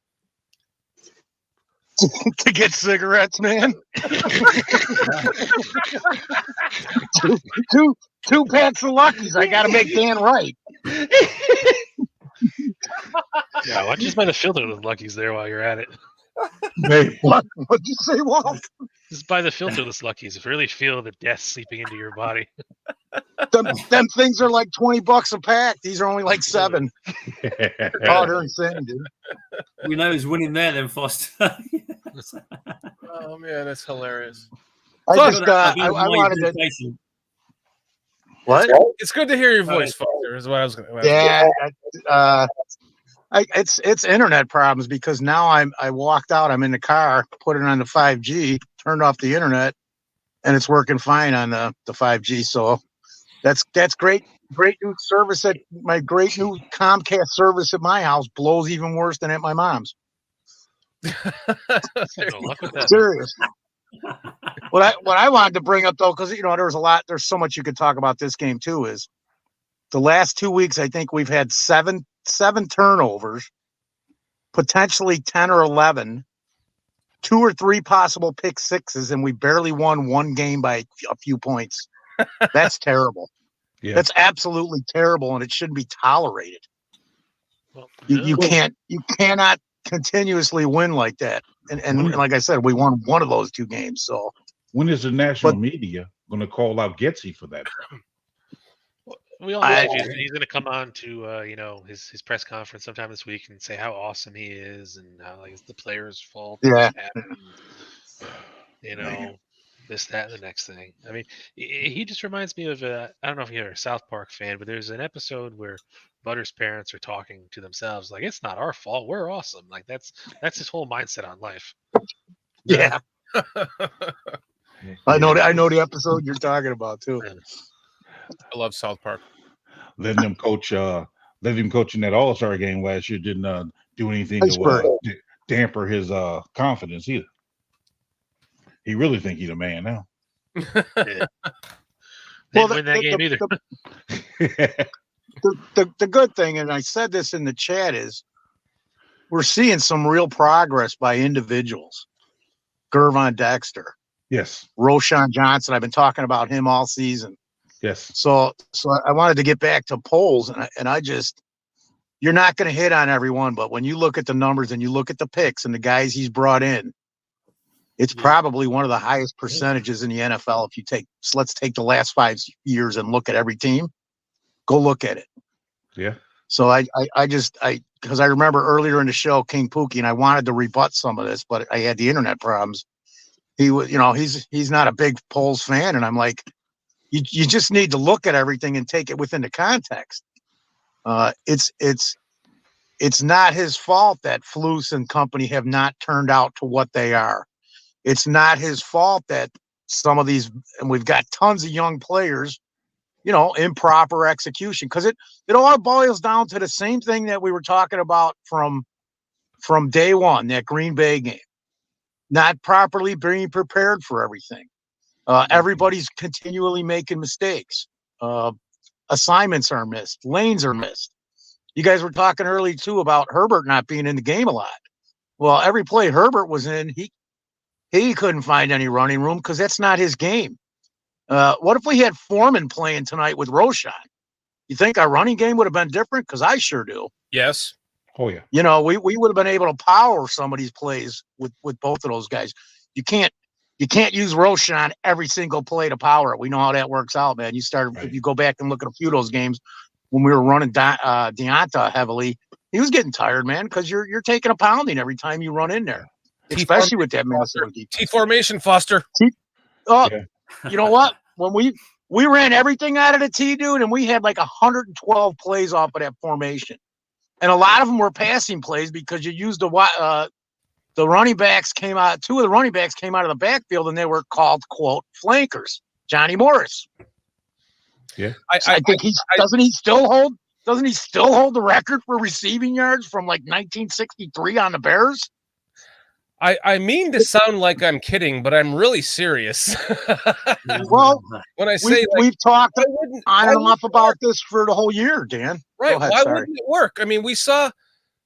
To get cigarettes, man. two packs of Luckies. I got to make Dan right. Yeah, why don't you just buy the filter with Luckies there while you're at it? Hey, What'd you say, Walt? Just buy the filterless Luckies. If you really feel the death seeping into your body. Them things are like $20 a pack. These are only like $7. Oh, they're insane, dude. We know who's winning there, then, Foster. Oh man, that's hilarious. I wanted to. What? It's good to hear your voice, Foster. Is what I was going to. Yeah, it's internet problems because now I walked out. I'm in the car, put it on the 5G, turned off the internet, and it's working fine on the 5G. So that's great new service at my great new Comcast service at my house blows even worse than at my mom's. Serious. What I wanted to bring up though, because there's so much you could talk about this game too, is the last 2 weeks I think we've had seven turnovers, potentially 10 or 11, 2 or 3 possible pick sixes, and we barely won one game by a few points. That's terrible. Yeah. That's absolutely terrible, and it shouldn't be tolerated. Well, you cannot continuously win like that. And like I said, we won one of those 2 games. So when is the national media going to call out Getsy for that? We all know he's going to come on to his press conference sometime this week and say how awesome he is and how it's the players' fault. Yeah. This, that, and the next thing. I mean, he just reminds me of I don't know if you're a South Park fan, but there's an episode where Butter's parents are talking to themselves like, it's not our fault, we're awesome. Like that's his whole mindset on life. Yeah. I know the episode you're talking about too. I love South Park. Letting him coach in that All-Star game last year didn't do anything to damper his confidence either. He really think he's a man now. Yeah. Well, win that game either. The good thing, and I said this in the chat, is we're seeing some real progress by individuals. Gervon Dexter. Yes. Roshan Johnson. I've been talking about him all season. Yes. So I wanted to get back to polls, and I just, you're not going to hit on everyone, but when you look at the numbers and you look at the picks and the guys he's brought in, it's probably one of the highest percentages in the NFL. If you let's take the last 5 years and look at every team, go look at it. Yeah. So because I remember earlier in the show, King Pookie, and I wanted to rebut some of this, but I had the internet problems. He was, he's not a big polls fan. And I'm like, you just need to look at everything and take it within the context. It's not his fault that Flus and company have not turned out to what they are. It's not his fault that some of these, and we've got tons of young players, improper execution. Because it all boils down to the same thing that we were talking about from day one, that Green Bay game. Not properly being prepared for everything. Everybody's continually making mistakes. Assignments are missed. Lanes are missed. You guys were talking early, too, about Herbert not being in the game a lot. Well, every play Herbert was in, he couldn't find any running room because that's not his game. What if we had Foreman playing tonight with Roshan? You think our running game would have been different? Because I sure do. Yes. Oh, yeah. We would have been able to power some of these plays with both of those guys. You can't use Roshan every single play to power it. We know how that works out, man. If you go back and look at a few of those games when we were running Deonta heavily, he was getting tired, man, because you're taking a pounding every time you run in there. especially with that massive defense. T formation, Foster. Oh, you know what? When we ran everything out of the T, dude, and we had like 112 plays off of that formation, and a lot of them were passing plays because you used the running backs came out. Two of the running backs came out of the backfield, and they were called quote flankers. Johnny Morris. Yeah, I think doesn't he still hold the record for receiving yards from like 1963 on the Bears? I mean to sound like I'm kidding, but I'm really serious. Well, when I say we've talked on and off about this for the whole year, Dan. Right? Go ahead, Why sorry. wouldn't it work? I mean, we saw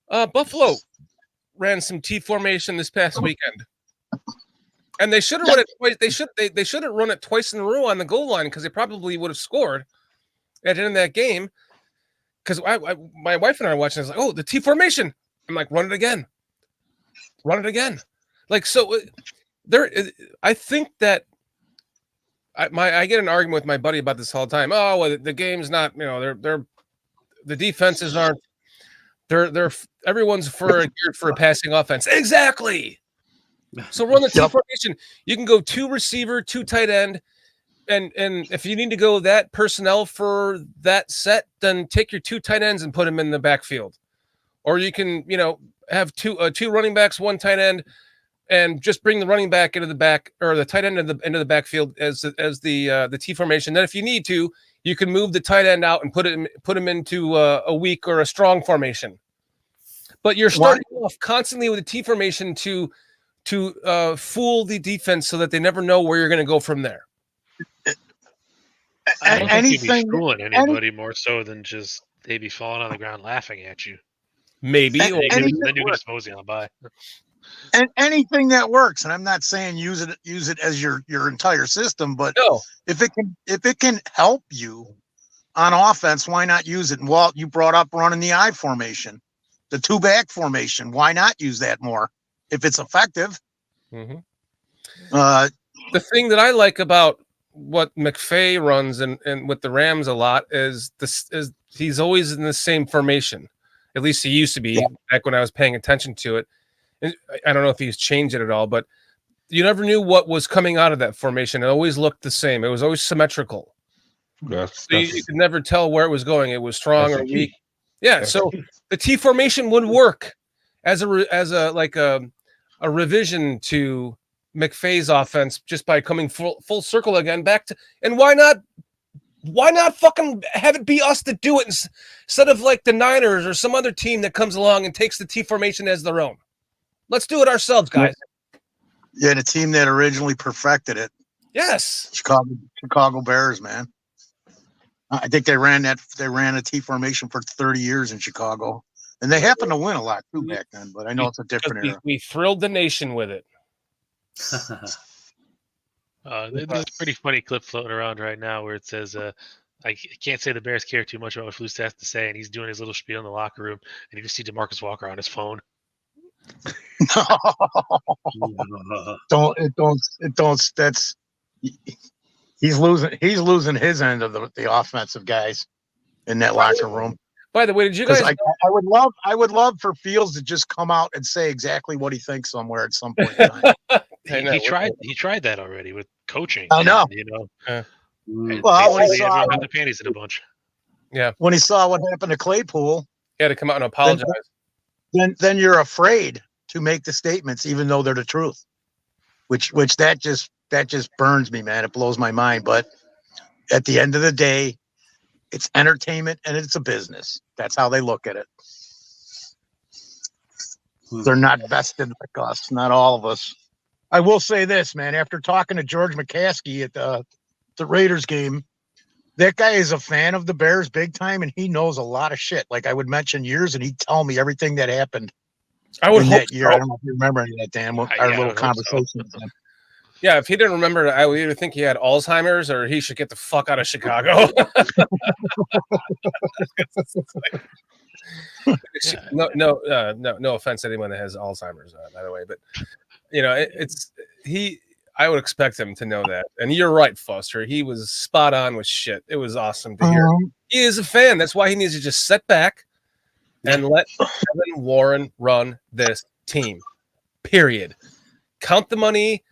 Buffalo ran some T formation this past weekend, and they should have run it twice. They should have run it twice in a row on the goal line because they probably would have scored at the end of that game. Because my wife and I are watching. I was like, "Oh, the T formation!" I'm like, "Run it again, run it again." Like so, there. I think that I get an argument with my buddy about this all the time. Oh, well, the game's not. You know, they're the defenses aren't. They're everyone's geared for a passing offense. Exactly. So run the T formation. You can go 2 receiver, 2 tight end. And if you need to go that personnel for that set, then take your 2 tight ends and put them in the backfield. Or you can, have 2 running backs, 1 tight end, and just bring the running back into the back or the tight end into the backfield as the T formation. Then if you need to, you can move the tight end out and put him into a weak or a strong formation. But you're starting off constantly with a T formation to fool the defense so that they never know where you're going to go from there. I don't think you'd be fooling anybody more so than just they'd be falling on the ground laughing at you. Maybe. Then you can just mosey on by. And anything that works, and I'm not saying use it as your entire system, but if it can help you on offense, why not use it? And Walt, you brought up running the I formation, the 2-back formation. Why not use that more if it's effective? Mm-hmm. The thing that I like about what McVay runs and with the Rams a lot is he's always in the same formation. At least he used to be back when I was paying attention to it. And I don't know if he's changed it at all, but you never knew what was coming out of that formation. It always looked the same. It was always symmetrical. You could never tell where it was going. It was strong or weak. Yeah, so the T formation would work as a revision to McVay's offense just by coming full circle again back to. And why not fucking have it be us that do it instead of like the Niners or some other team that comes along and takes the T formation as their own? Let's do it ourselves, guys. Yeah, the team that originally perfected it. Yes. Chicago Bears, man. I think they ran a T formation for 30 years in Chicago. And they happened to win a lot too back then, but I know it's a different era. We thrilled the nation with it. There's a pretty funny clip floating around right now where it says, I can't say the Bears care too much about what Flus has to say, and he's doing his little spiel in the locker room, and you just see DeMarcus Walker on his phone. That's he's losing his end of the offensive guys in that locker room. By the way, did you guys? I would love for Fields to just come out and say exactly what he thinks somewhere at some point in time. He tried that already with coaching. I know. Well, when he saw the panties in a bunch. Yeah. When he saw what happened to Claypool, he had to come out and apologize. Then you're afraid to make the statements, even though they're the truth. Which that just burns me, man. It blows my mind. But at the end of the day, it's entertainment and it's a business. That's how they look at it. They're not vested like us, not all of us. I will say this, man. After talking to George McCaskey at the Raiders game, that guy is a fan of the Bears big time, and he knows a lot of shit. Like I would mention years, and he'd tell me everything that happened. I would hope that year. So. I don't know if you remember any of that, Dan. Our little conversation. So. Yeah, if he didn't remember, I would either think he had Alzheimer's or he should get the fuck out of Chicago. No offense to anyone that has Alzheimer's, by the way, but I would expect him to know that. And you're right, Foster. He was spot on with shit. It was awesome to hear. He is a fan. That's why he needs to just sit back and let Kevin Warren run this team. Period. Count the money,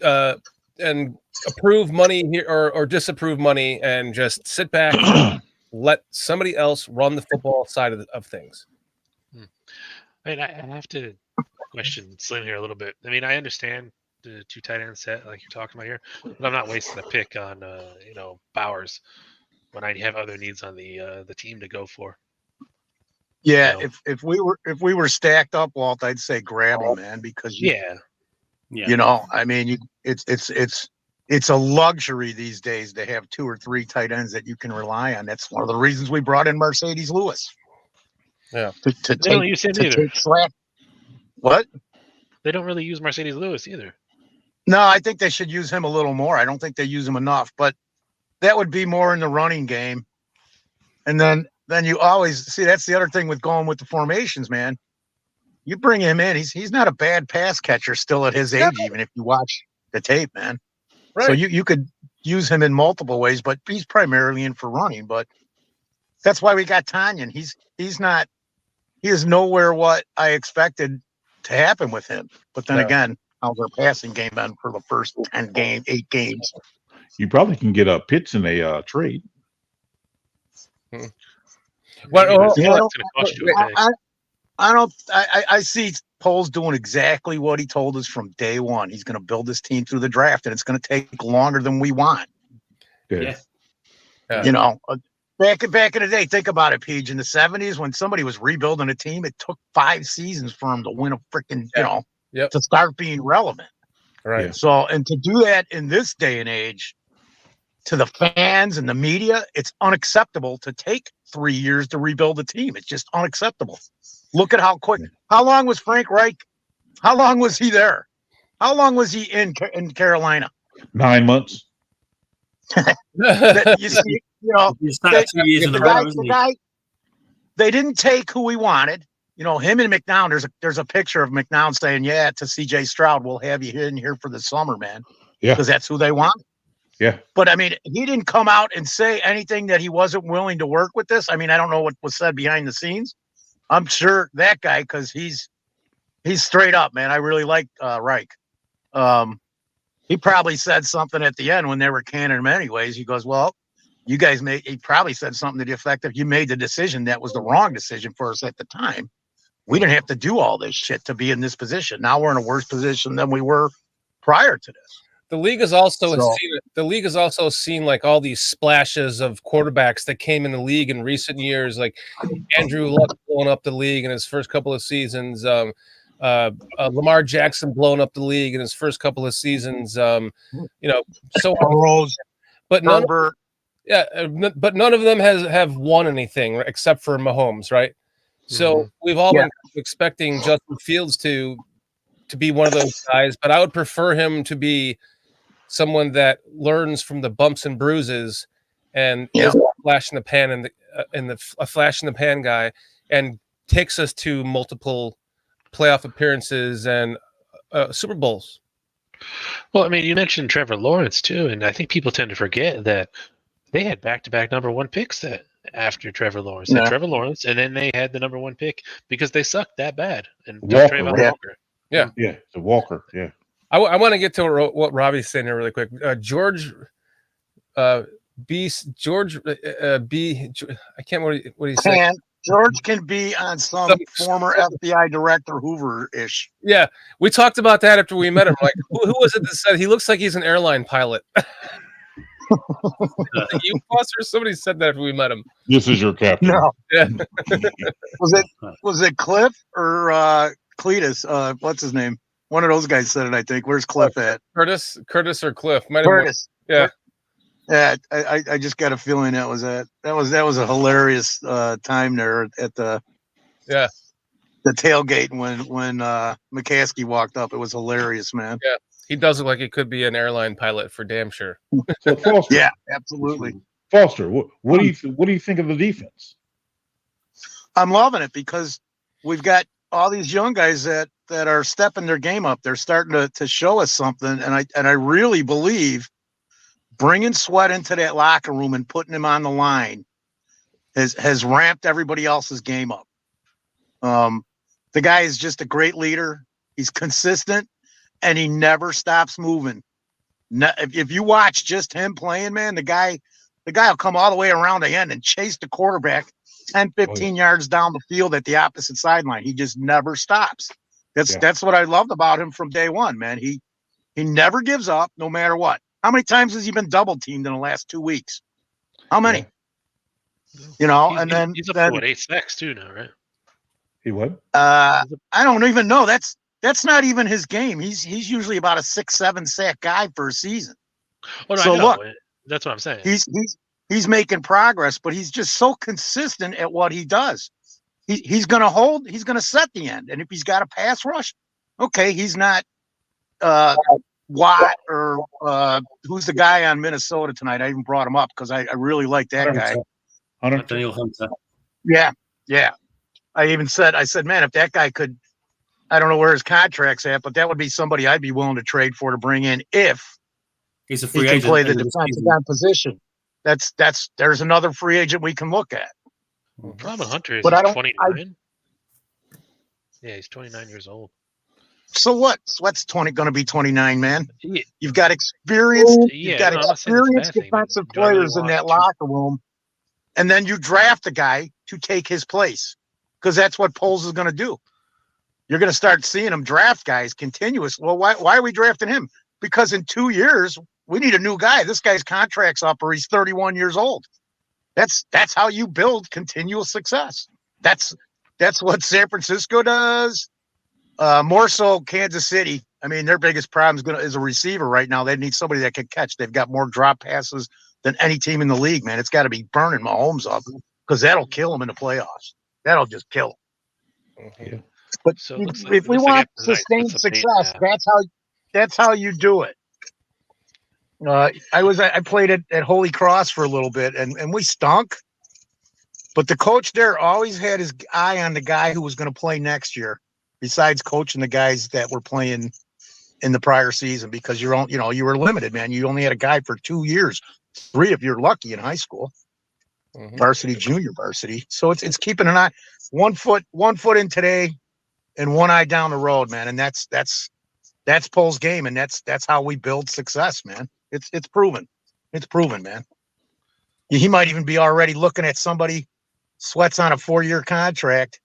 and approve money here or disapprove money, and just sit back. And let somebody else run the football side of things. I mean, I have to question Slim here a little bit. I mean, I understand the 2 tight end set like you're talking about here, but I'm not wasting a pick on Bowers when I have other needs on the team to go for. Yeah, if we were stacked up, Walt, I'd say grab him, man, because Yeah. I mean, it's a luxury these days to have 2 or 3 tight ends that you can rely on. That's one of the reasons we brought in Mercedes Lewis. Yeah, to They don't use him either. take slack. What? They don't really use Mercedes Lewis either. No, I think they should use him a little more. I don't think they use him enough, but that would be more in the running game. And then you always see that's the other thing with going with the formations, man. You bring him in, he's not a bad pass catcher still at his age, even if you watch the tape, man. Right. So you could use him in multiple ways, but he's primarily in for running. But that's why we got Tanyan. He is nowhere what I expected to happen with him. But then again, how's our passing game been for the first 8 games? You probably can get Pitts in a trade. Well, I see Poles doing exactly what he told us from day one. He's going to build this team through the draft, and it's going to take longer than we want. Yeah. Back in the day, think about it, Peach. In the 70s, when somebody was rebuilding a team, it took 5 seasons for him to win a freaking, to start being relevant. Right. Yeah. So, and to do that in this day and age, to the fans and the media, it's unacceptable to take 3 years to rebuild a team. It's just unacceptable. Look at how quick. How long was Frank Reich? How long was he there? How long was he in Carolina? 9 months. You see, the guy, they didn't take who we wanted. Him and McNown. There's a picture of McNown saying, "Yeah, to C.J. Stroud, we'll have you in here for the summer, man." Yeah, because that's who they want. Yeah. But I mean, he didn't come out and say anything that he wasn't willing to work with this. I mean, I don't know what was said behind the scenes. I'm sure that guy, because he's straight up, man. I really like Reich. He probably said something at the end when they were canning him anyways. He goes, "Well, you guys he probably said something to the effect of, you made the decision that was the wrong decision for us at the time. We didn't have to do all this shit to be in this position. Now we're in a worse position than we were prior to this." The league has also seen like all these splashes of quarterbacks that came in the league in recent years, like Andrew Luck blowing up the league in his first couple of seasons, Lamar Jackson blowing up the league in his first couple of seasons, so Rose, but none of them have won anything except for Mahomes, right? So we've all been expecting Justin Fields to be one of those guys, but I would prefer him to be someone that learns from the bumps and bruises and is a flash in the pan a flash in the pan guy, and takes us to multiple playoff appearances and Super Bowls. Well, I mean, you mentioned Trevor Lawrence too, and I think people tend to forget that they had back-to-back number 1 picks after Trevor Lawrence. They had Trevor Lawrence, and then they had the number 1 pick because they sucked that bad. And Walker. Yeah, it's a Walker. Yeah. I want to get to what Robbie's saying here really quick. George B. I can't what he said. George can be on some former FBI director Hoover-ish. Yeah, we talked about that after we met him. Like, who was it that said he looks like he's an airline pilot? You boss or somebody said that after we met him. This is your captain. No. Yeah. Was it Cliff or Cletus? What's his name? One of those guys said it, I think. Where's Cliff at? Curtis or Cliff? Curtis. Yeah. Yeah, I just got a feeling that was a hilarious time there at the tailgate when McCaskey walked up. It was hilarious, man. Yeah, he does look like he could be an airline pilot for damn sure. So Foster, yeah, absolutely. Foster, what do you think of the defense? I'm loving it because we've got all these young guys that are stepping their game up. They're starting to show us something, and I really believe bringing Sweat into that locker room and putting him on the line has ramped everybody else's game up. The guy is just a great leader. He's consistent, and he never stops moving. If you watch just him playing, man, the guy will come all the way around the end and chase the quarterback 10, 15 yards down the field at the opposite sideline. He just never stops. That's what I loved about him from day one, man. He never gives up no matter what. How many times has he been double teamed in the last 2 weeks? How many? You know, He's, and then he's up to what, 8 sacks too now, right? He what? I don't even know. That's not even his game. He's usually about a 6-7 sack guy for a season. Oh, no, So I know. look, That's what I'm saying. he's making progress, but he's just so consistent at what he does. He's going to hold. He's going to set the end, and if he's got a pass rush, okay, he's not Watt or who's the guy on Minnesota tonight. I even brought him up because I really like that guy. Daniel Hunter. Yeah. I said, man, if that guy could, I don't know where his contract's at, but that would be somebody I'd be willing to trade for to bring in if he's a he free can agent. play the defensive end position. There's another free agent we can look at. Problem with Hunter is But he's 29. Yeah, he's 29 years old. So what? Sweat's going to be 29, man. You've got experienced, defensive players in that locker room, and then you draft a guy to take his place because that's what Poles is going to do. You're going to start seeing him draft guys continuous. Well, why are we drafting him? Because in 2 years we need a new guy. This guy's contract's up, or he's 31 years old. That's how you build continual success. That's what San Francisco does. More so Kansas City. I mean, their biggest problem is a receiver right now. They need somebody that can catch. They've got more drop passes than any team in the league, man. It's got to be burning Mahomes up because that'll kill him in the playoffs. That'll just kill him. Yeah. But if we want sustained success, that's how you do it. I played at Holy Cross for a little bit, and we stunk. But the coach there always had his eye on the guy who was going to play next year, besides coaching the guys that were playing in the prior season, because you were limited, man. You only had a guy for 2 years, 3 if you're lucky in high school, varsity, junior varsity. So it's keeping an eye, one foot in today, and one eye down the road, man. And that's Pole's game, and that's how we build success, man. It's proven. It's proven, man. He might even be already looking at somebody. Sweat's on a 4-year contract.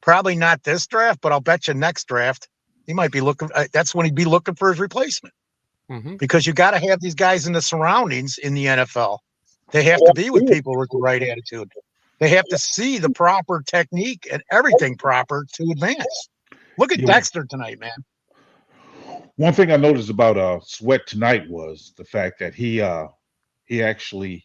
Probably not this draft, but I'll bet you next draft he might be looking. That's when he'd be looking for his replacement, because you got to have these guys in the surroundings in the NFL. They have to be with people with the right attitude. They have to see the proper technique and everything proper to advance. Look at Dexter tonight, man. One thing I noticed about Sweat tonight was the fact that he actually,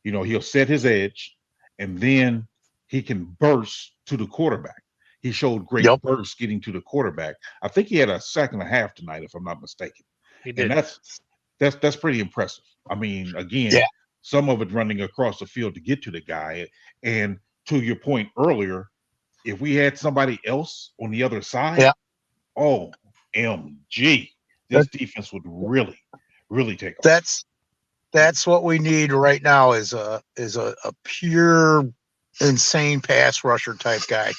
he'll set his edge, and then he can burst to the quarterback. He showed great burst getting to the quarterback. I think he had a sack and a half tonight, if I'm not mistaken. He did. And that's pretty impressive. I mean, again, some of it running across the field to get to the guy. And to your point earlier, if we had somebody else on the other side, OMG, this defense would really, really take off. That's what we need right now is a pure insane pass rusher type guy.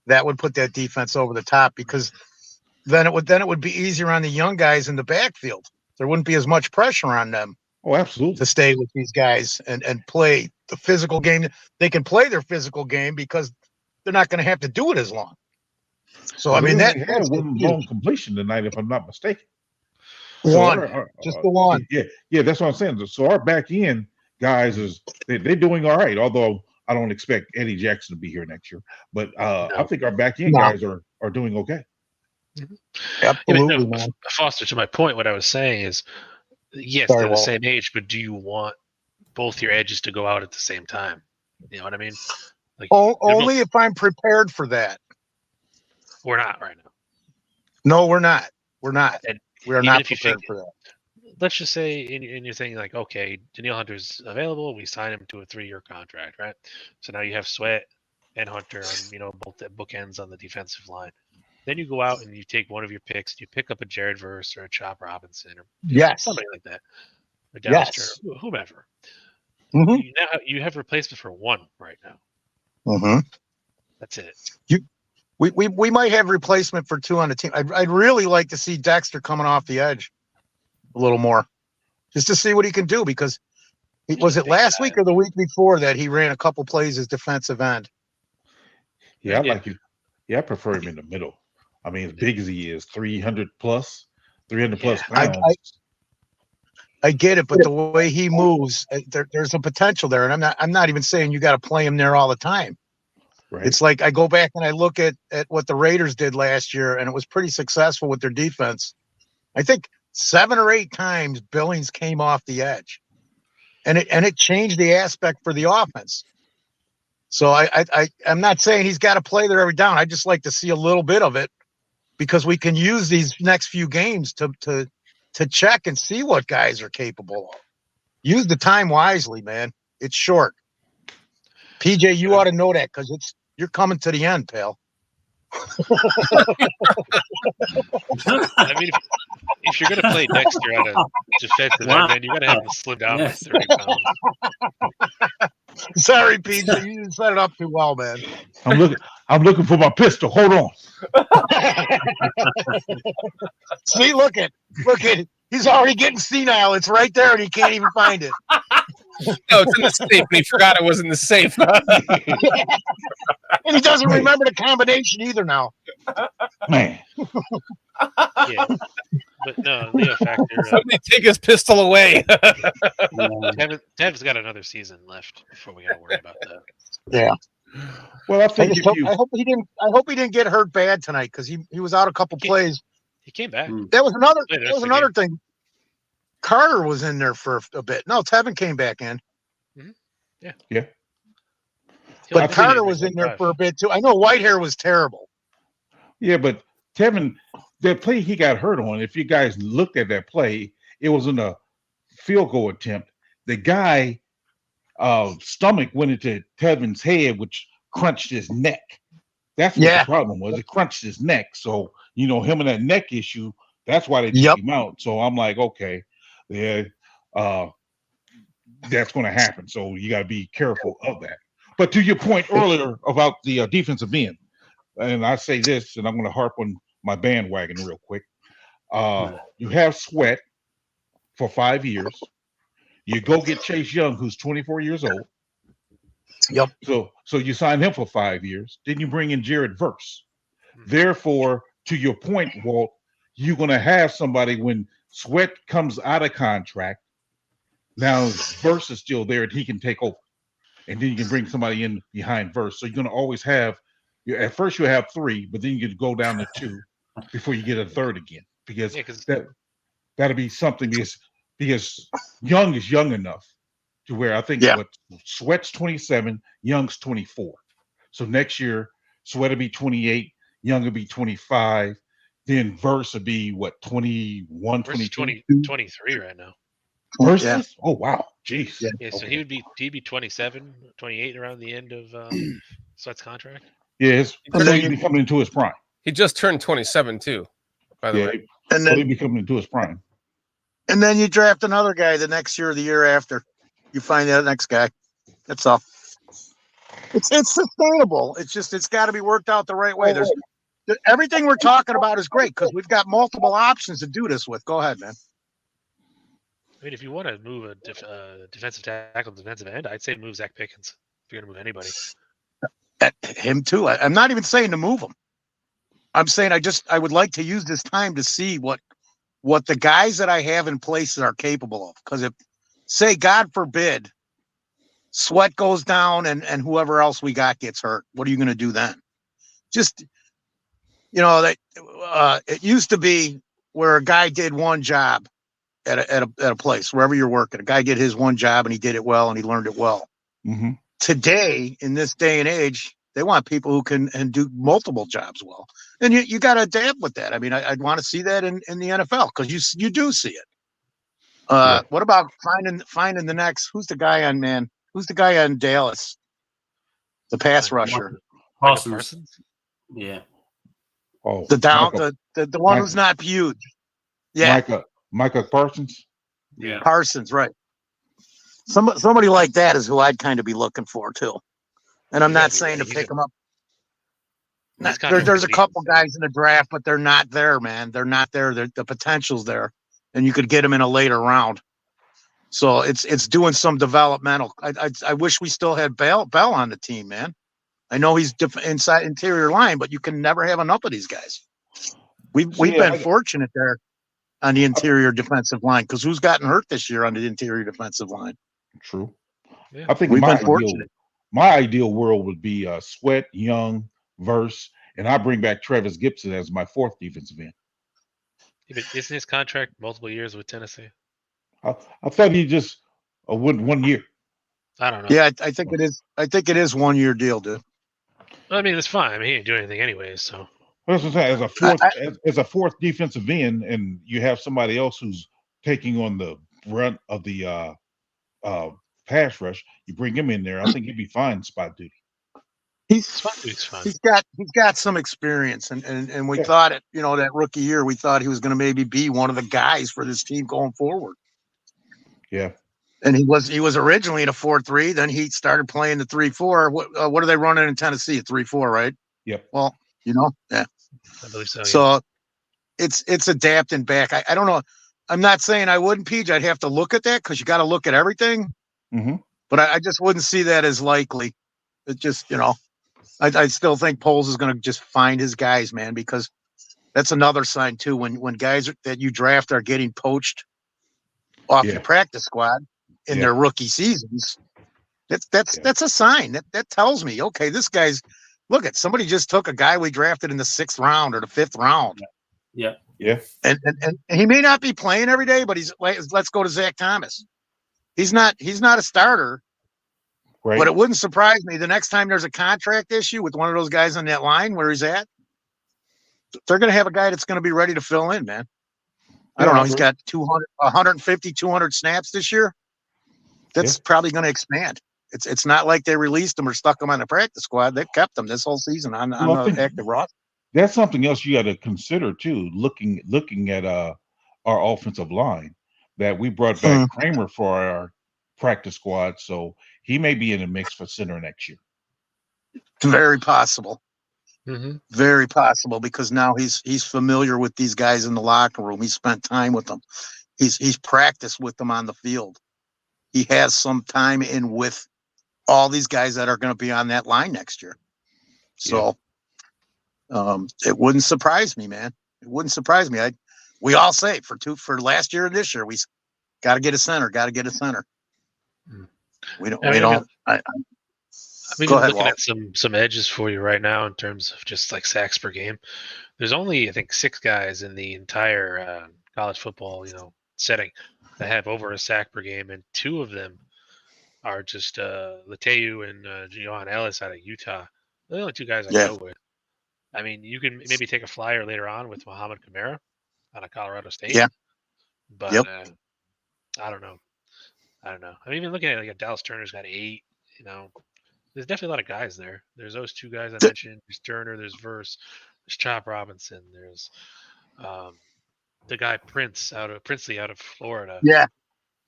That would put that defense over the top, because then it would be easier on the young guys in the backfield. There wouldn't be as much pressure on them. Oh, absolutely. To stay with these guys and play the physical game. They can play their physical game because they're not going to have to do it as long. So, I mean, that's one long completion tonight, if I'm not mistaken. Just the one. Yeah, that's what I'm saying. So our back end guys they're doing all right, although I don't expect Eddie Jackson to be here next year. But I think our back end guys are doing okay. Absolutely, man. Foster, to my point, what I was saying is, yes, they're the same age, but do you want both your edges to go out at the same time? You know what I mean? Like, only if I'm prepared for that. We're not right now. No, we're not. We're not. And we are not prepared for that. Let's just say in your thing, like, okay, Danielle Hunter's available. We sign him to a 3-year contract, right? So now you have Sweat and Hunter on, both the bookends on the defensive line. Then you go out and you take one of your picks. You pick up a Jared Verse or a Chop Robinson or somebody like that. Or Dallas Turner, whomever. You have replacement for one right now. Mm-hmm. That's it. We might have replacement for 2 on the team. I'd really like to see Dexter coming off the edge a little more, just to see what he can do. Because was it last week or the week before that he ran a couple plays as defensive end? Yeah, I like it. Yeah, I prefer him in the middle. I mean, as big as he is, 300 plus pounds. I get it, but the way he moves, there's a potential there, and I'm not even saying you got to play him there all the time. Right. It's like I go back and I look at what the Raiders did last year, and it was pretty successful with their defense. I think 7 or 8 times Billings came off the edge, and it changed the aspect for the offense. So I'm not saying he's got to play there every down. I just like to see a little bit of it because we can use these next few games to check and see what guys are capable of. Use the time wisely, man. It's short. PJ, you ought to know that because you're coming to the end, pal. I mean, if you're going to play Dexter at a defensive end, man, you got to have him slim down by 30 pounds. Sorry, PJ, you didn't set it up too well, man. I'm looking for my pistol. Hold on. See, look at. He's already getting senile. It's right there, and he can't even find it. No, it's in the safe, and he forgot it was in the safe. And he doesn't remember the combination either now. Man. Yeah. But no, Leo factor. Somebody take his pistol away. Dev's got another season left before we got to worry about that. Yeah. Well, I think I hope he didn't get hurt bad tonight because he was out a couple plays. He came back. That was another thing. Carter was in there for a bit. No, Tevin came back in. Mm-hmm. Yeah. But Carter was in there for a bit too. I know Whitehair was terrible. Yeah, but Tevin, that play he got hurt on, if you guys looked at that play, it was in a field goal attempt. The guy stomach went into Tevin's head, which crunched his neck. That's what the problem was. It crunched his neck. So, him and that neck issue, that's why they took him out. So I'm like, okay, that's going to happen. So you got to be careful of that. But to your point earlier about the defensive end, and I say this, and I'm going to harp on my bandwagon real quick. You have Sweat for 5 years. You go get Chase Young, who's 24 years old. Yep. So you sign him for 5 years. Then you bring in Jared Verse. Therefore, to your point, Walt, you're going to have somebody when Sweat comes out of contract. Now Verse is still there, and he can take over. And then you can bring somebody in behind Verse. So you're going to always have. At first you have 3, but then you can go down to 2 before you get a third again. Because that'll be something because Young is young enough to where I think what Sweat's 27, Young's 24. So next year Sweat will be 28, Young will be 25, then Verse will be 21, 22? 23 right now. Verse is? Oh wow. Jeez. Yeah, so he'd be 27, 28 around the end of Sweat's contract. Yes. So he'd be coming into his prime. He just turned 27 too, by the way. And then he'd be coming into his prime. And then you draft another guy the next year or the year after. You find that next guy. That's all. It's sustainable. It's got to be worked out the right way. Everything we're talking about is great because we've got multiple options to do this with. Go ahead, man. I mean, if you want to move a defensive tackle, defensive end, I'd say move Zach Pickens if you're going to move anybody. Him too. I'm not even saying to move him. I'm saying I would like to use this time to see what the guys that I have in place are capable of. Because if, say, God forbid, Sweat goes down and whoever else we got gets hurt, what are you going to do then? Just, it used to be where a guy did one job at a place, wherever you're working. A guy did his one job and he did it well and he learned it well. Mm-hmm. Today, in this day and age, they want people who can do multiple jobs well. And you got to adapt with that. I mean, I'd want to see that in the NFL because you do see it. What about finding the next? Who's the guy on man? Who's the guy on Dallas? The pass rusher. Parsons. Yeah. Oh, the one who's not huge. Yeah. Micah Parsons. Yeah. Parsons, right. Somebody like that is who I'd kind of be looking for too. And I'm not saying to pick him up. There's a couple guys in the draft, but they're not there, man. They're not there. The potential's there, and you could get them in a later round. So it's doing some developmental. I wish we still had Bell on the team, man. I know he's inside interior line, but you can never have enough of these guys. We've been fortunate there on the interior defensive line, because who's gotten hurt this year on the interior defensive line? True. Yeah. I think We've been fortunate. my ideal world would be Sweat, Young, Verse, and I bring back Travis Gibson as my fourth defensive end. Yeah, but isn't his contract multiple years with Tennessee? I thought he just one year. I don't know. Yeah, I think it is. I think it is 1 year deal, dude. I mean, it's fine. I mean, he didn't do anything anyways, so. That's what I'm saying. As a fourth defensive end, and you have somebody else who's taking on the brunt of the pass rush, you bring him in there. I think he'd be fine spot duty. He's fine. He's got some experience, and we thought it. You know, that rookie year, we thought he was going to maybe be one of the guys for this team going forward. Yeah. And he was originally in a 4-3. Then he started playing the 3-4. What are they running in Tennessee? A 3-4, right? Yep. Well, you know, yeah. I believe so. So it's adapting back. I don't know. I'm not saying I wouldn't, Peach. I'd have to look at that, because you got to look at everything. Mm-hmm. But I just wouldn't see that as likely. It just, you know, I still think Poles is going to just find his guys, man, because that's another sign too. When guys that you draft are getting poached off your practice squad in their rookie seasons, that's a sign. That tells me, okay, this guy's, look at, somebody just took a guy we drafted in the 6th round or the 5th round. Yeah. Yeah. And he may not be playing every day, but he's like, let's go to Zach Thomas. He's not a starter. Right. But it wouldn't surprise me the next time there's a contract issue with one of those guys on that line where he's at. They're going to have a guy that's going to be ready to fill in, man. I don't know. He's got 150, 200 snaps this year. That's probably going to expand. It's not like they released him or stuck him on the practice squad. They've kept him this whole season on the active roster. That's something else you got to consider too. Looking at our offensive line, that we brought back Kramer for our practice squad, so he may be in the mix for center next year. Very possible. Mm-hmm. Very possible, because now he's familiar with these guys in the locker room. He spent time with them. He's practiced with them on the field. He has some time in with all these guys that are going to be on that line next year. So it wouldn't surprise me, man. It wouldn't surprise me. We all say for last year and this year, we got to get a center. Got to get a center. We don't. I'm even looking at some edges for you right now in terms of just like sacks per game. There's only, I think, 6 guys in the entire college football, setting that have over a sack per game, and 2 of them are just Leteyu and Johan Ellis out of Utah. They're the only 2 guys I go with. I mean, you can maybe take a flyer later on with Muhammad Kamara out of Colorado State. Yeah. But I don't know. I'm even looking at Dallas Turner's got 8. There's definitely a lot of guys there. There's those 2 guys I mentioned. There's Turner. There's Verse. There's Chop Robinson. There's the guy Princely out of Florida. Yeah,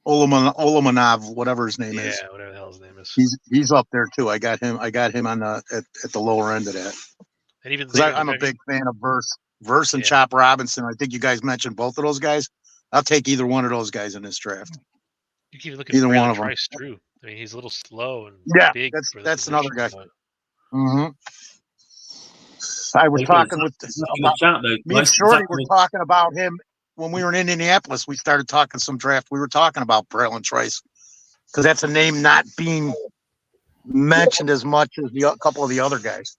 Olomanov, whatever his name is. Yeah, whatever the hell his name is. He's up there too. I got him on the at the lower end of that. And even I'm a big fan of Verse and Chop Robinson. I think you guys mentioned both of those guys. I'll take either one of those guys in this draft. You keep looking either at one of them. True. I mean, he's a little slow and big. That's another guy. But... Mm-hmm. I was talking with me and Shorty were talking about him when we were in Indianapolis. We started talking some draft. We were talking about Braylon Trice, because that's a name not being mentioned as much as a couple of the other guys.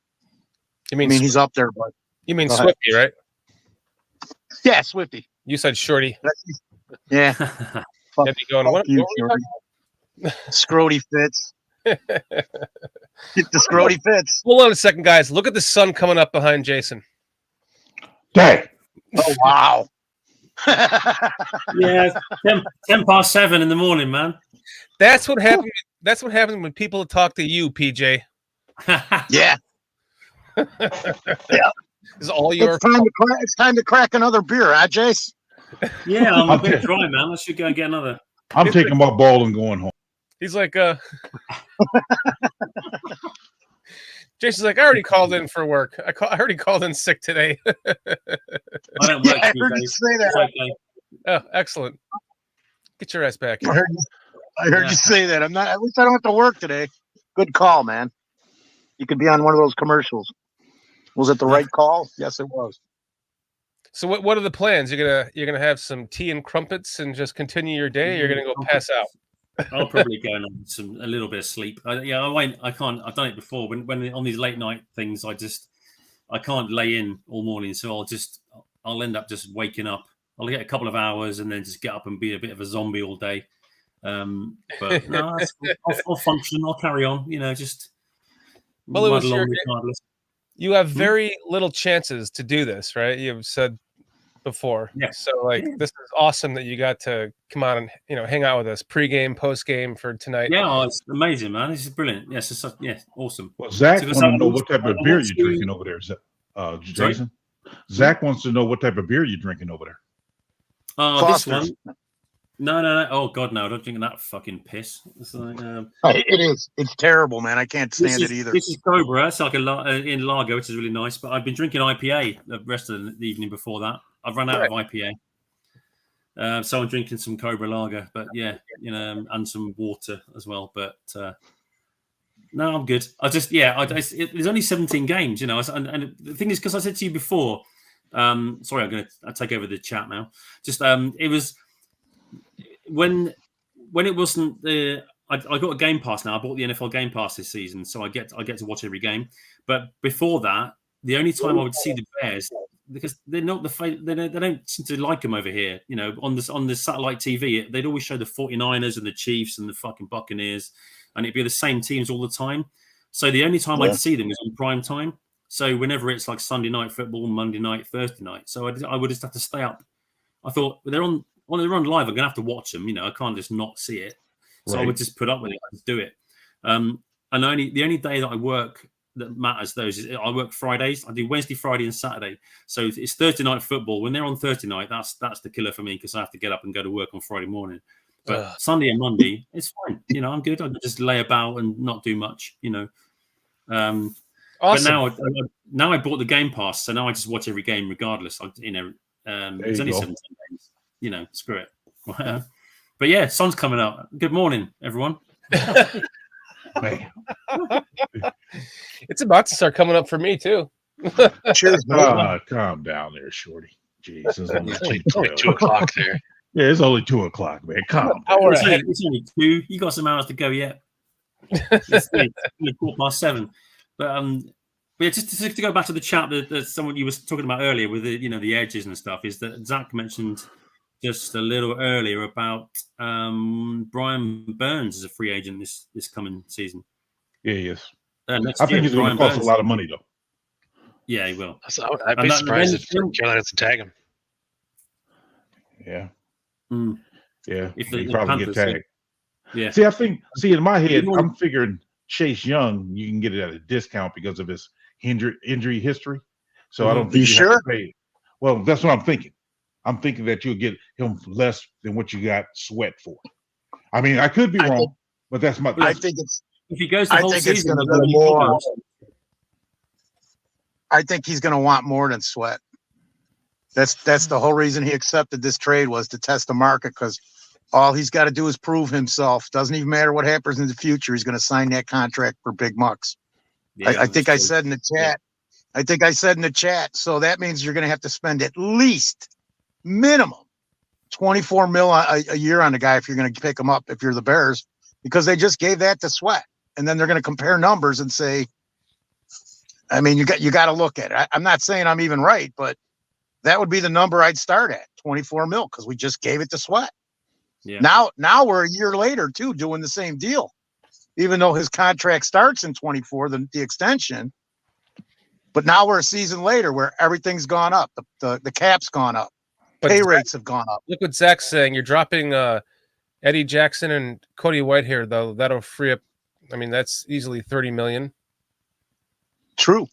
I mean, he's up there, but you mean Swifty, right? Yeah, Swifty. You said Shorty. Yeah. What you, Scrody Fitz. The Scrody Fitz. Hold on a second, guys. Look at the sun coming up behind Jason. Dang. Oh, wow. Yeah, 10 past 7 in the morning, man. That's what happened. That's what happens when people talk to you, PJ. Yeah. Yeah. It's all your. It's time to crack another beer, huh, Jace? Yeah, I'm a bit dry, man. I should go and get another. I'm taking my ball and going home. He's like, Jason's like, I already called in for work. I already called in sick today. I don't work. I heard you say that. Okay. Oh, excellent. Get your ass back I here. heard you say that. I'm not. At least I don't have to work today. Good call, man. You could be on one of those commercials. Was it the right call? Yes, it was. So what are the plans? You're gonna have some tea and crumpets and just continue your day. Or you're gonna go pass out. I'll probably go and have a little bit of sleep. I won't. I can't. I've done it before. When on these late night things, I can't lay in all morning. So I'll end up just waking up. I'll get a couple of hours and then just get up and be a bit of a zombie all day. But no, I'll function. I'll carry on. Just Well, muddle on regardless. You have very little chances to do this, right? You've said before. Yeah. So this is awesome that you got to come on and hang out with us pre-game, post-game for tonight. Yeah, it's amazing, man. This is brilliant. Yes, awesome. Well, Zach wants to know what type of beer you're drinking over there, Jason. Zach wants to know what type of beer you're drinking over there. This one. No. Oh God, no! Don't drink that fucking piss. It's like, it is. It's terrible, man. I can't stand it either. This is Cobra. It's like in lager, which is really nice. But I've been drinking IPA the rest of the evening before that. I've run out of IPA, so I'm drinking some Cobra lager. But yeah, and some water as well. But no, I'm good. There's only 17 games, and the thing is, because I said to you before. Sorry, I'll take over the chat now. It was. When it wasn't I got a Game Pass now. I bought the NFL Game Pass this season, so I get to watch every game. But before that, the only time I would see the Bears, because they're not they don't seem to like them over here. On the satellite TV, they'd always show the 49ers and the Chiefs and the fucking Buccaneers, and it'd be the same teams all the time. So the only time I'd see them was on prime time. So whenever it's like Sunday night football, Monday night, Thursday night, so I would just have to stay up. I thought they're on live. I'm gonna have to watch them. I can't just not see it. So I would just put up with it. I just do it. And the only day that I work that matters is I work Fridays. I do Wednesday, Friday, and Saturday. So it's Thursday night football. When they're on Thursday night, that's the killer for me because I have to get up and go to work on Friday morning. But Sunday and Monday, it's fine. I'm good. I can just lay about and not do much. Awesome. But now I bought the Game Pass, so now I just watch every game regardless. There's only 17 games. Screw it. But yeah, sun's coming out. Good morning, everyone. It's about to start coming up for me too. Cheers, calm down there, Shorty. Jeez, it's only 2 o'clock there. Yeah, it's only 2 o'clock, man. Calm down. It's only 2. You got some hours to go yet. It's only 7:15. But yeah, just to go back to the chat that someone you was talking about earlier with the edges and stuff, is that Zach mentioned just a little earlier about Brian Burns as a free agent this coming season. Yeah, he is. I think he's going to cost a lot of money, though. Yeah, he will. I'd be surprised if Carolina doesn't tag him. Yeah. Yeah. If he probably get tagged. Yeah. See, in my head, I'm figuring Chase Young, you can get it at a discount because of his injury history. So I don't think you have to pay. Well, that's what I'm thinking. I'm thinking that you'll get him less than what you got Sweat for. I mean, I could be wrong, but that's my. I think it's. If he goes, I think it's going to be more. I think he's going to want more than Sweat. That's the whole reason he accepted this trade, was to test the market, because all he's got to do is prove himself. Doesn't even matter what happens in the future. He's going to sign that contract for big bucks. Yeah, I think I said in the chat. Yeah. I think I said in the chat. So that means you're going to have to spend at least minimum $24 million a year on the guy if you're going to pick him up, if you're the Bears, because they just gave that to Sweat. And then they're going to compare numbers and say, I mean, you got to look at it. I'm not saying I'm even right, but that would be the number I'd start at, 24 mil, because we just gave it to Sweat. Yeah. Now we're a year later too, doing the same deal, even though his contract starts in 24, the extension. But now we're a season later where everything's gone up. The cap's gone up. Pay rates have gone up. Look what Zach's saying. You're dropping Eddie Jackson and Cody Whitehair, though. That'll free up. I mean, that's easily $30 million. True.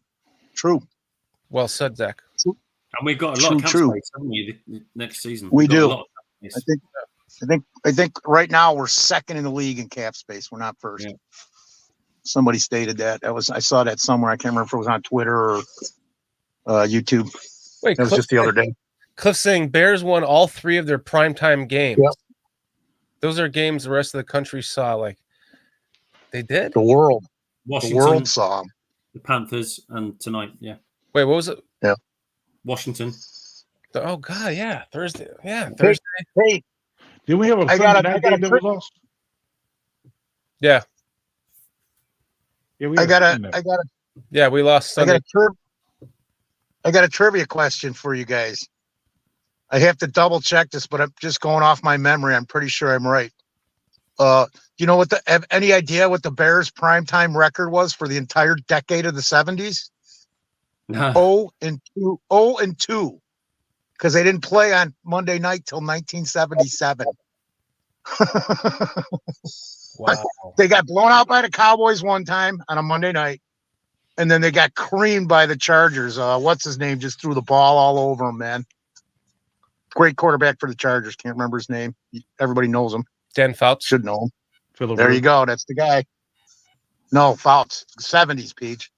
Well said, Zach. And we've got a lot of cap space, haven't we, next season? We do. I think right now we're second in the league in cap space. We're not first. Yeah. Somebody stated that. I saw that somewhere. I can't remember if it was on Twitter or YouTube. Wait, that was just the other day. Cliff saying Bears won all 3 of their primetime games. Yep. Those are games the rest of the country saw. Like they did. The world saw them. The Panthers and tonight. Yeah. Wait, what was it? Yeah. Washington. Oh God, yeah, Thursday. Yeah, Thursday. Hey, did we have a Sunday night game that we lost? Yeah. Yeah, I got a Yeah, we lost Sunday. I got a trivia question for you guys. I have to double check this, but I'm just going off my memory. I'm pretty sure I'm right. You know what? Have any idea what the Bears' primetime record was for the entire decade of the 70s? No. 0-2, because they didn't play on Monday night till 1977. Wow. They got blown out by the Cowboys one time on a Monday night, and then they got creamed by the Chargers. What's his name? Just threw the ball all over him, man. Great quarterback for the Chargers. Can't remember his name. Everybody knows him. Dan Fouts. Should know him. There you go. That's the guy. No, Fouts. 70s, Peach.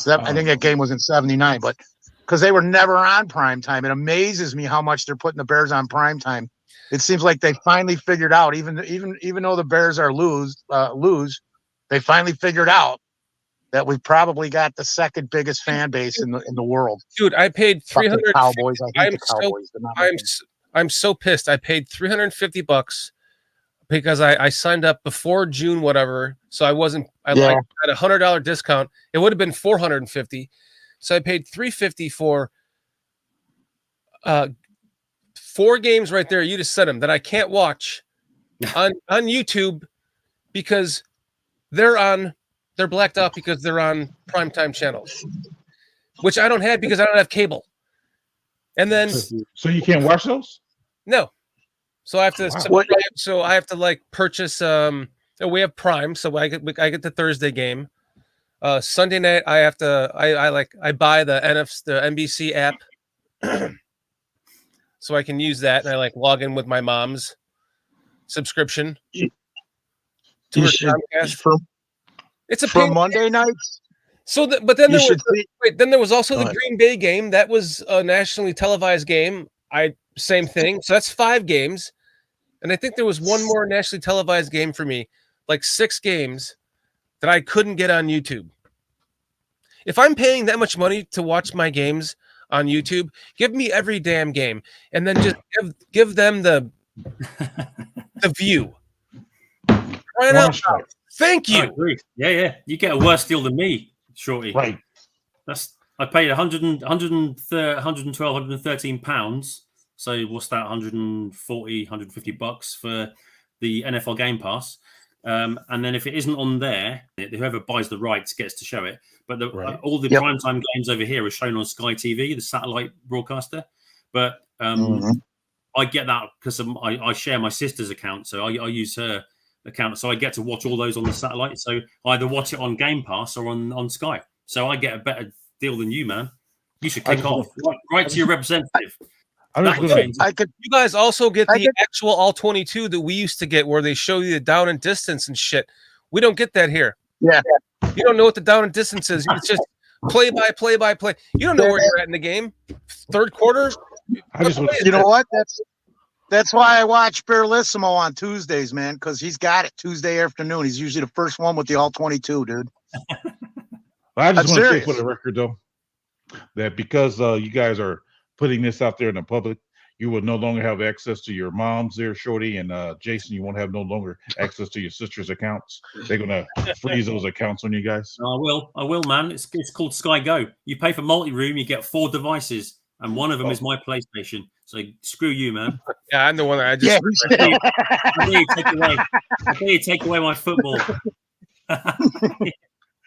I think that game was in 79, but because they were never on primetime. It amazes me how much they're putting the Bears on primetime. It seems like they finally figured out, even though the Bears are lose, they finally figured out that we've probably got the second biggest fan base in the world. Dude, I paid $300. Cowboys. I hate the Cowboys. I'm so pissed. I paid $350 because I signed up before June, whatever. So I had a $100 discount. It would have been $450. So I paid $350 for 4 games right there. You just said them that I can't watch on YouTube because they're blacked out because they're on primetime channels, which I don't have because I don't have cable. And then so you can't watch those? No. So I have to subscribe. So I have to like purchase we have Prime, so I get the Thursday game. Sunday night I have to I buy the NBC app so I can use that, and I log in with my mom's subscription to her Comcast. It's a for Monday nights. So, but then there was also the Green Bay game. That was a nationally televised game. Same thing. So that's 5 games, and I think there was one more nationally televised game for me, like 6 games that I couldn't get on YouTube. If I'm paying that much money to watch my games on YouTube, give me every damn game, and then just give them the view. Right out. Thank you. I agree. Yeah. You get a worse deal than me, Shorty. Right. I paid 112, 113 pounds. So what's that? 140, 150 bucks for the NFL Game Pass. And then if it isn't on there, whoever buys the rights gets to show it. But all the primetime games over here are shown on Sky TV, the satellite broadcaster. But I get that because I share my sister's account, so I use her account, so I get to watch all those on the satellite. So I either watch it on Game Pass or on Sky. So I get a better deal than you, man. You should kick off. Right to your representative. You guys also get the actual all 22 that we used to get, where they show you the down and distance and shit. We don't get that here. Yeah, you don't know what the down and distance is. It's just play by play. You don't know where you're at in the game. Third quarter. You know what? That's why I watch Bearlissimo on Tuesdays, man, because he's got it Tuesday afternoon. He's usually the first one with the all 22, dude. I just want to say for the record, though, that because you guys are putting this out there in the public, you will no longer have access to your mom's there, Shorty, and Jason, you won't have no longer access to your sister's accounts. They're going to freeze those accounts on you guys. I will, man. It's called Sky Go. You pay for multi-room, you get 4 devices, and one of them is my PlayStation. So screw you, man. Yeah, I'm the one that I just. I think you take away my football.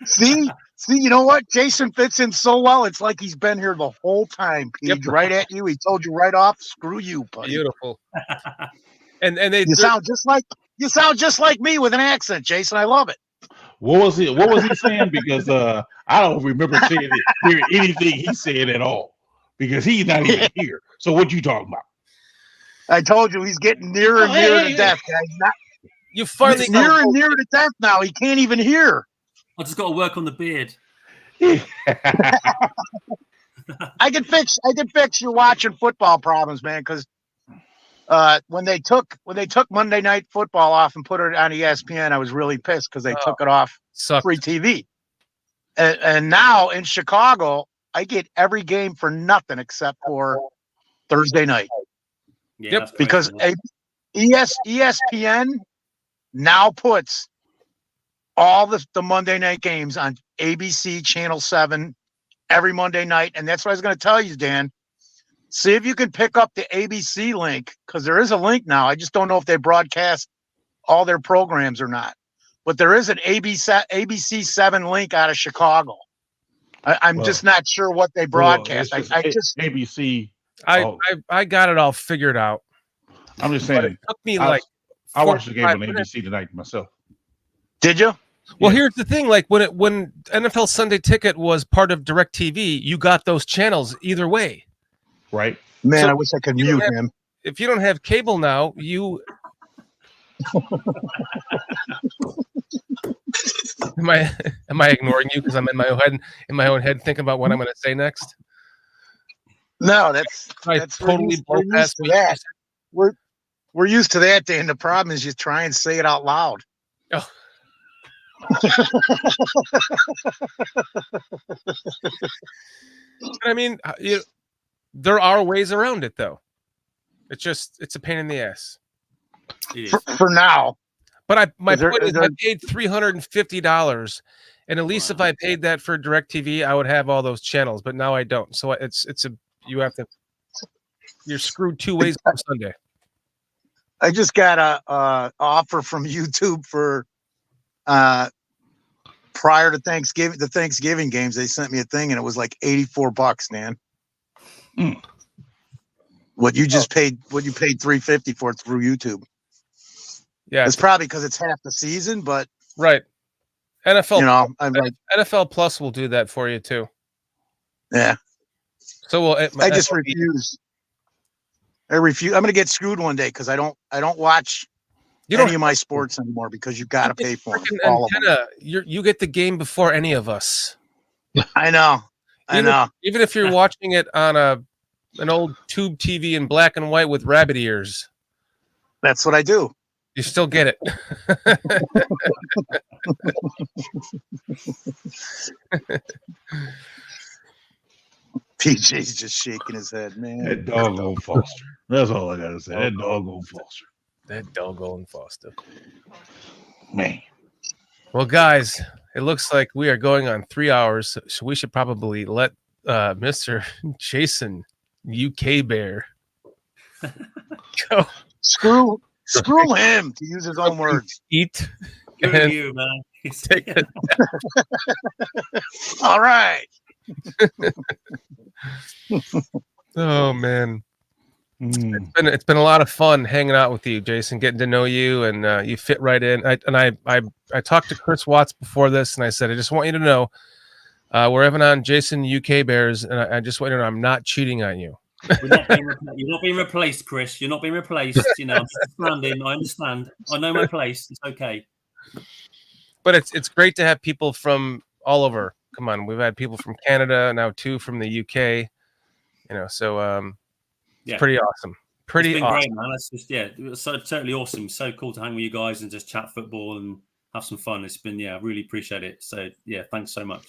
See, you know what? Jason fits in so well. It's like he's been here the whole time, Pete. Right at you. He told you right off, screw you, buddy. Beautiful. And you sound just like me with an accent, Jason. I love it. What was he saying? Because I don't remember hearing anything he said at all. Because he's not even here. So what you talking about? I told you he's getting nearer and nearer to death, guys. You finally near and near to death now. He can't even hear. I just got to work on the beard. I can fix your watching football problems, man. Because when they took Monday Night Football off and put it on ESPN, I was really pissed because they took it off free TV. And now in Chicago, I get every game for nothing except for Thursday night. Yeah, that's because crazy, ESPN now puts all the Monday night games on ABC Channel 7 every Monday night. And that's what I was going to tell you, Dan. See if you can pick up the ABC link, because there is a link now. I just don't know if they broadcast all their programs or not. But there is an ABC 7 link out of Chicago. I'm just not sure what they broadcast. I just ABC. I got it all figured out. I'm just saying. It took me I watched the game on 45 ABC tonight myself. Did you? Well, here's the thing: like when NFL Sunday Ticket was part of DirecTV, you got those channels either way. Right. Man, So I wish I could mute him. If you don't have cable now, you am I ignoring you because I'm in my own head thinking about what I'm going to say next? No, that's totally we're used to that. We're used to that, Dan. The problem is you try and say it out loud. Oh. I mean, there are ways around it, though. It's a pain in the ass. For now. But my point is, I paid $350, and at least if I paid that for DirecTV, I would have all those channels. But now I don't. So you're screwed two ways on Sunday. I just got a offer from YouTube for prior to Thanksgiving, the Thanksgiving games. They sent me a thing, and it was like $84, man. What you just paid? What you paid $350 for through YouTube? Yeah, it's probably because it's half the season, but right. NFL, I'm like NFL Plus will do that for you too. Yeah. So I just refuse. I refuse. I'm going to get screwed one day because I don't watch any of my sports anymore because you got to pay for them. All of them. You get the game before any of us. I know. Even if you're watching it on an old tube TV in black and white with rabbit ears. That's what I do. You still get it. PJ's just shaking his head, man. That doggone Foster. That's all I got to say. That doggone Foster. That doggone Foster. Man. Well, guys, it looks like we are going on 3 hours, so we should probably let Mr. Jason UK Bear go. Screw him, to use his own words. Eat. Screw you, man. Take it. All right. Oh man, it's been a lot of fun hanging out with you, Jason, getting to know you, and you fit right in. I talked to Chris Watts before this, and I said I just want you to know we're having on Jason UK Bears, and I just want you to know I'm not cheating on you. You're not being replaced, Chris. You're not being replaced. I'm just standing. I understand. I know my place. It's okay. But it's great to have people from all over. Come on, we've had people from Canada, now 2 from the UK. So it's pretty awesome. It's been awesome. Great, man. That's just it was so totally awesome. So cool to hang with you guys and just chat football and have some fun. It's been I really appreciate it. So thanks so much.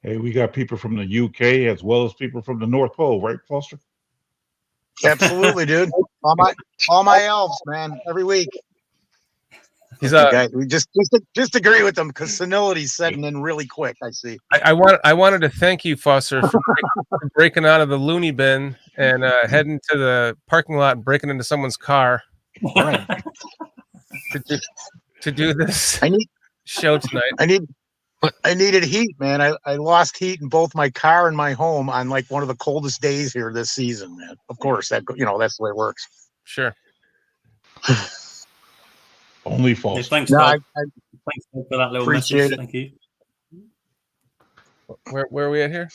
Hey, we got people from the UK as well as people from the North Pole, right, Foster? Absolutely, dude. All my elves, man, every week. He's we just agree with them because senility's setting in really quick. I see. I wanted to thank you, Foster, for breaking out of the loony bin and heading to the parking lot and breaking into someone's car to do this show tonight. I needed heat, man. I lost heat in both my car and my home on like one of the coldest days here this season, man. Of course, that's the way it works. Sure. Only false. Thanks, thanks for that little message. Thank you. Where are we at here?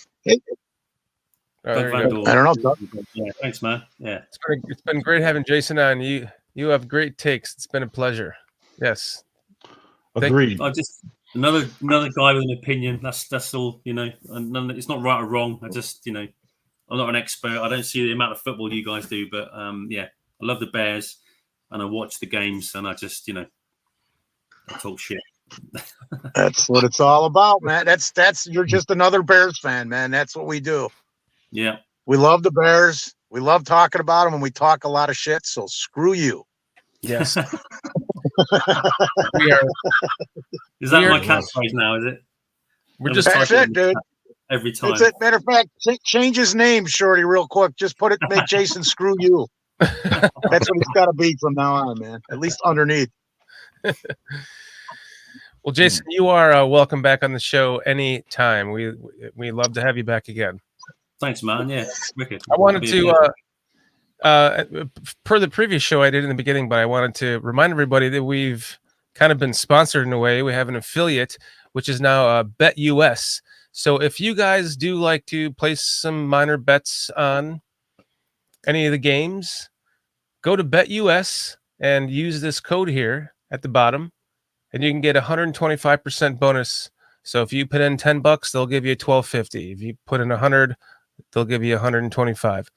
I don't know. Yeah, thanks, man. Yeah, it's been great having Jason on. You have great takes. It's been a pleasure. Yes. Agreed. I just another guy with an opinion. That's all. You know, and it's not right or wrong. I just I'm not an expert. I don't see the amount of football you guys do, but I love the Bears and I watch the games and I just I talk shit. That's what it's all about, man. That's you're just another Bears fan, man. That's what we do. Yeah. We love the Bears. We love talking about them, and we talk a lot of shit. So screw you. Yes. We are. Is that my catchphrase now? Is it? We're just That's it, dude. Every time. That's it. Matter of fact, change his name, Shorty, real quick. Just make Jason screw you. That's what it's got to be from now on, man. At least underneath. Well, Jason, you are welcome back on the show anytime. We love to have you back again. Thanks, man. Yeah, wicked. I wanted to, per the previous show I did in the beginning, but I wanted to remind everybody that we've kind of been sponsored in a way. We have an affiliate, which is now BetUS. So if you guys do like to place some minor bets on any of the games, go to BetUS and use this code here at the bottom, and you can get 125% bonus. So if you put in $10, they'll give you $12.50. If you put in 100, they'll give you 125,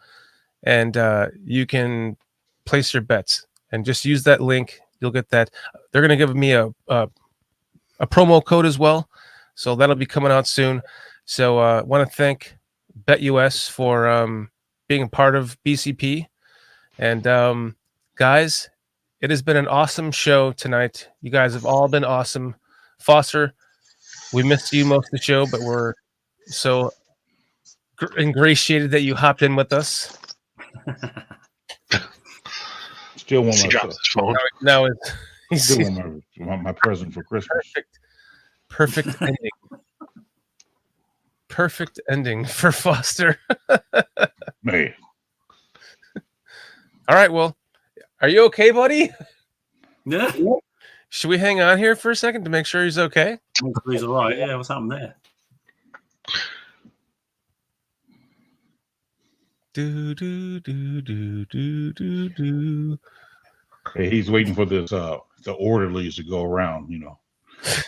and you can place your bets and just use that link. You'll get that. They're going to give me a promo code as well, so that'll be coming out soon. So I want to thank BetUS for being a part of BCP, and guys, it has been an awesome show tonight. You guys have all been awesome. Foster, we missed you most of the show, but we're so ingratiated that you hopped in with us. Still want He dropped his phone. Now he's still want my present for Christmas. Perfect ending. Perfect ending for Foster. Man. All right, well, are you okay, buddy? Yeah. Should we hang on here for a second to make sure he's okay? He's all right. Yeah, what's happened there? Do do do do do do do. Hey, he's waiting for this the orderlies to go around,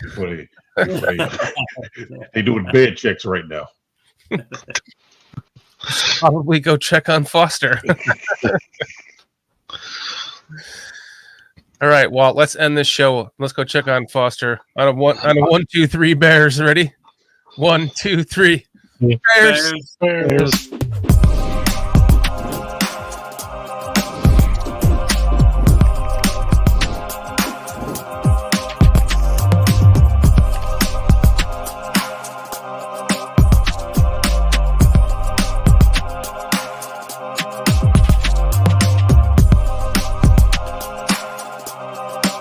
before they doing bed checks right now. Probably go check on Foster. All right, well, let's end this show. Let's go check on Foster on a 1, 2, 3 Bears. Ready? 1, 2, 3 Bears. Bears.